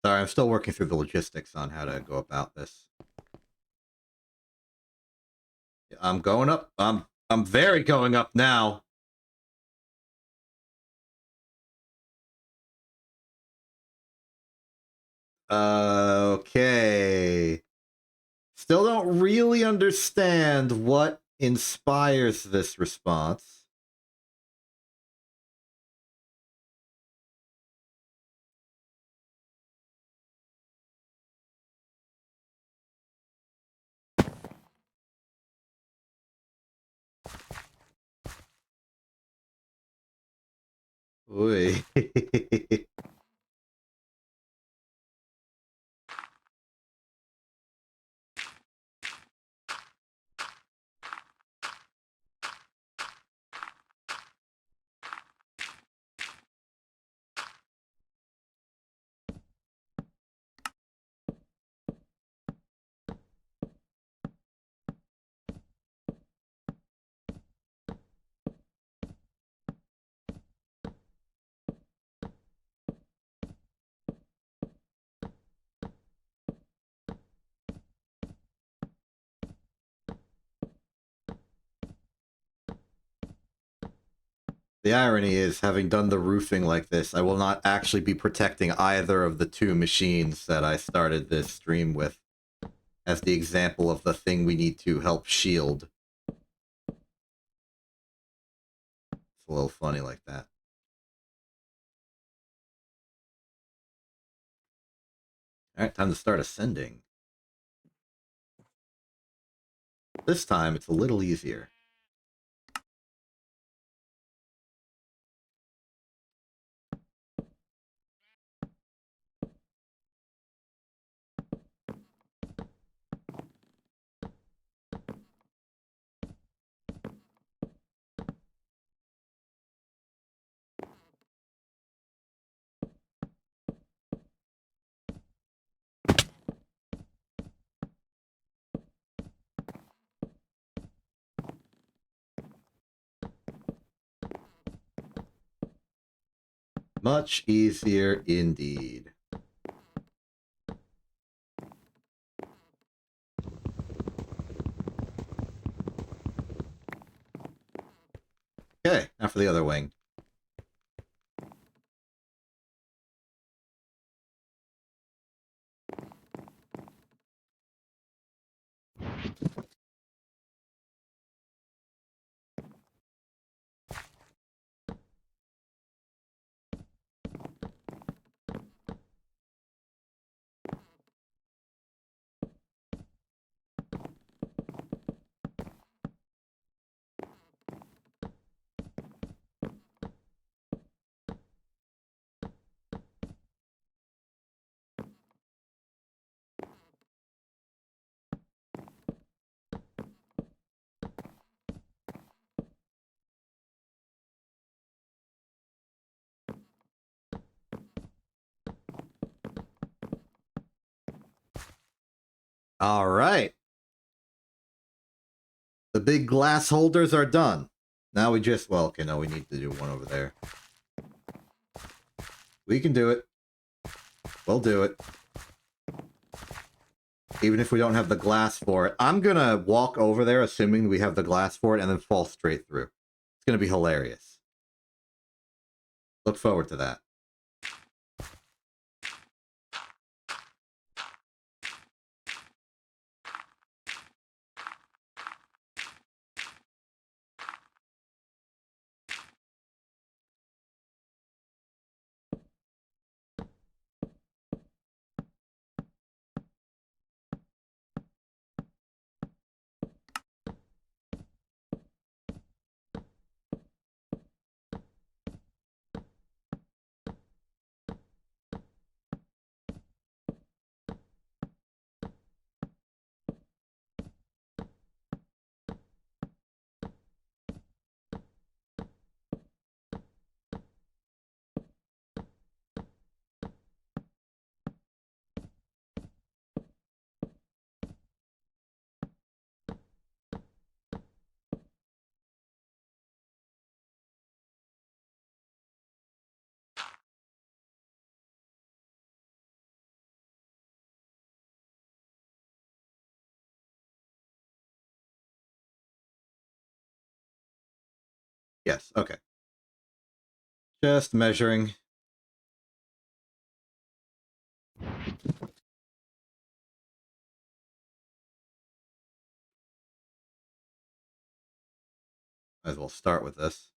Sorry, I'm still working through the logistics on how to go about this. I'm going up. I'm very going up now. Okay. Still don't really understand what inspires this response. Oy. The irony is, having done the roofing like this, I will not actually be protecting either of the two machines that I started this stream with as the example of the thing we need to help shield. It's a little funny like that. Alright, time to start ascending. This time, it's a little easier. Much easier indeed. Okay, now for the other wing. All right. The big glass holders are done. Now we just, well, okay, no, we need to do one over there. We can do it. We'll do it. Even if we don't have the glass for it. I'm gonna walk over there assuming we have the glass for it and then fall straight through. It's gonna be hilarious. Look forward to that. Yes, okay. Just measuring. Might as well start with this.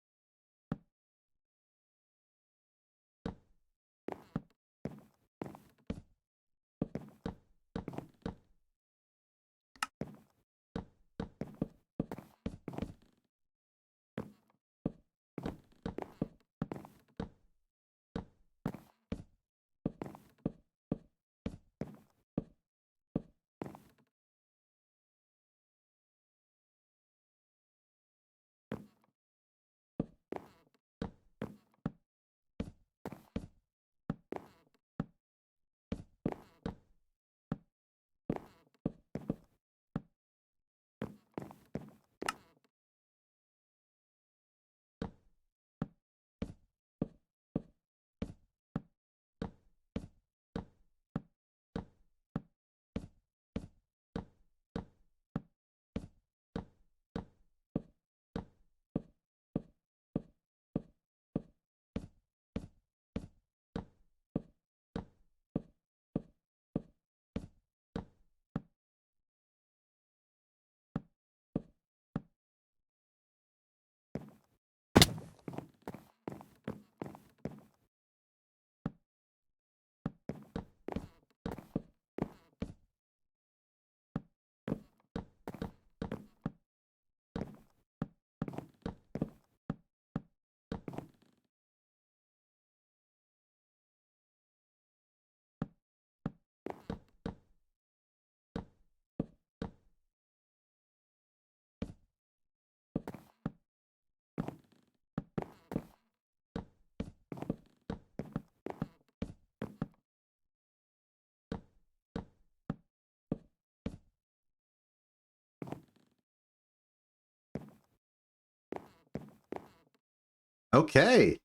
Okay.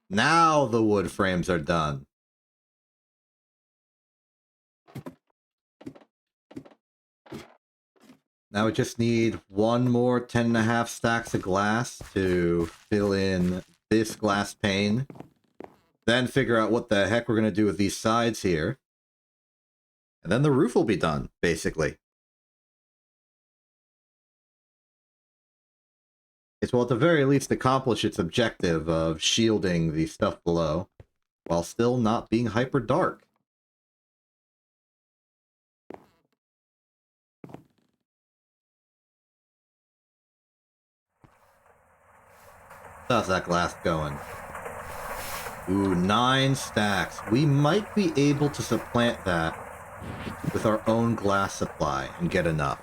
Now the wood frames are done. Now we just need one more 10.5 stacks of glass to fill in this glass pane. Then figure out what the heck we're going to do with these sides here. And then the roof will be done, basically. It will at the very least accomplish its objective of shielding the stuff below, while still not being hyper dark. How's that glass going? Ooh, 9 stacks. We might be able to supplant that with our own glass supply and get enough.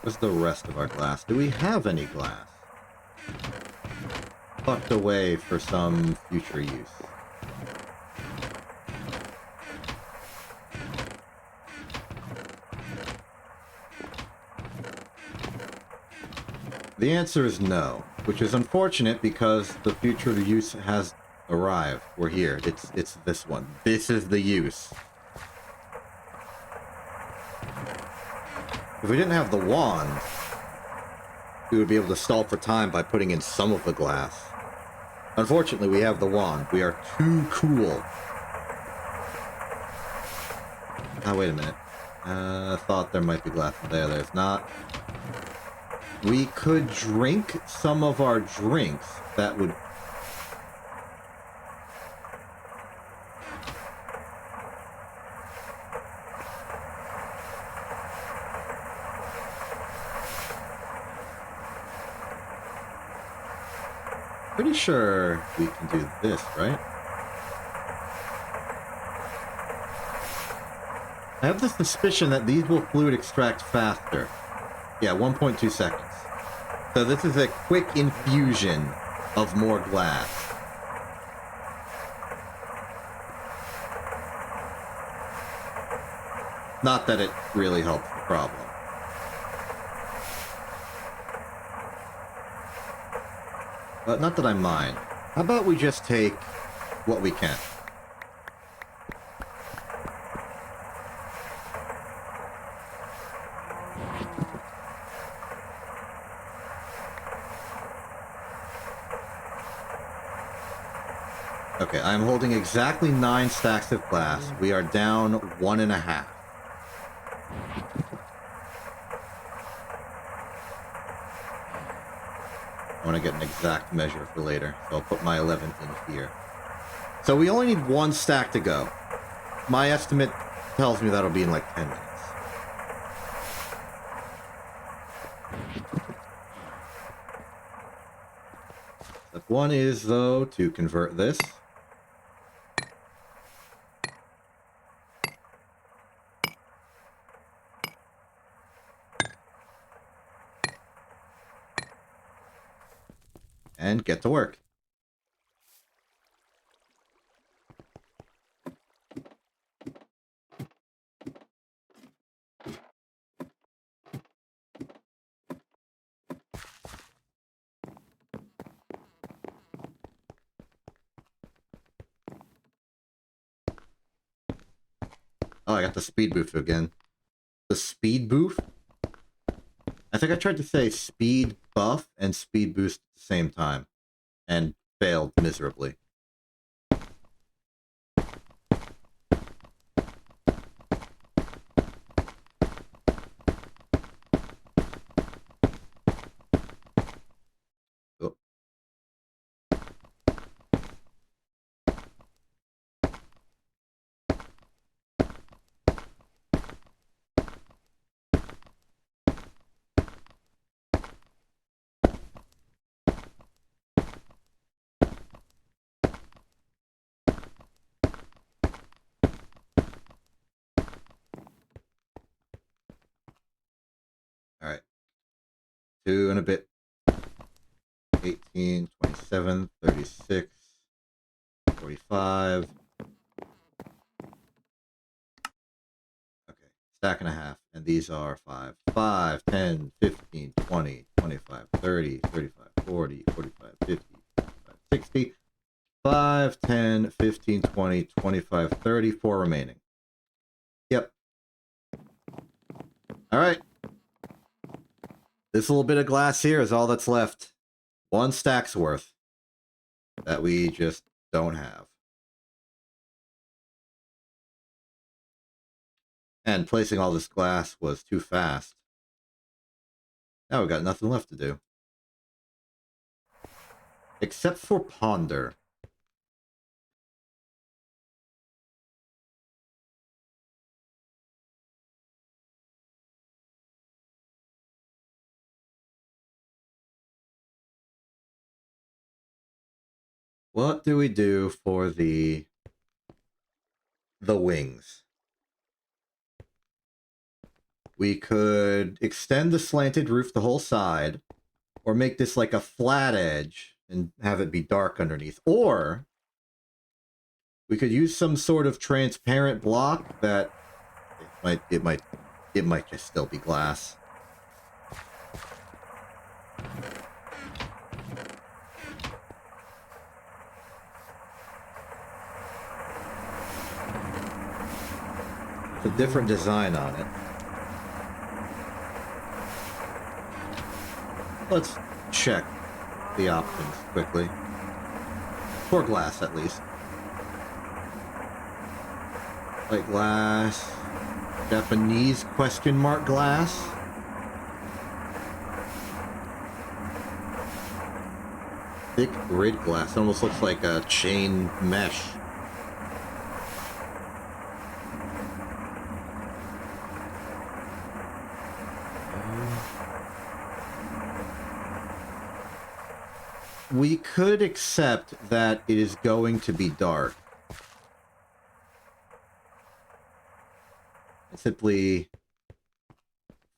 What's the rest of our glass? Do we have any glass? Tucked away for some future use. The answer is no, which is unfortunate because the future use has arrived. We're here. It's this one. This is the use. If we didn't have the wand, we would be able to stall for time by putting in some of the glass. Unfortunately, we have the wand. We are too cool. Oh, wait a minute. I thought there might be glass in there. There's not. We could drink some of our drinks. That would... Pretty sure we can do this, right? I have the suspicion that these will fluid extract faster. Yeah, 1.2 seconds. So this is a quick infusion of more glass. Not that it really helps the problem. But not that I mind. How about we just take what we can? Okay, I'm holding exactly 9 stacks of glass. We are down 1.5. I want to get an exact measure for later, so I'll put my 11 in here. So we only need 1 stack to go. My estimate tells me that'll be in like 10 minutes. Step 1 is, though, to convert this. And get to work. Oh, I got the speed boost again. The speed boost? I think I tried to say speed buff and speed boost at the same time, and failed miserably. Oh. Alright. 2 and a bit. 18, 27, 36, 45. Okay, stack and a half. And these are 5, 5, 10, 15, 20, 25, 30, 35, 40, 45, 50, 55, 60. 5, 10, 15, 20, 25, 30. 4 remaining. Yep. Alright. This little bit of glass here is all that's left. 1 stack's worth. That we just don't have. And placing all this glass was too fast. Now we've got nothing left to do. Except for ponder. What do we do for the wings? We could extend the slanted roof the whole side, or make this like a flat edge and have it be dark underneath. Or we could use some sort of transparent block that it might just still be glass. It's a different design on it. Let's check the options quickly. For glass, at least. Like glass. Japanese question mark glass. Thick grid glass. Almost looks like a chain mesh. We could accept that it is going to be dark. And simply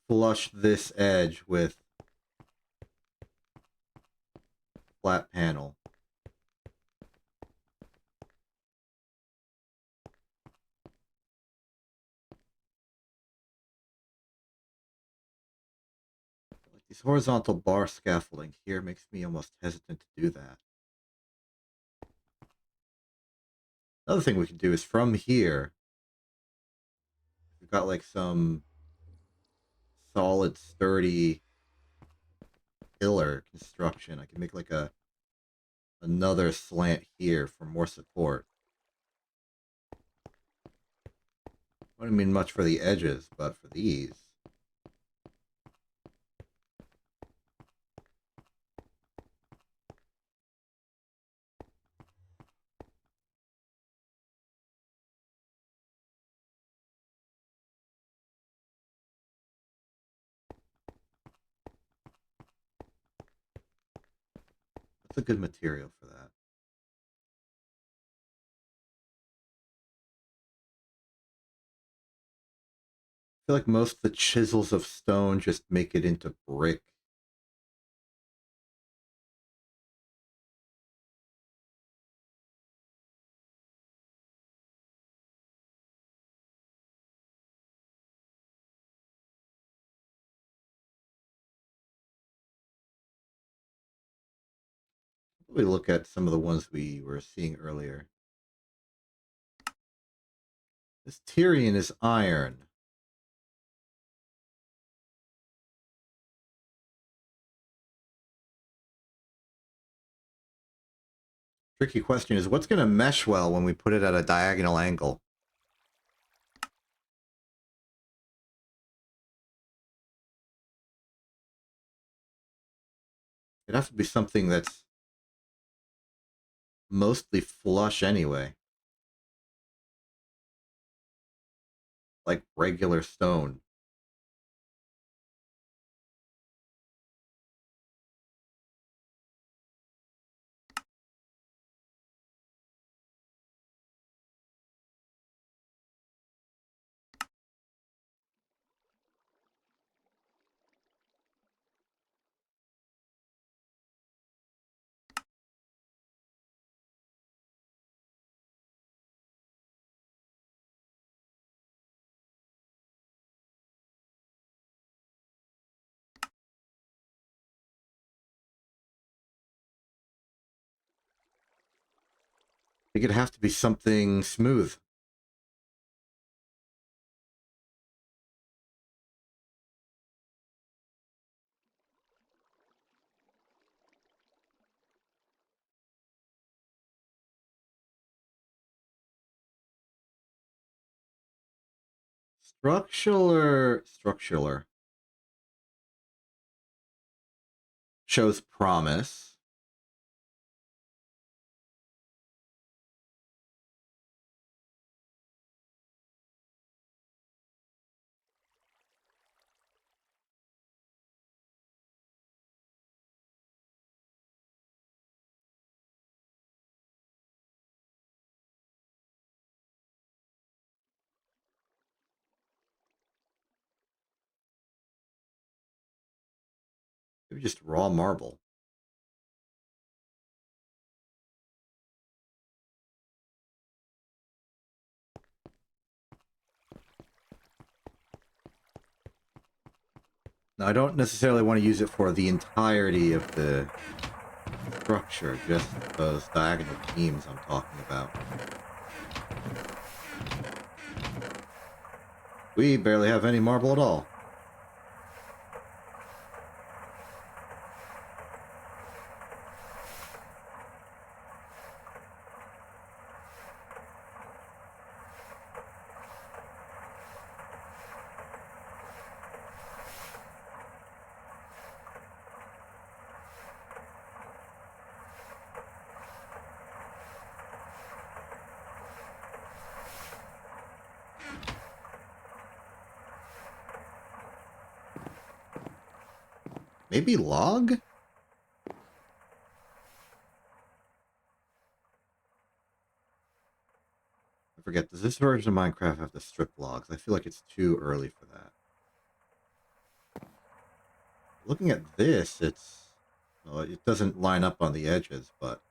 flush this edge with flat panel. Like these horizontal bar scaffolding here makes me almost hesitant to do that. Another thing we can do is from here, we've got like some solid, sturdy pillar construction. I can make like another slant here for more support. Wouldn't mean much for the edges, but for these. That's a good material for that. I feel like most of the chisels of stone just make it into brick. We look at some of the ones we were seeing earlier. This Tyrian is iron. Tricky question is, what's going to mesh well when we put it at a diagonal angle? It'd have to be something that's mostly flush anyway. Like regular stone. think it'd have to be something smooth. Structural shows promise. Maybe just raw marble. Now, I don't necessarily want to use it for the entirety of the structure, just those diagonal beams I'm talking about. We barely have any marble at all. Maybe log? I forget, does this version of Minecraft have to strip logs? I feel like it's too early for that. Looking at this, well, it doesn't line up on the edges, but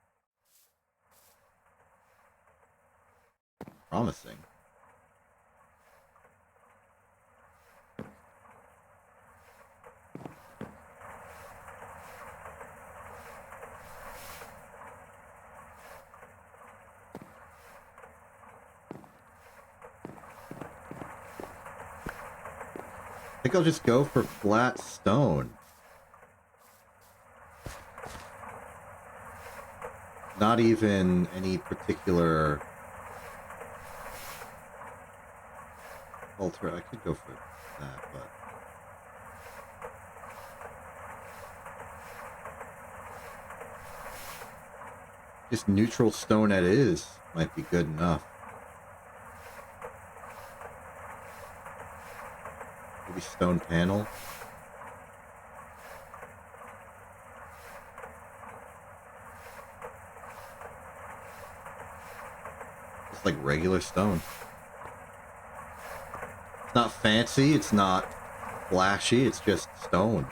promising. I think I'll just go for flat stone. Not even any particular alter. I could go for that, but just neutral stone as is might be good enough. Maybe stone panel. Just like regular stone. It's not fancy, it's not flashy, it's just stone.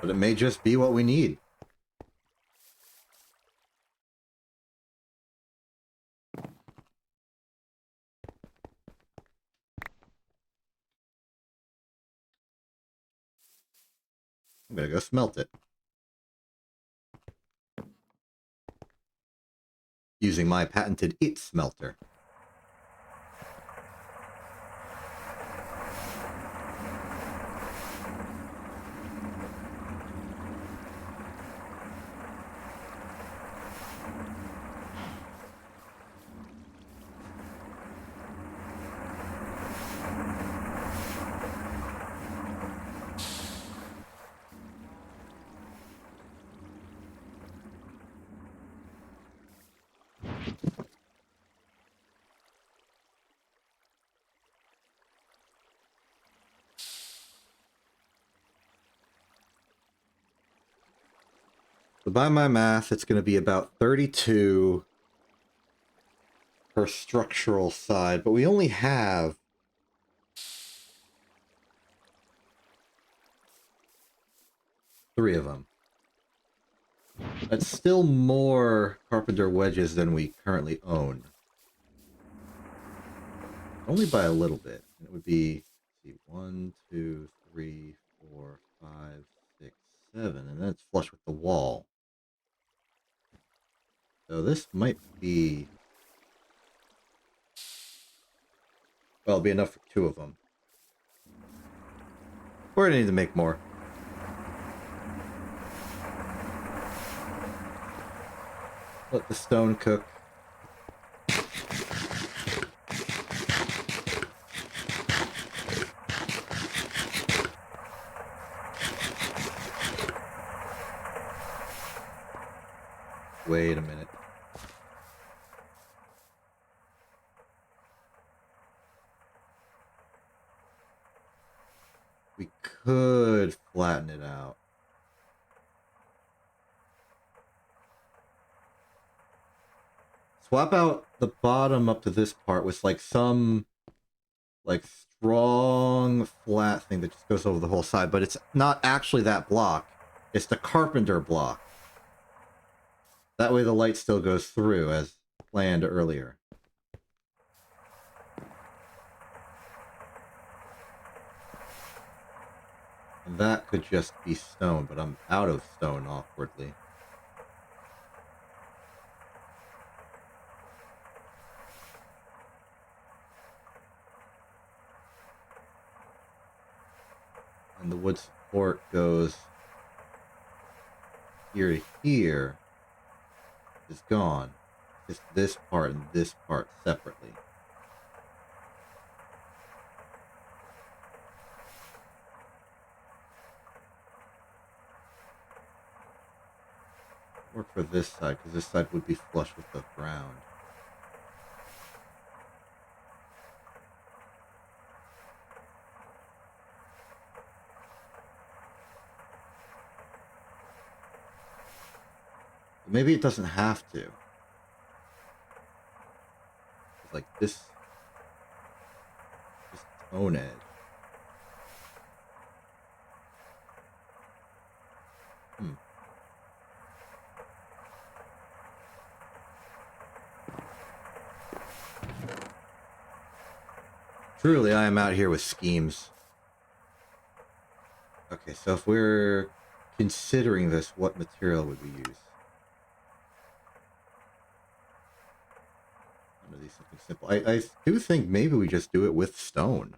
But it may just be what we need. I'm gonna go smelt it. Using my patented IT smelter. So by my math, it's going to be about 32 per structural side, but we only have 3 of them. That's still more carpenter wedges than we currently own. Only by a little bit. It would be, let's see, 1, 2, 3, 4, 5, 6, 7, and then it's flush with the wall. So this might be... well, it'll be enough for 2 of them. We're gonna need to make more. Let the stone cook. Wait a minute. We could flatten it out. Swap out the bottom up to this part with like some like strong flat thing that just goes over the whole side, but it's not actually that block. It's the carpenter block. That way the light still goes through as planned earlier. And that could just be stone, but I'm out of stone awkwardly. And the wood support goes here to here. Is gone. Just this part and this part separately. Work for this side, because this side would be flush with the ground. Maybe it doesn't have to. It's like this tone edge. Truly, I am out here with schemes. Okay, so if we're considering this, what material would we use? I'm gonna do something simple. I do think maybe we just do it with stone.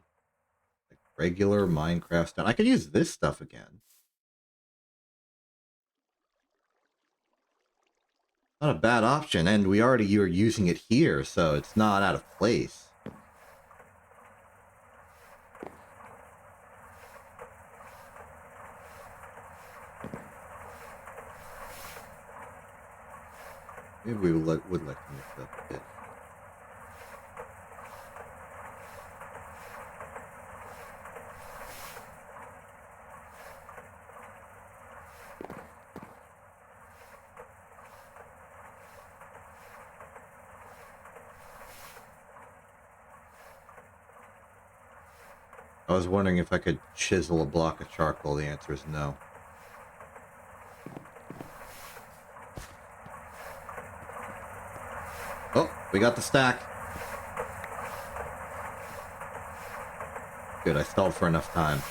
Like regular Minecraft stone. I could use this stuff again. Not a bad option, and we already are using it here, so it's not out of place. Maybe we would like to mix it up a bit. I was wondering if I could chisel a block of charcoal. The answer is no. Oh, we got the stack. Good, I stalled for enough time.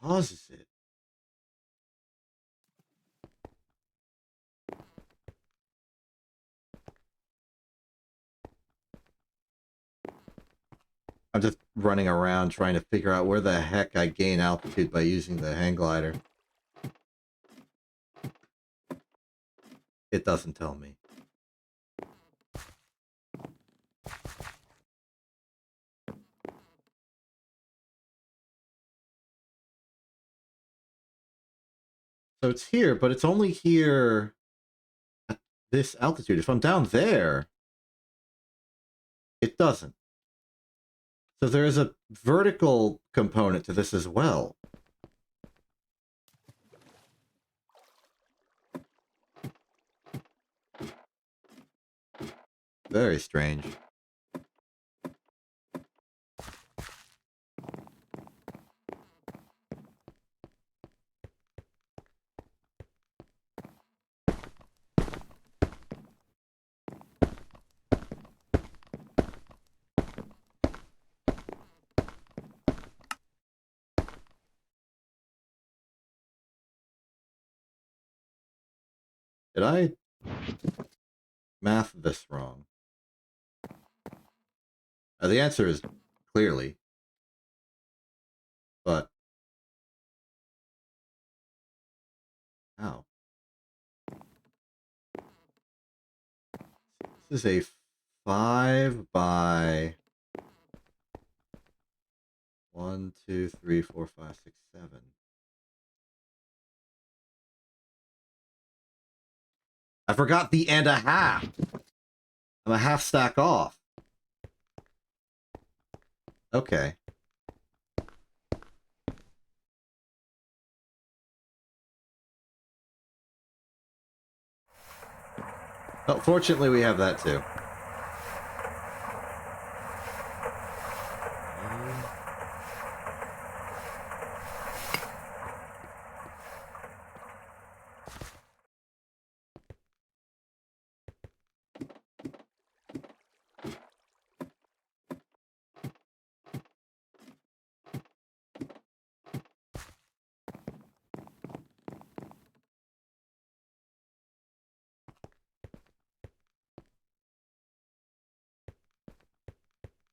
Causes it? I'm just running around trying to figure out where the heck I gain altitude by using the hang glider. It doesn't tell me. So it's here, but it's only here at this altitude. If I'm down there, it doesn't. So there is a vertical component to this as well. Very strange. Did I math this wrong? The answer is clearly, but how? This is a 5 by 1, 2, 3, 4, 5, 6, 7. I forgot the and a half. I'm a half stack off. Okay. Well, fortunately, we have that too.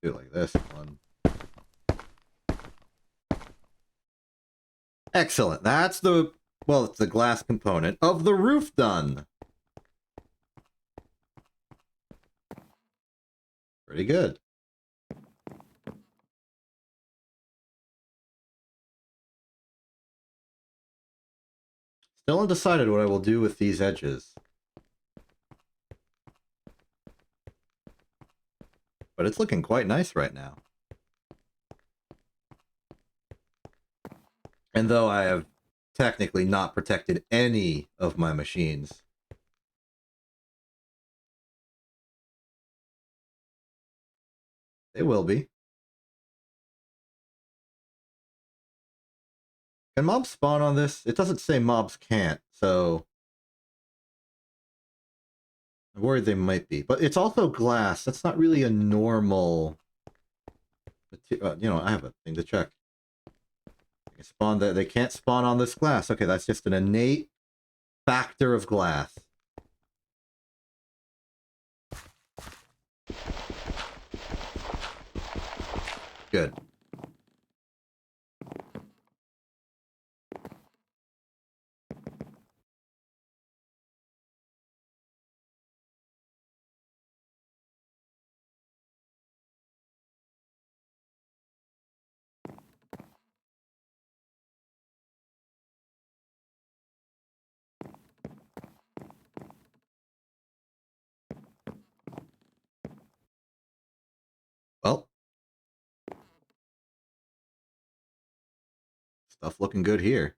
Do it like this one. Excellent. That's the, well, it's the glass component of the roof done. Pretty good. Still undecided what I will do with these edges. But it's looking quite nice right now. And though I have technically not protected any of my machines, they will be. Can mobs spawn on this? It doesn't say mobs can't, so I'm worried they might be. But it's also glass. That's not really a normal... you know, I have a thing to check. They spawn that they can't spawn on this glass. Okay, that's just an innate factor of glass. Good. Well, stuff looking good here.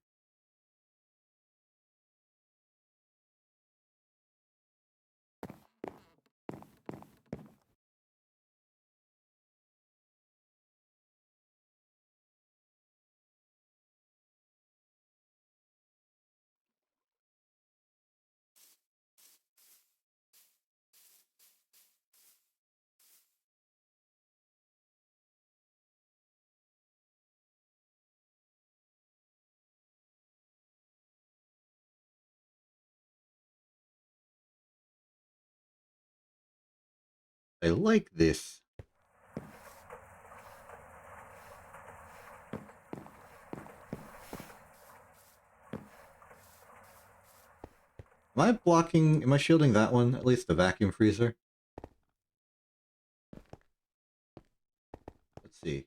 I like this. Am I blocking... Am I shielding that one? At least the vacuum freezer? Let's see.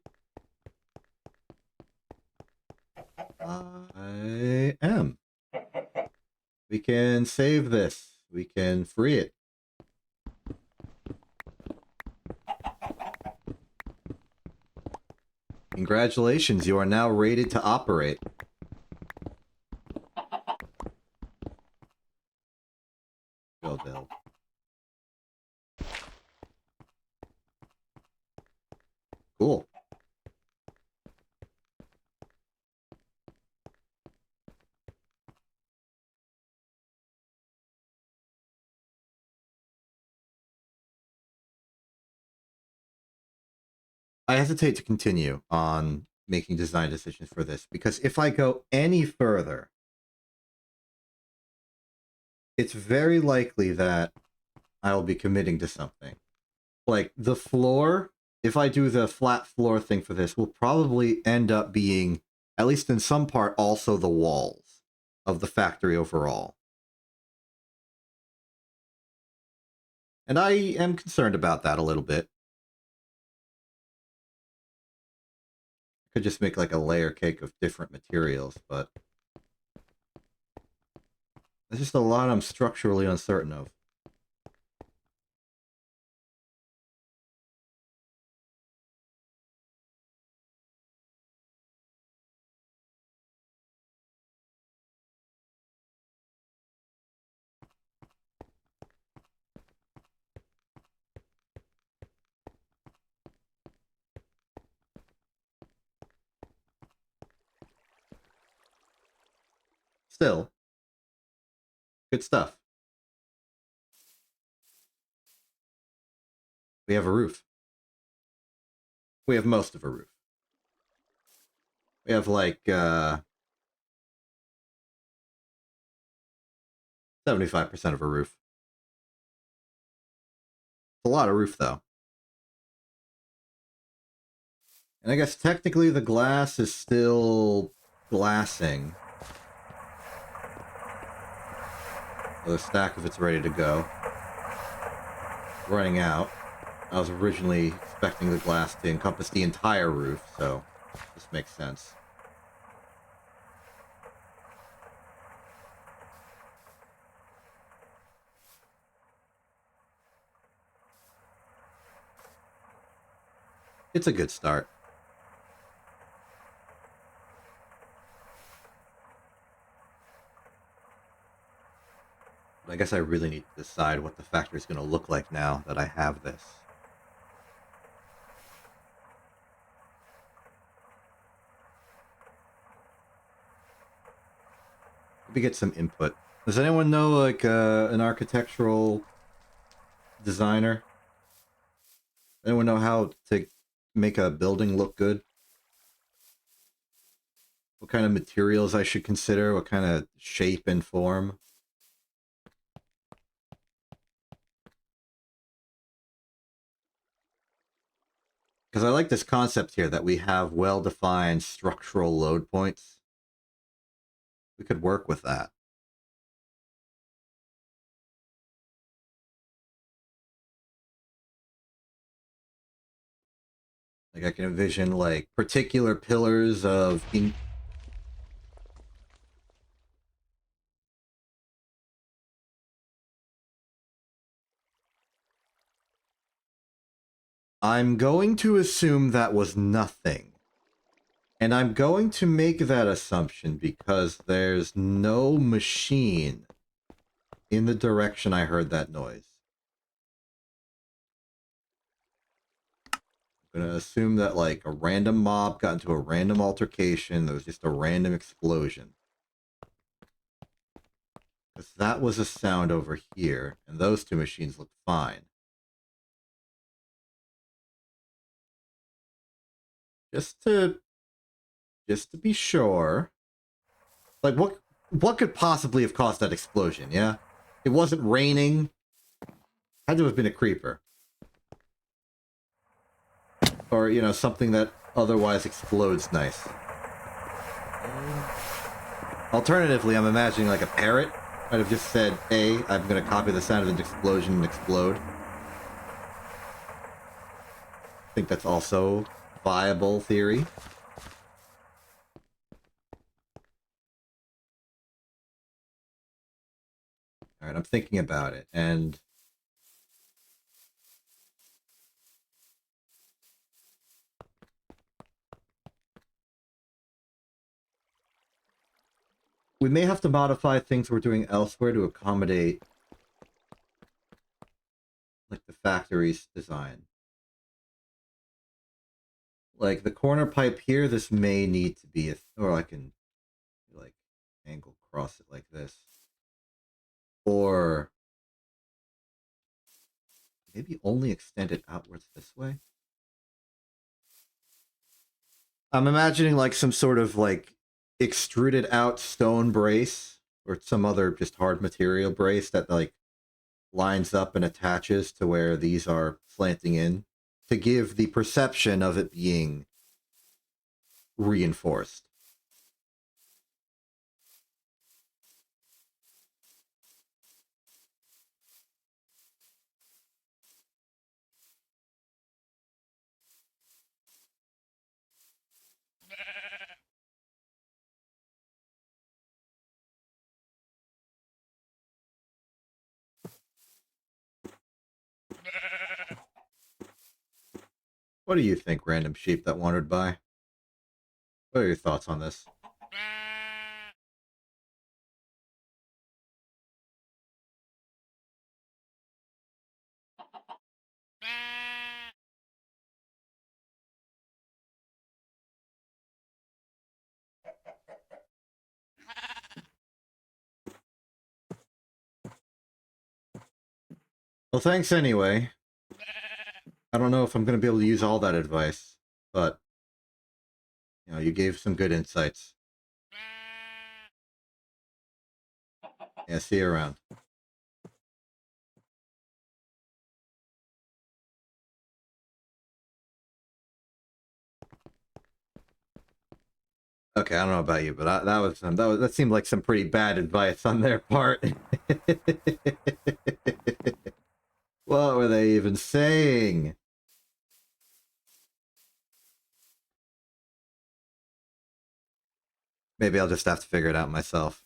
I am. We can save this. We can free it. Congratulations, you are now rated to operate. Go, Bill. Cool. I hesitate to continue on making design decisions for this, because if I go any further, it's very likely that I'll be committing to something. Like, the floor, if I do the flat floor thing for this, will probably end up being, at least in some part, also the walls of the factory overall. And I am concerned about that a little bit. Could just make like a layer cake of different materials, but there's just a lot I'm structurally uncertain of. Still, good stuff. We have a roof. We have most of a roof. We have like 75% of a roof. It's a lot of roof though. And I guess technically the glass is still glassing. The stack of it's ready to go. Running out. I was originally expecting the glass to encompass the entire roof, so this makes sense. It's a good start. I guess I really need to decide what the factory is going to look like now that I have this. Maybe get some input. Does anyone know, like, an architectural designer? Anyone know how to make a building look good? What kind of materials I should consider? What kind of shape and form? Because I like this concept here that we have well-defined structural load points. We could work with that. Like I can envision like particular pillars of I'm going to assume that was nothing. And I'm going to make that assumption because there's no machine in the direction I heard that noise. I'm going to assume that like a random mob got into a random altercation. There was just a random explosion. Because that was a sound over here, and those two machines look fine. Just to be sure. Like what could possibly have caused that explosion, yeah? It wasn't raining. Had to have been a creeper. Or, you know, something that otherwise explodes nice. Alternatively, I'm imagining like a parrot might have just said, hey, I'm going to copy the sound of an explosion and explode. I think that's also viable theory. Alright, I'm thinking about it, and we may have to modify things we're doing elsewhere to accommodate like the factory's design. Like, the corner pipe here, this may need to be or I can, like, angle cross it like this. Or maybe only extend it outwards this way. I'm imagining, like, some sort of, like, extruded out stone brace or some other just hard material brace that, like, lines up and attaches to where these are slanting in to give the perception of it being reinforced. What do you think, random sheep that wandered by? What are your thoughts on this? Well, thanks anyway. I don't know if I'm going to be able to use all that advice, but, you know, you gave some good insights. Yeah, see you around. Okay, I don't know about you, but that seemed like some pretty bad advice on their part. What were they even saying? Maybe I'll just have to figure it out myself.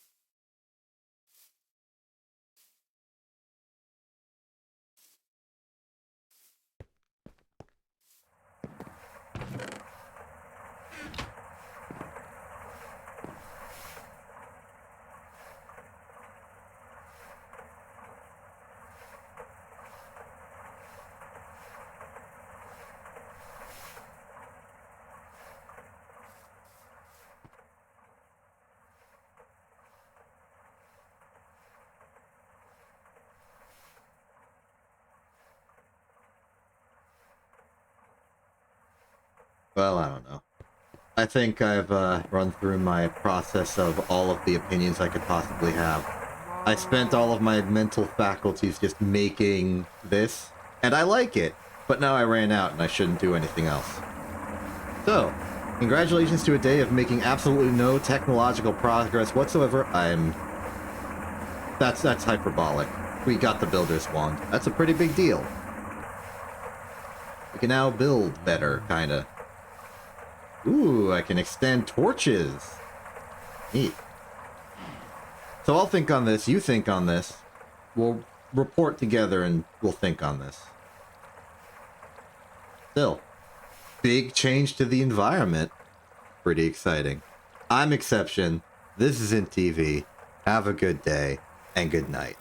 Well, I don't know. I think I've run through my process of all of the opinions I could possibly have. I spent all of my mental faculties just making this, and I like it, but now I ran out and I shouldn't do anything else. So, congratulations to a day of making absolutely no technological progress whatsoever. That's hyperbolic. We got the builder's wand. That's a pretty big deal. We can now build better, kinda. Ooh, I can extend torches. Neat. So I'll think on this, you think on this. We'll report together and we'll think on this. Still, big change to the environment. Pretty exciting. I'm Exception. This is InTV. Have a good day and good night.